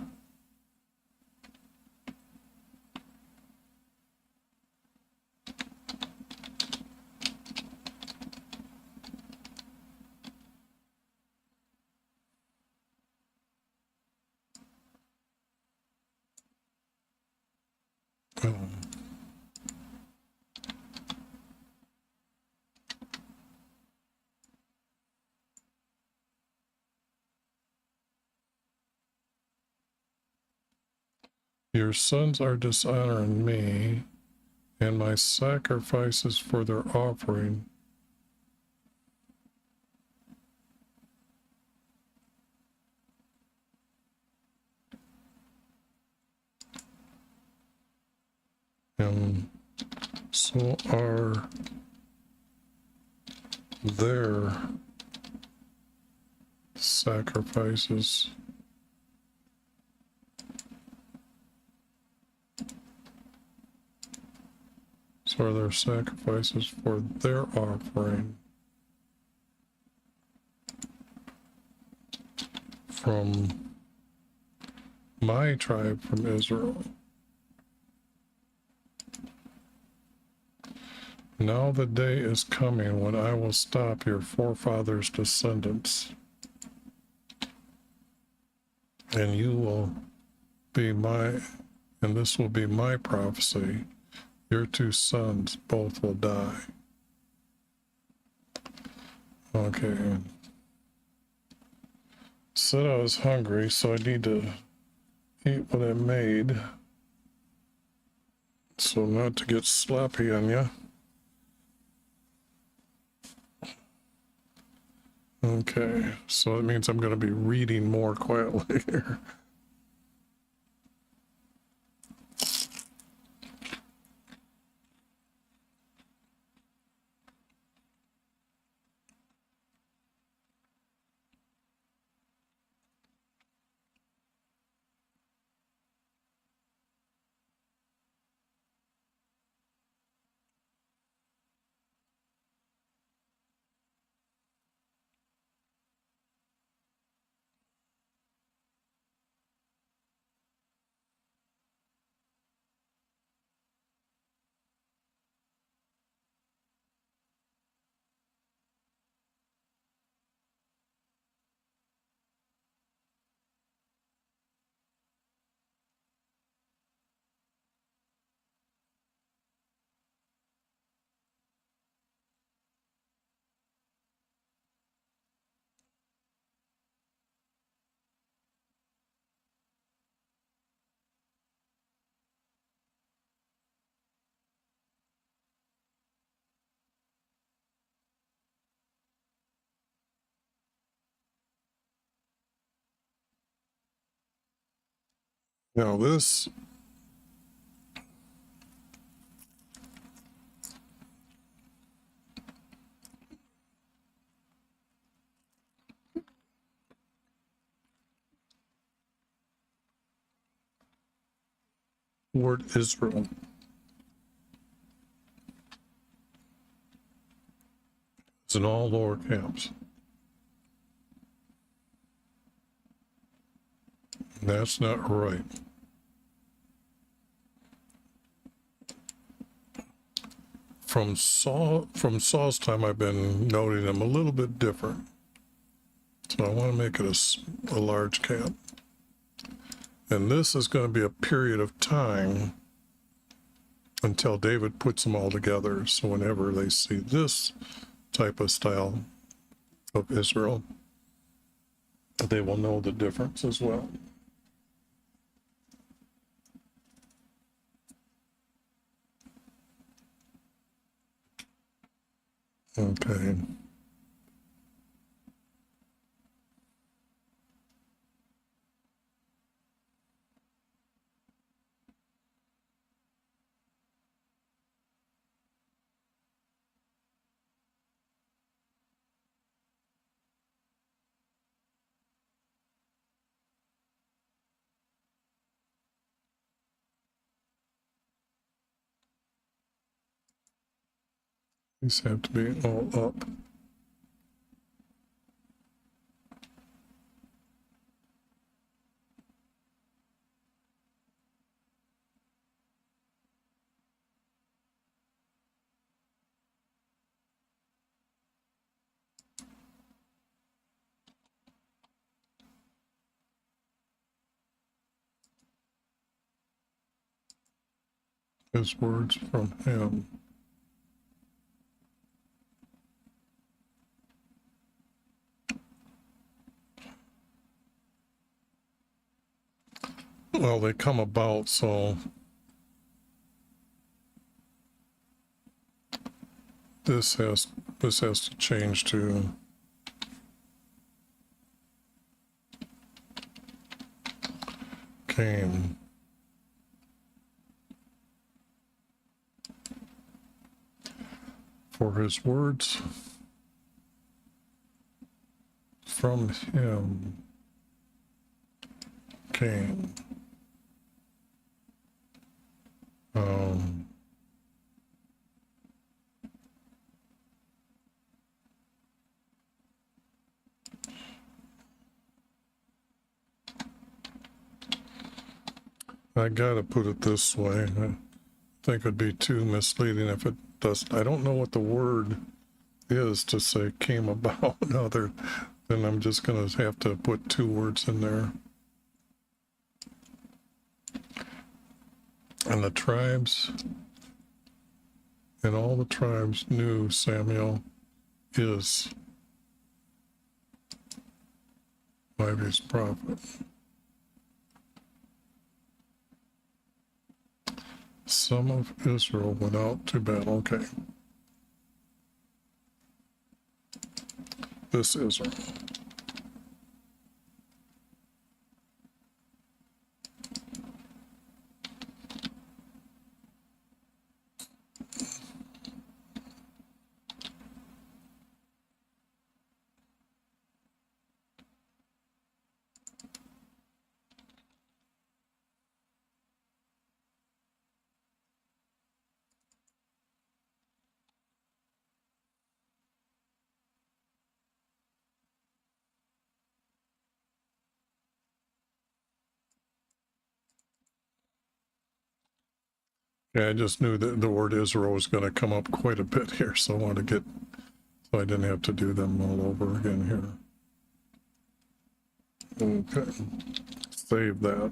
Your sons are dishonoring me, and my sacrifices for their offering. And so are their sacrifices. So are their sacrifices for their offering from my tribe from Israel. Now the day is coming when I will stop your forefathers' descendants, and you will be my, and this will be my prophecy. Your 2 sons both will die. Okay. Said I was hungry, so I need to eat what I made, so not to get sloppy on you. Okay, so that means I'm going to be reading more quietly here. Now this word Israel is in all lower caps. That's not right. From Saul's time, I've been noting them a little bit different. So I want to make it a large cap. And this is going to be a period of time until David puts them all together. So whenever they see this type of style of Israel, they will know the difference as well. Okay. These have to be all up. His words from him. Well, they come about, so this has to change to came. For his words from him came. I gotta put it this way. I think it'd be too misleading if it doesn't. I don't know what the word is to say came about other than I'm just gonna have to put two words in there. And the tribes, and all the tribes knew Samuel is his prophet. Some of Israel went out to battle. Okay. This Israel. Yeah, I just knew that the word Israel was going to come up quite a bit here, so I wanted to so I didn't have to do them all over again here. Okay, save that.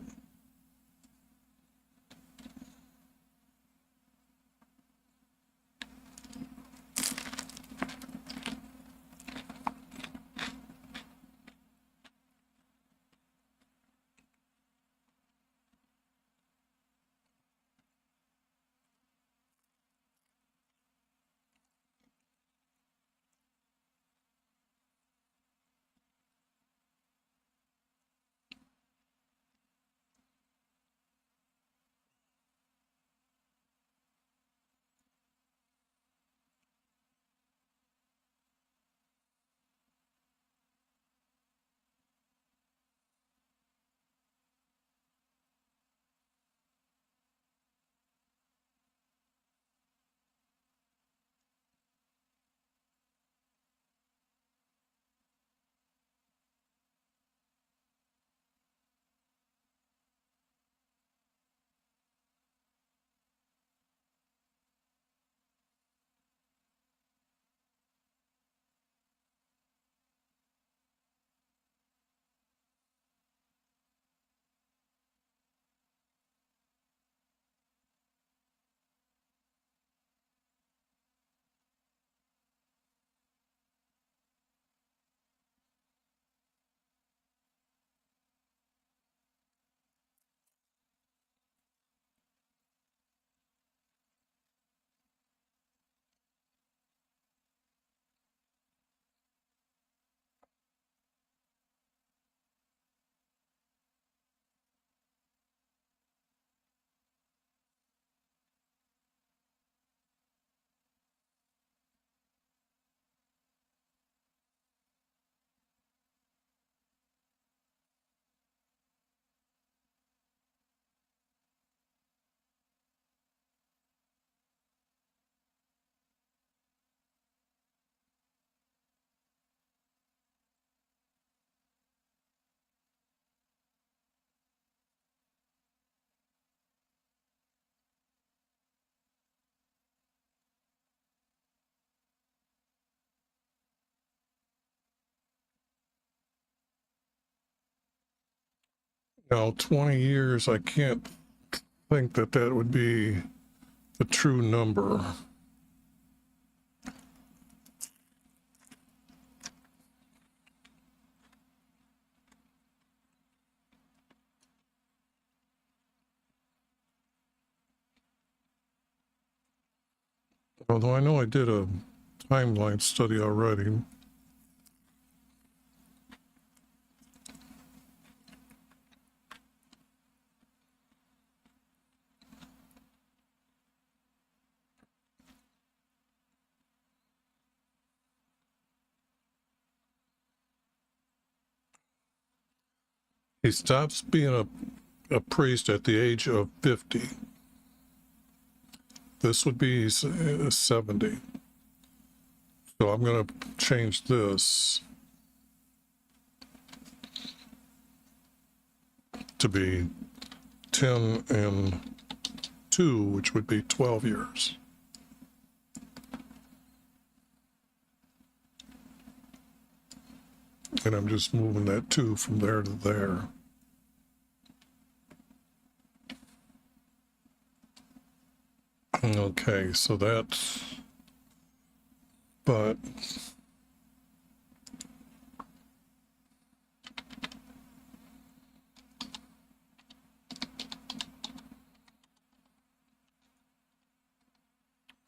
Now, 20 years, I can't think that that would be the true number. Although I know I did a timeline study already. He stops being a priest at the age of 50. This would be 70. So I'm going to change this to be 10 and 2, which would be 12 years. And I'm just moving that 2 from there to there. Okay, so that's, but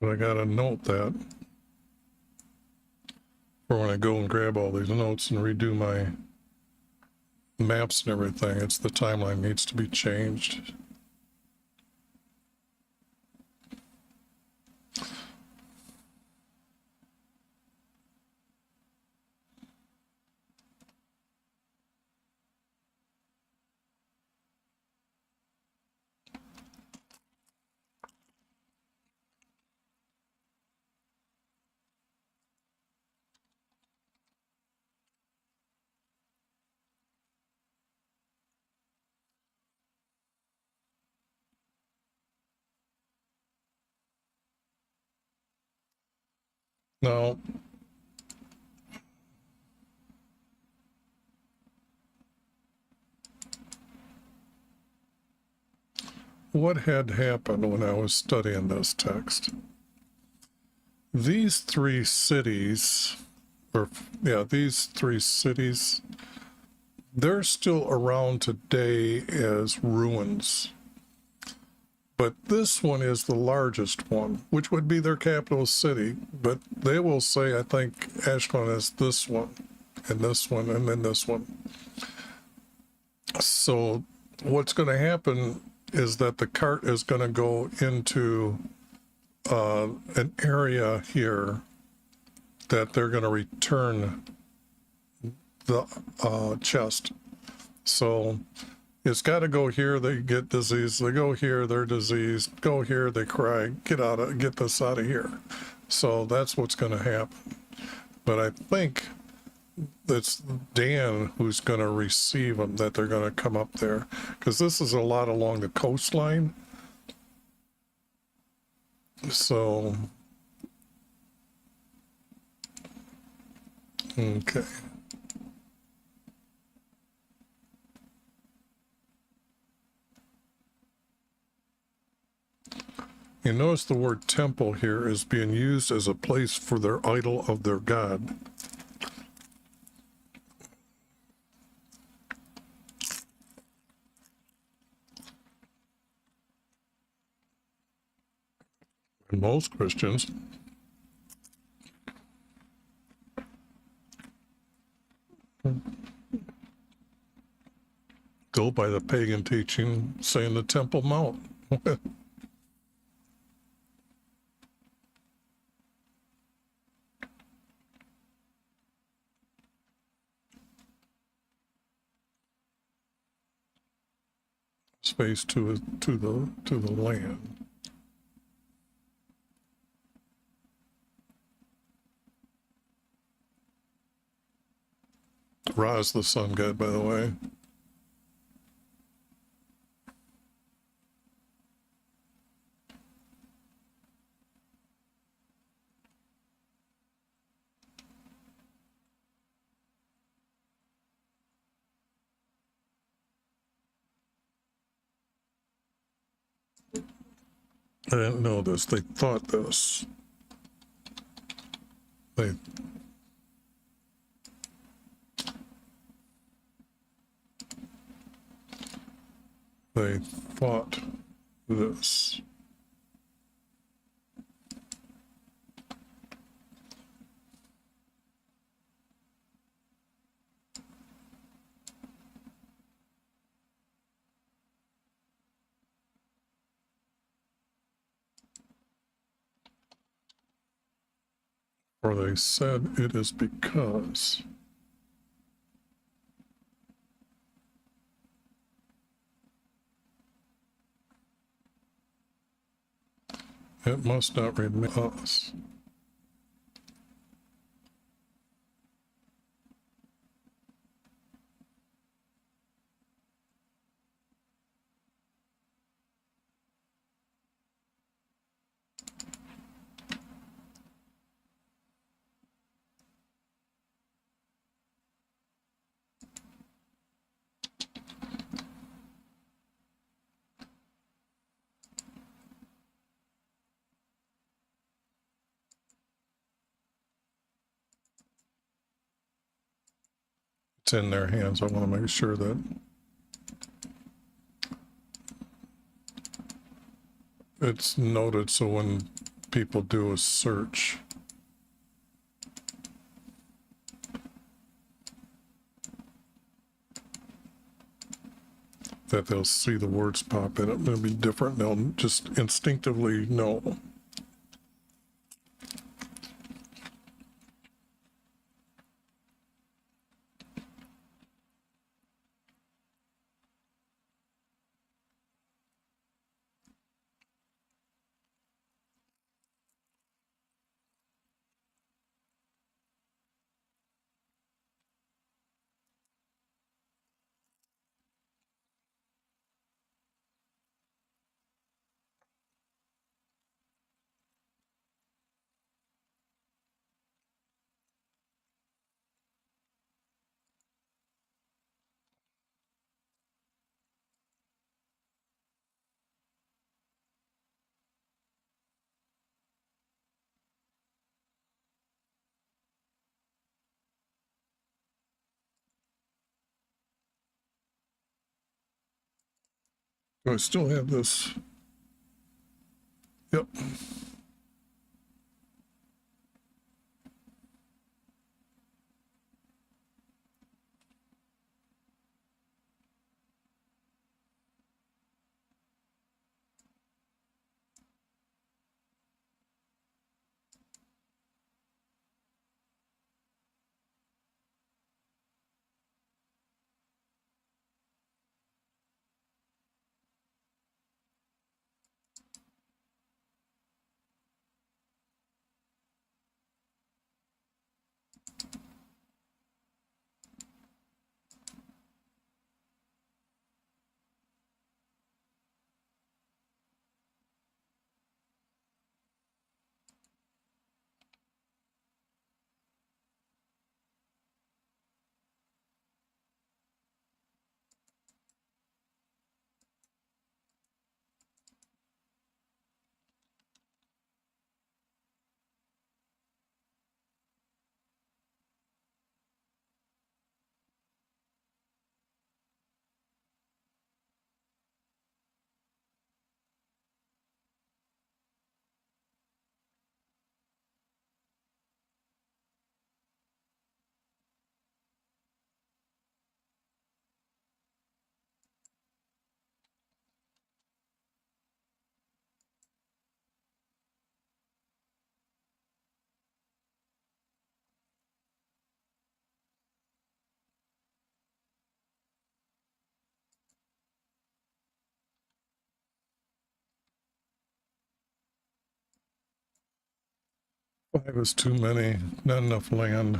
I gotta note that for when I go and grab all these notes and redo my maps and everything, it's the timeline needs to be changed. Now, what had happened when I was studying this text? These 3 cities, these 3 cities, they're still around today as ruins. But this one is the largest one, which would be their capital city. But they will say, I think, Ashkelon is this one, and this one, and then this one. So what's going to happen is that the cart is going to go into an area here that they're going to return the chest. So it's got to go here, they get disease. They go here, they're diseased. Go here, they cry. Get this out of here. So that's what's going to happen. But I think it's Dan who's going to receive them, that they're going to come up there, because this is a lot along the coastline. So, okay. You notice the word temple here is being used as a place for their idol of their god. And most Christians go by the pagan teaching saying the Temple Mount. Space to the land. Ra is the sun god, by the way. I didn't know this. They thought this. They they thought this. For they said it is because it must not remain us. It's in their hands. I want to make sure that it's noted so when people do a search, that they'll see the words pop in. It'll be different. They'll just instinctively know. Do I still have this? Yep. Five is too many. Not enough land.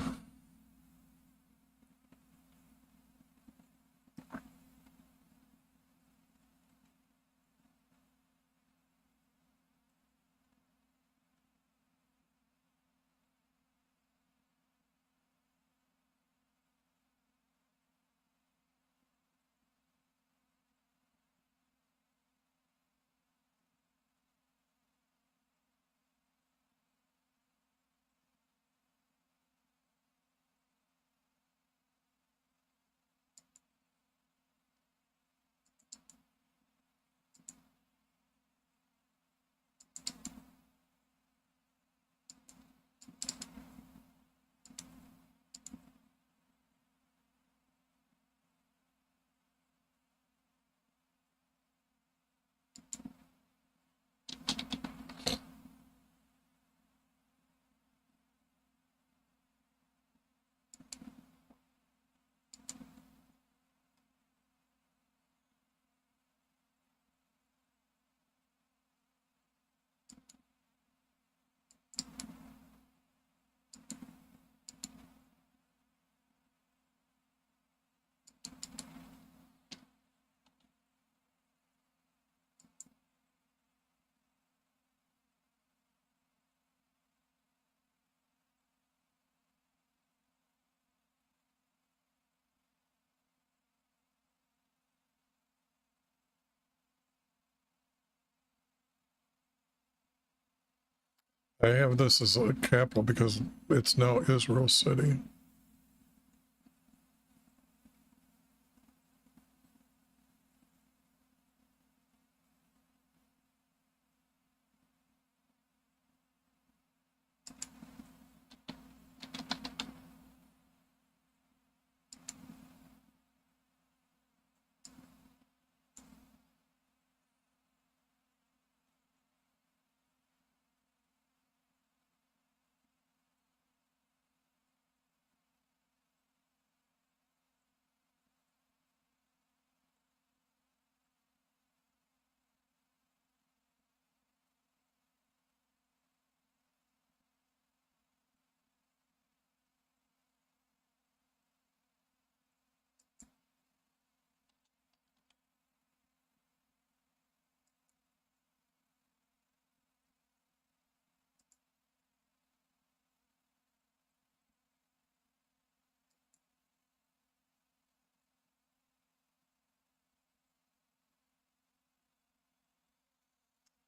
I have this as a capital because it's now Israel City.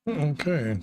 Okay.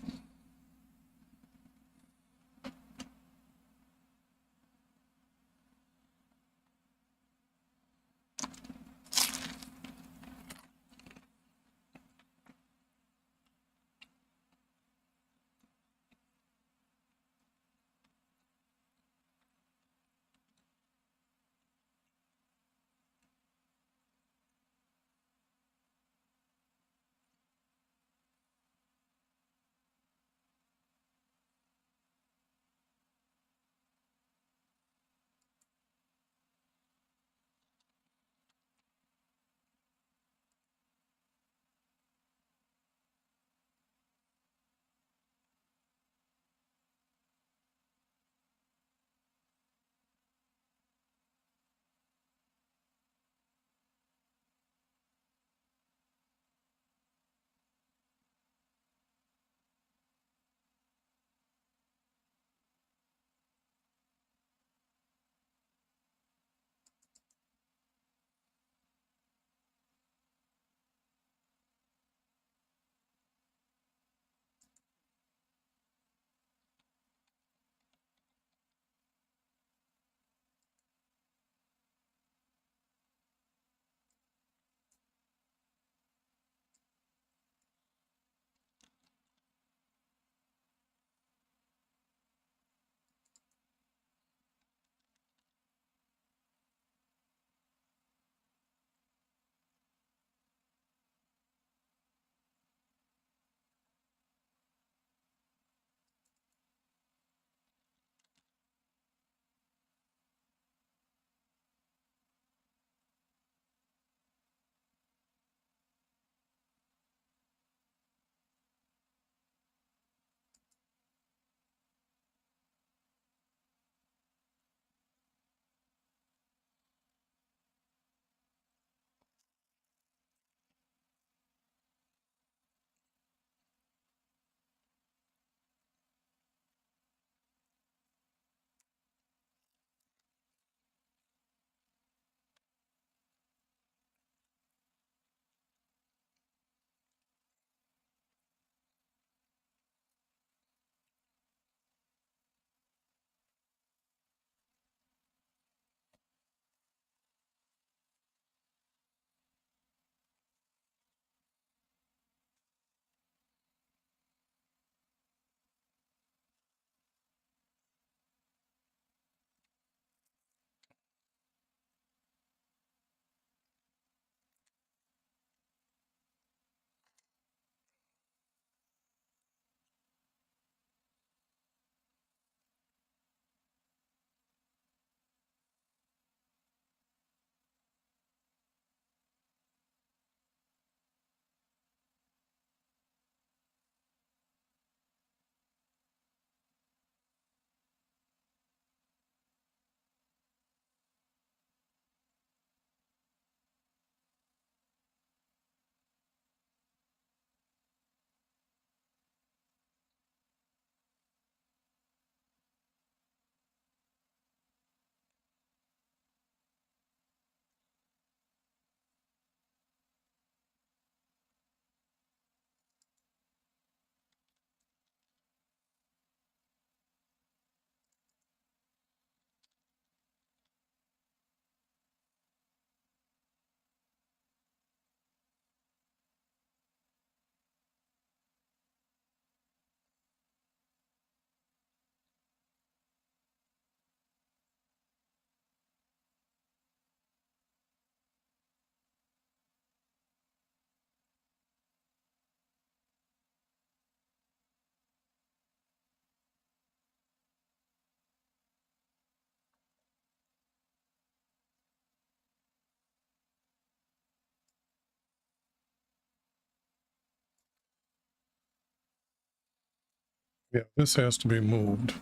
Yeah, this has to be moved.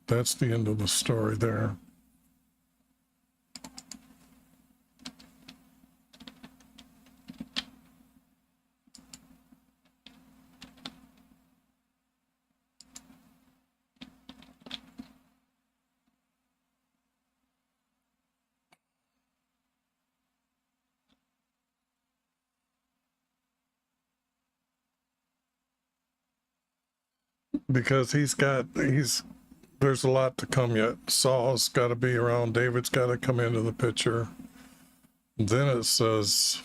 That's the end of the story there. Because there's a lot to come yet. Saul's got to be around. David's got to come into the picture. Then it says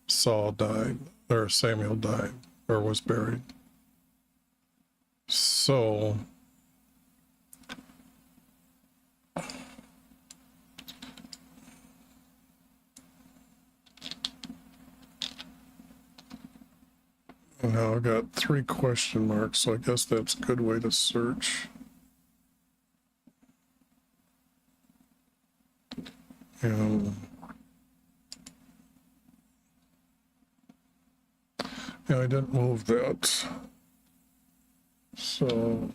Saul died, or Samuel died, or was buried. So, now I've got 3 question marks, so I guess that's a good way to search. And yeah, I didn't move that. So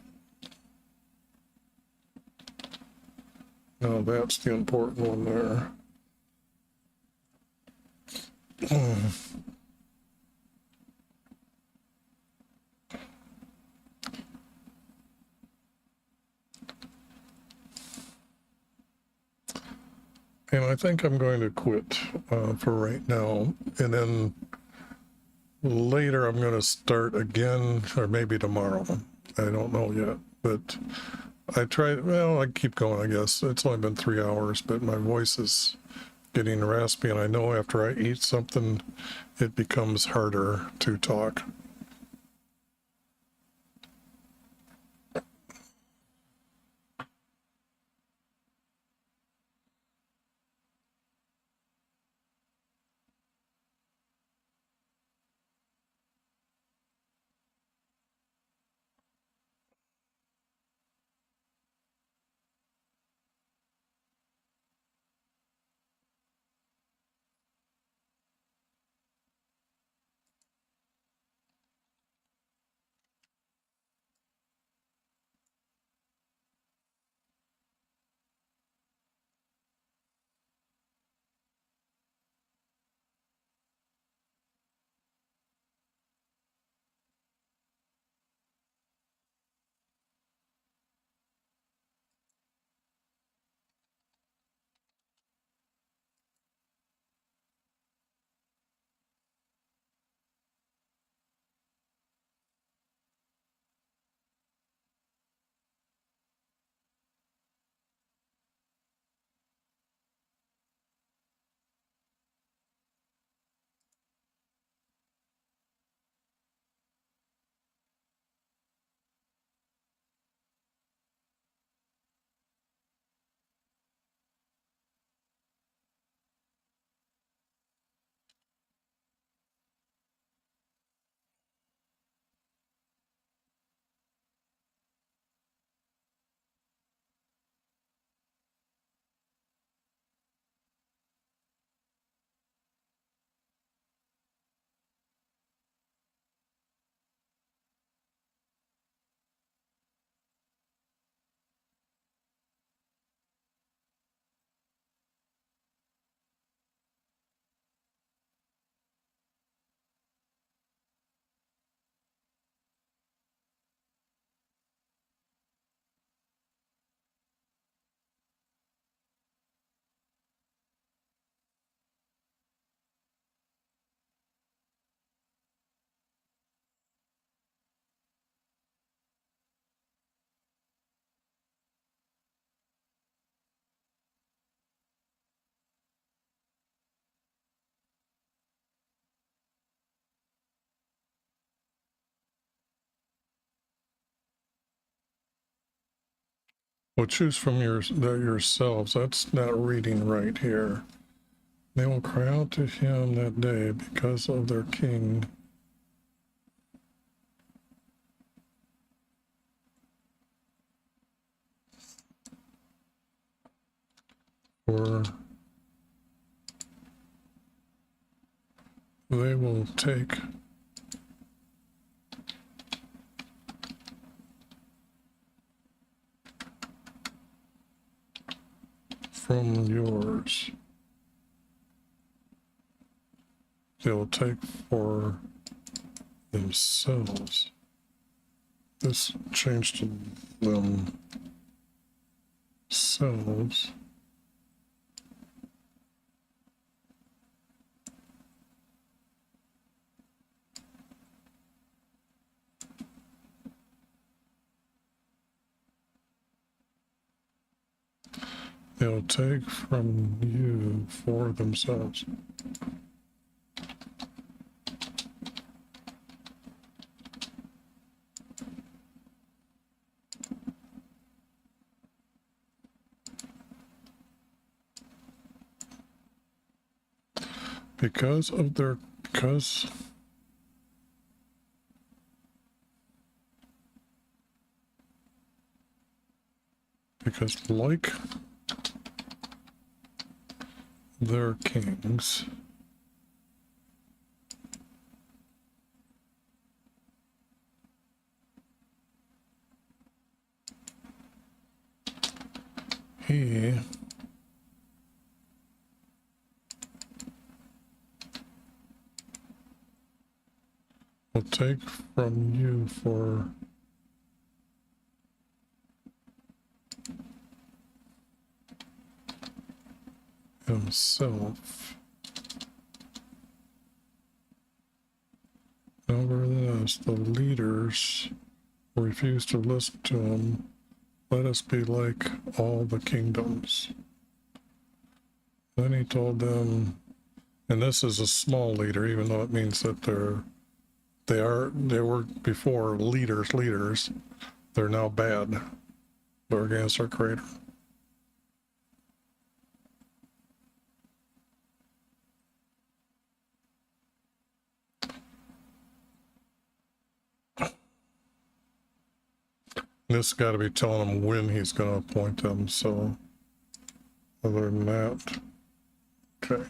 now that's the important one there. And I think I'm going to quit for right now. And then later I'm going to start again, or maybe tomorrow. I don't know yet. But I keep going, I guess. It's only been 3 hours, but my voice is getting raspy. And I know after I eat something, it becomes harder to talk. Well, choose from yourselves. That's not reading right here. They will cry out to him that day because of their king. For they will take from yours. They will take for themselves. This changed to themselves. They'll take from you for themselves. Because like their kings, he will take from you for himself. Nevertheless, the leaders refuse to listen to him. Let us be like all the kingdoms. Then he told them, and this is a small leader, even though it means that they were before leaders. They're now bad. They're against our Creator. This got to be telling him when he's going to appoint them. So, other than that, okay.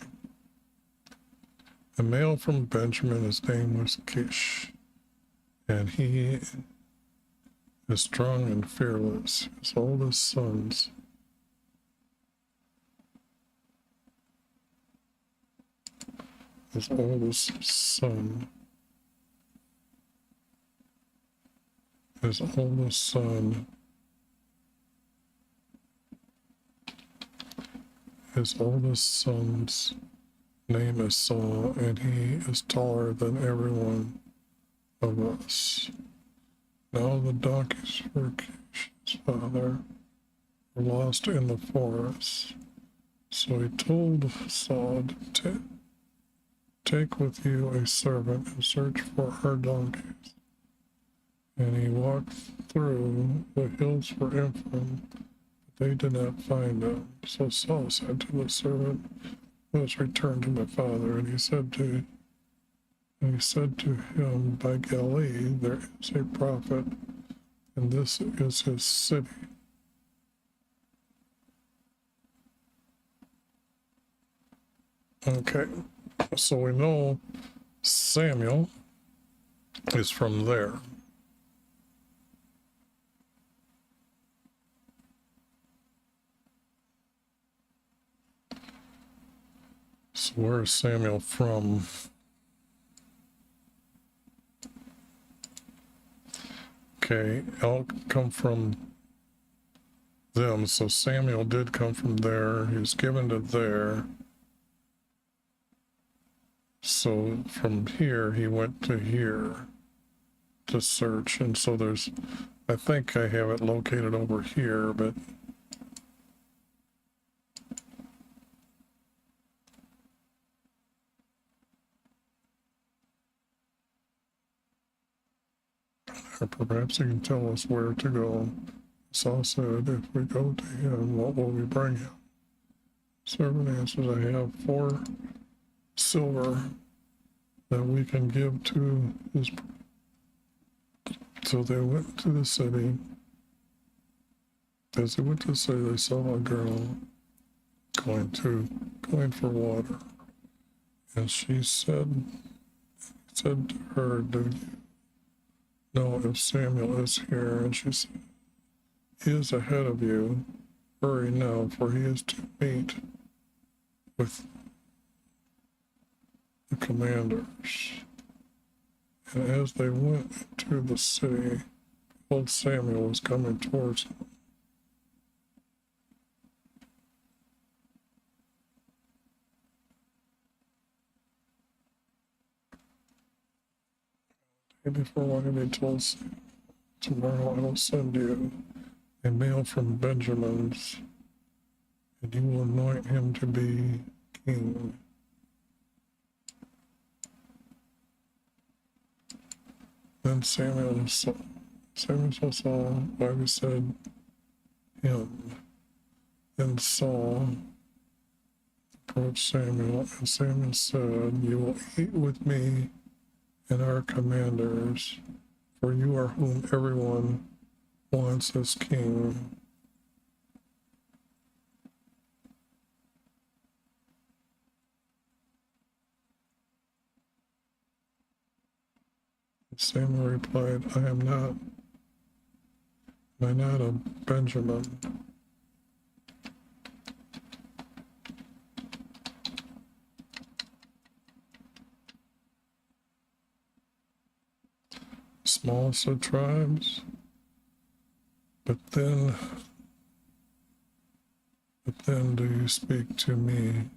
A male from Benjamin, his name was Kish, and he is strong and fearless. His oldest son his oldest son's name is Saul, and he is taller than every one of us. Now the donkeys for Kish's father were lost in the forest. So he told Saul to take with you a servant and search for our donkeys. And he walked through the hills for Ephraim, but they did not find them. So Saul said to the servant, "Let us return to my father." And he said to him, "By Galilee there is a prophet, and this is his city." Okay, so we know Samuel is from there. So where is Samuel from? Okay, elk come from them, so Samuel did come from there. He was given to there. So from here, he went to here to search. And so there's, I think I have it located over here, but or perhaps he can tell us where to go. Saul said, "If we go to him, what will we bring him?" Servant answers, "I have 4 silver that we can give to his." So they went to the city. As they went to the city, they saw a girl going for water. And she said to her, "Do you know if Samuel is here?" And she said, "He is ahead of you, hurry now, for he is to meet with the commanders. And as they went into the city, old Samuel was coming towards him. And before long, he told Samuel, tomorrow I will send you a male from Benjamin's, and you will anoint him to be king. Then Samuel saw why we said him, and Saul approached Samuel, and Samuel said, you will eat with me and our commanders, for you are whom everyone wants as king. Samuel replied, am I not a Benjamin? Smallest of tribes? But then do you speak to me?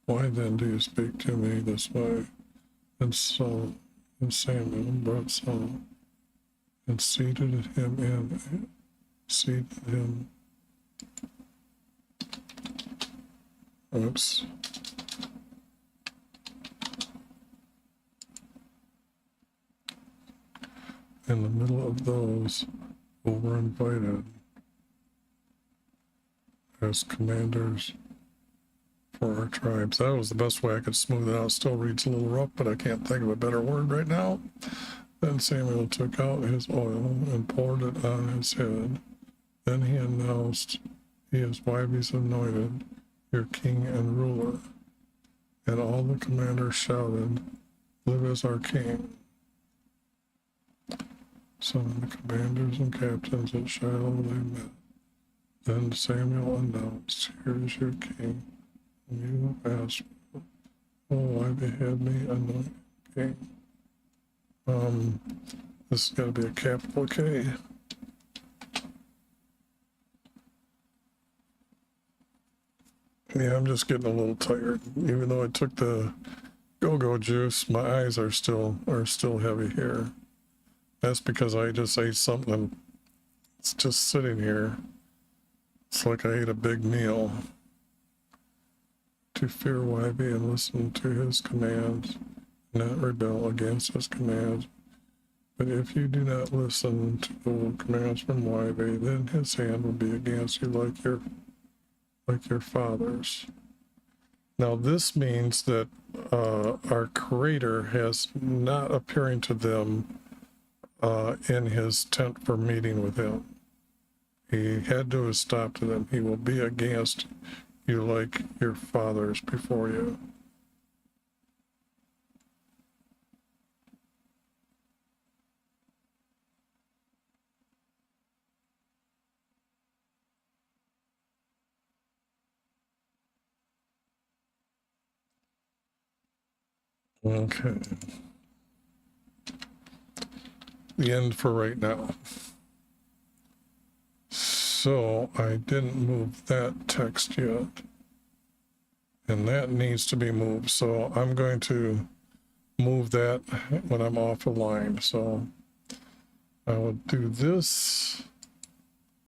Why then do you speak to me this way? And Samuel brought Saul and seated him oops. In the middle of those who were invited as commanders for our tribes. That was the best way I could smooth it out. Still reads a little rough, but I can't think of a better word right now. Then Samuel took out his oil and poured it on his head. Then he announced, he is anointed, your king and ruler. And all the commanders shouted, live as our king. So the commanders and captains at Shiloh they met. Then Samuel announced, here is your king. And you asked, oh, why they had me anointed king? This has got to be a capital K. Yeah, I'm just getting a little tired. Even though I took the go-go juice, my eyes are still heavy here. That's because I just ate something. It's just sitting here. It's like I ate a big meal. To fear Wybe and listen to his commands, not rebel against his commands. But if you do not listen to the commands from Wybe, then his hand will be against you like your father's. Now this means that our Creator has not appearing to them in his tent for meeting with him. He had to stop to them. He will be against you like your fathers before you. Okay. The end for right now. So I didn't move that text yet. And that needs to be moved. So I'm going to move that when I'm off the line. So I will do this.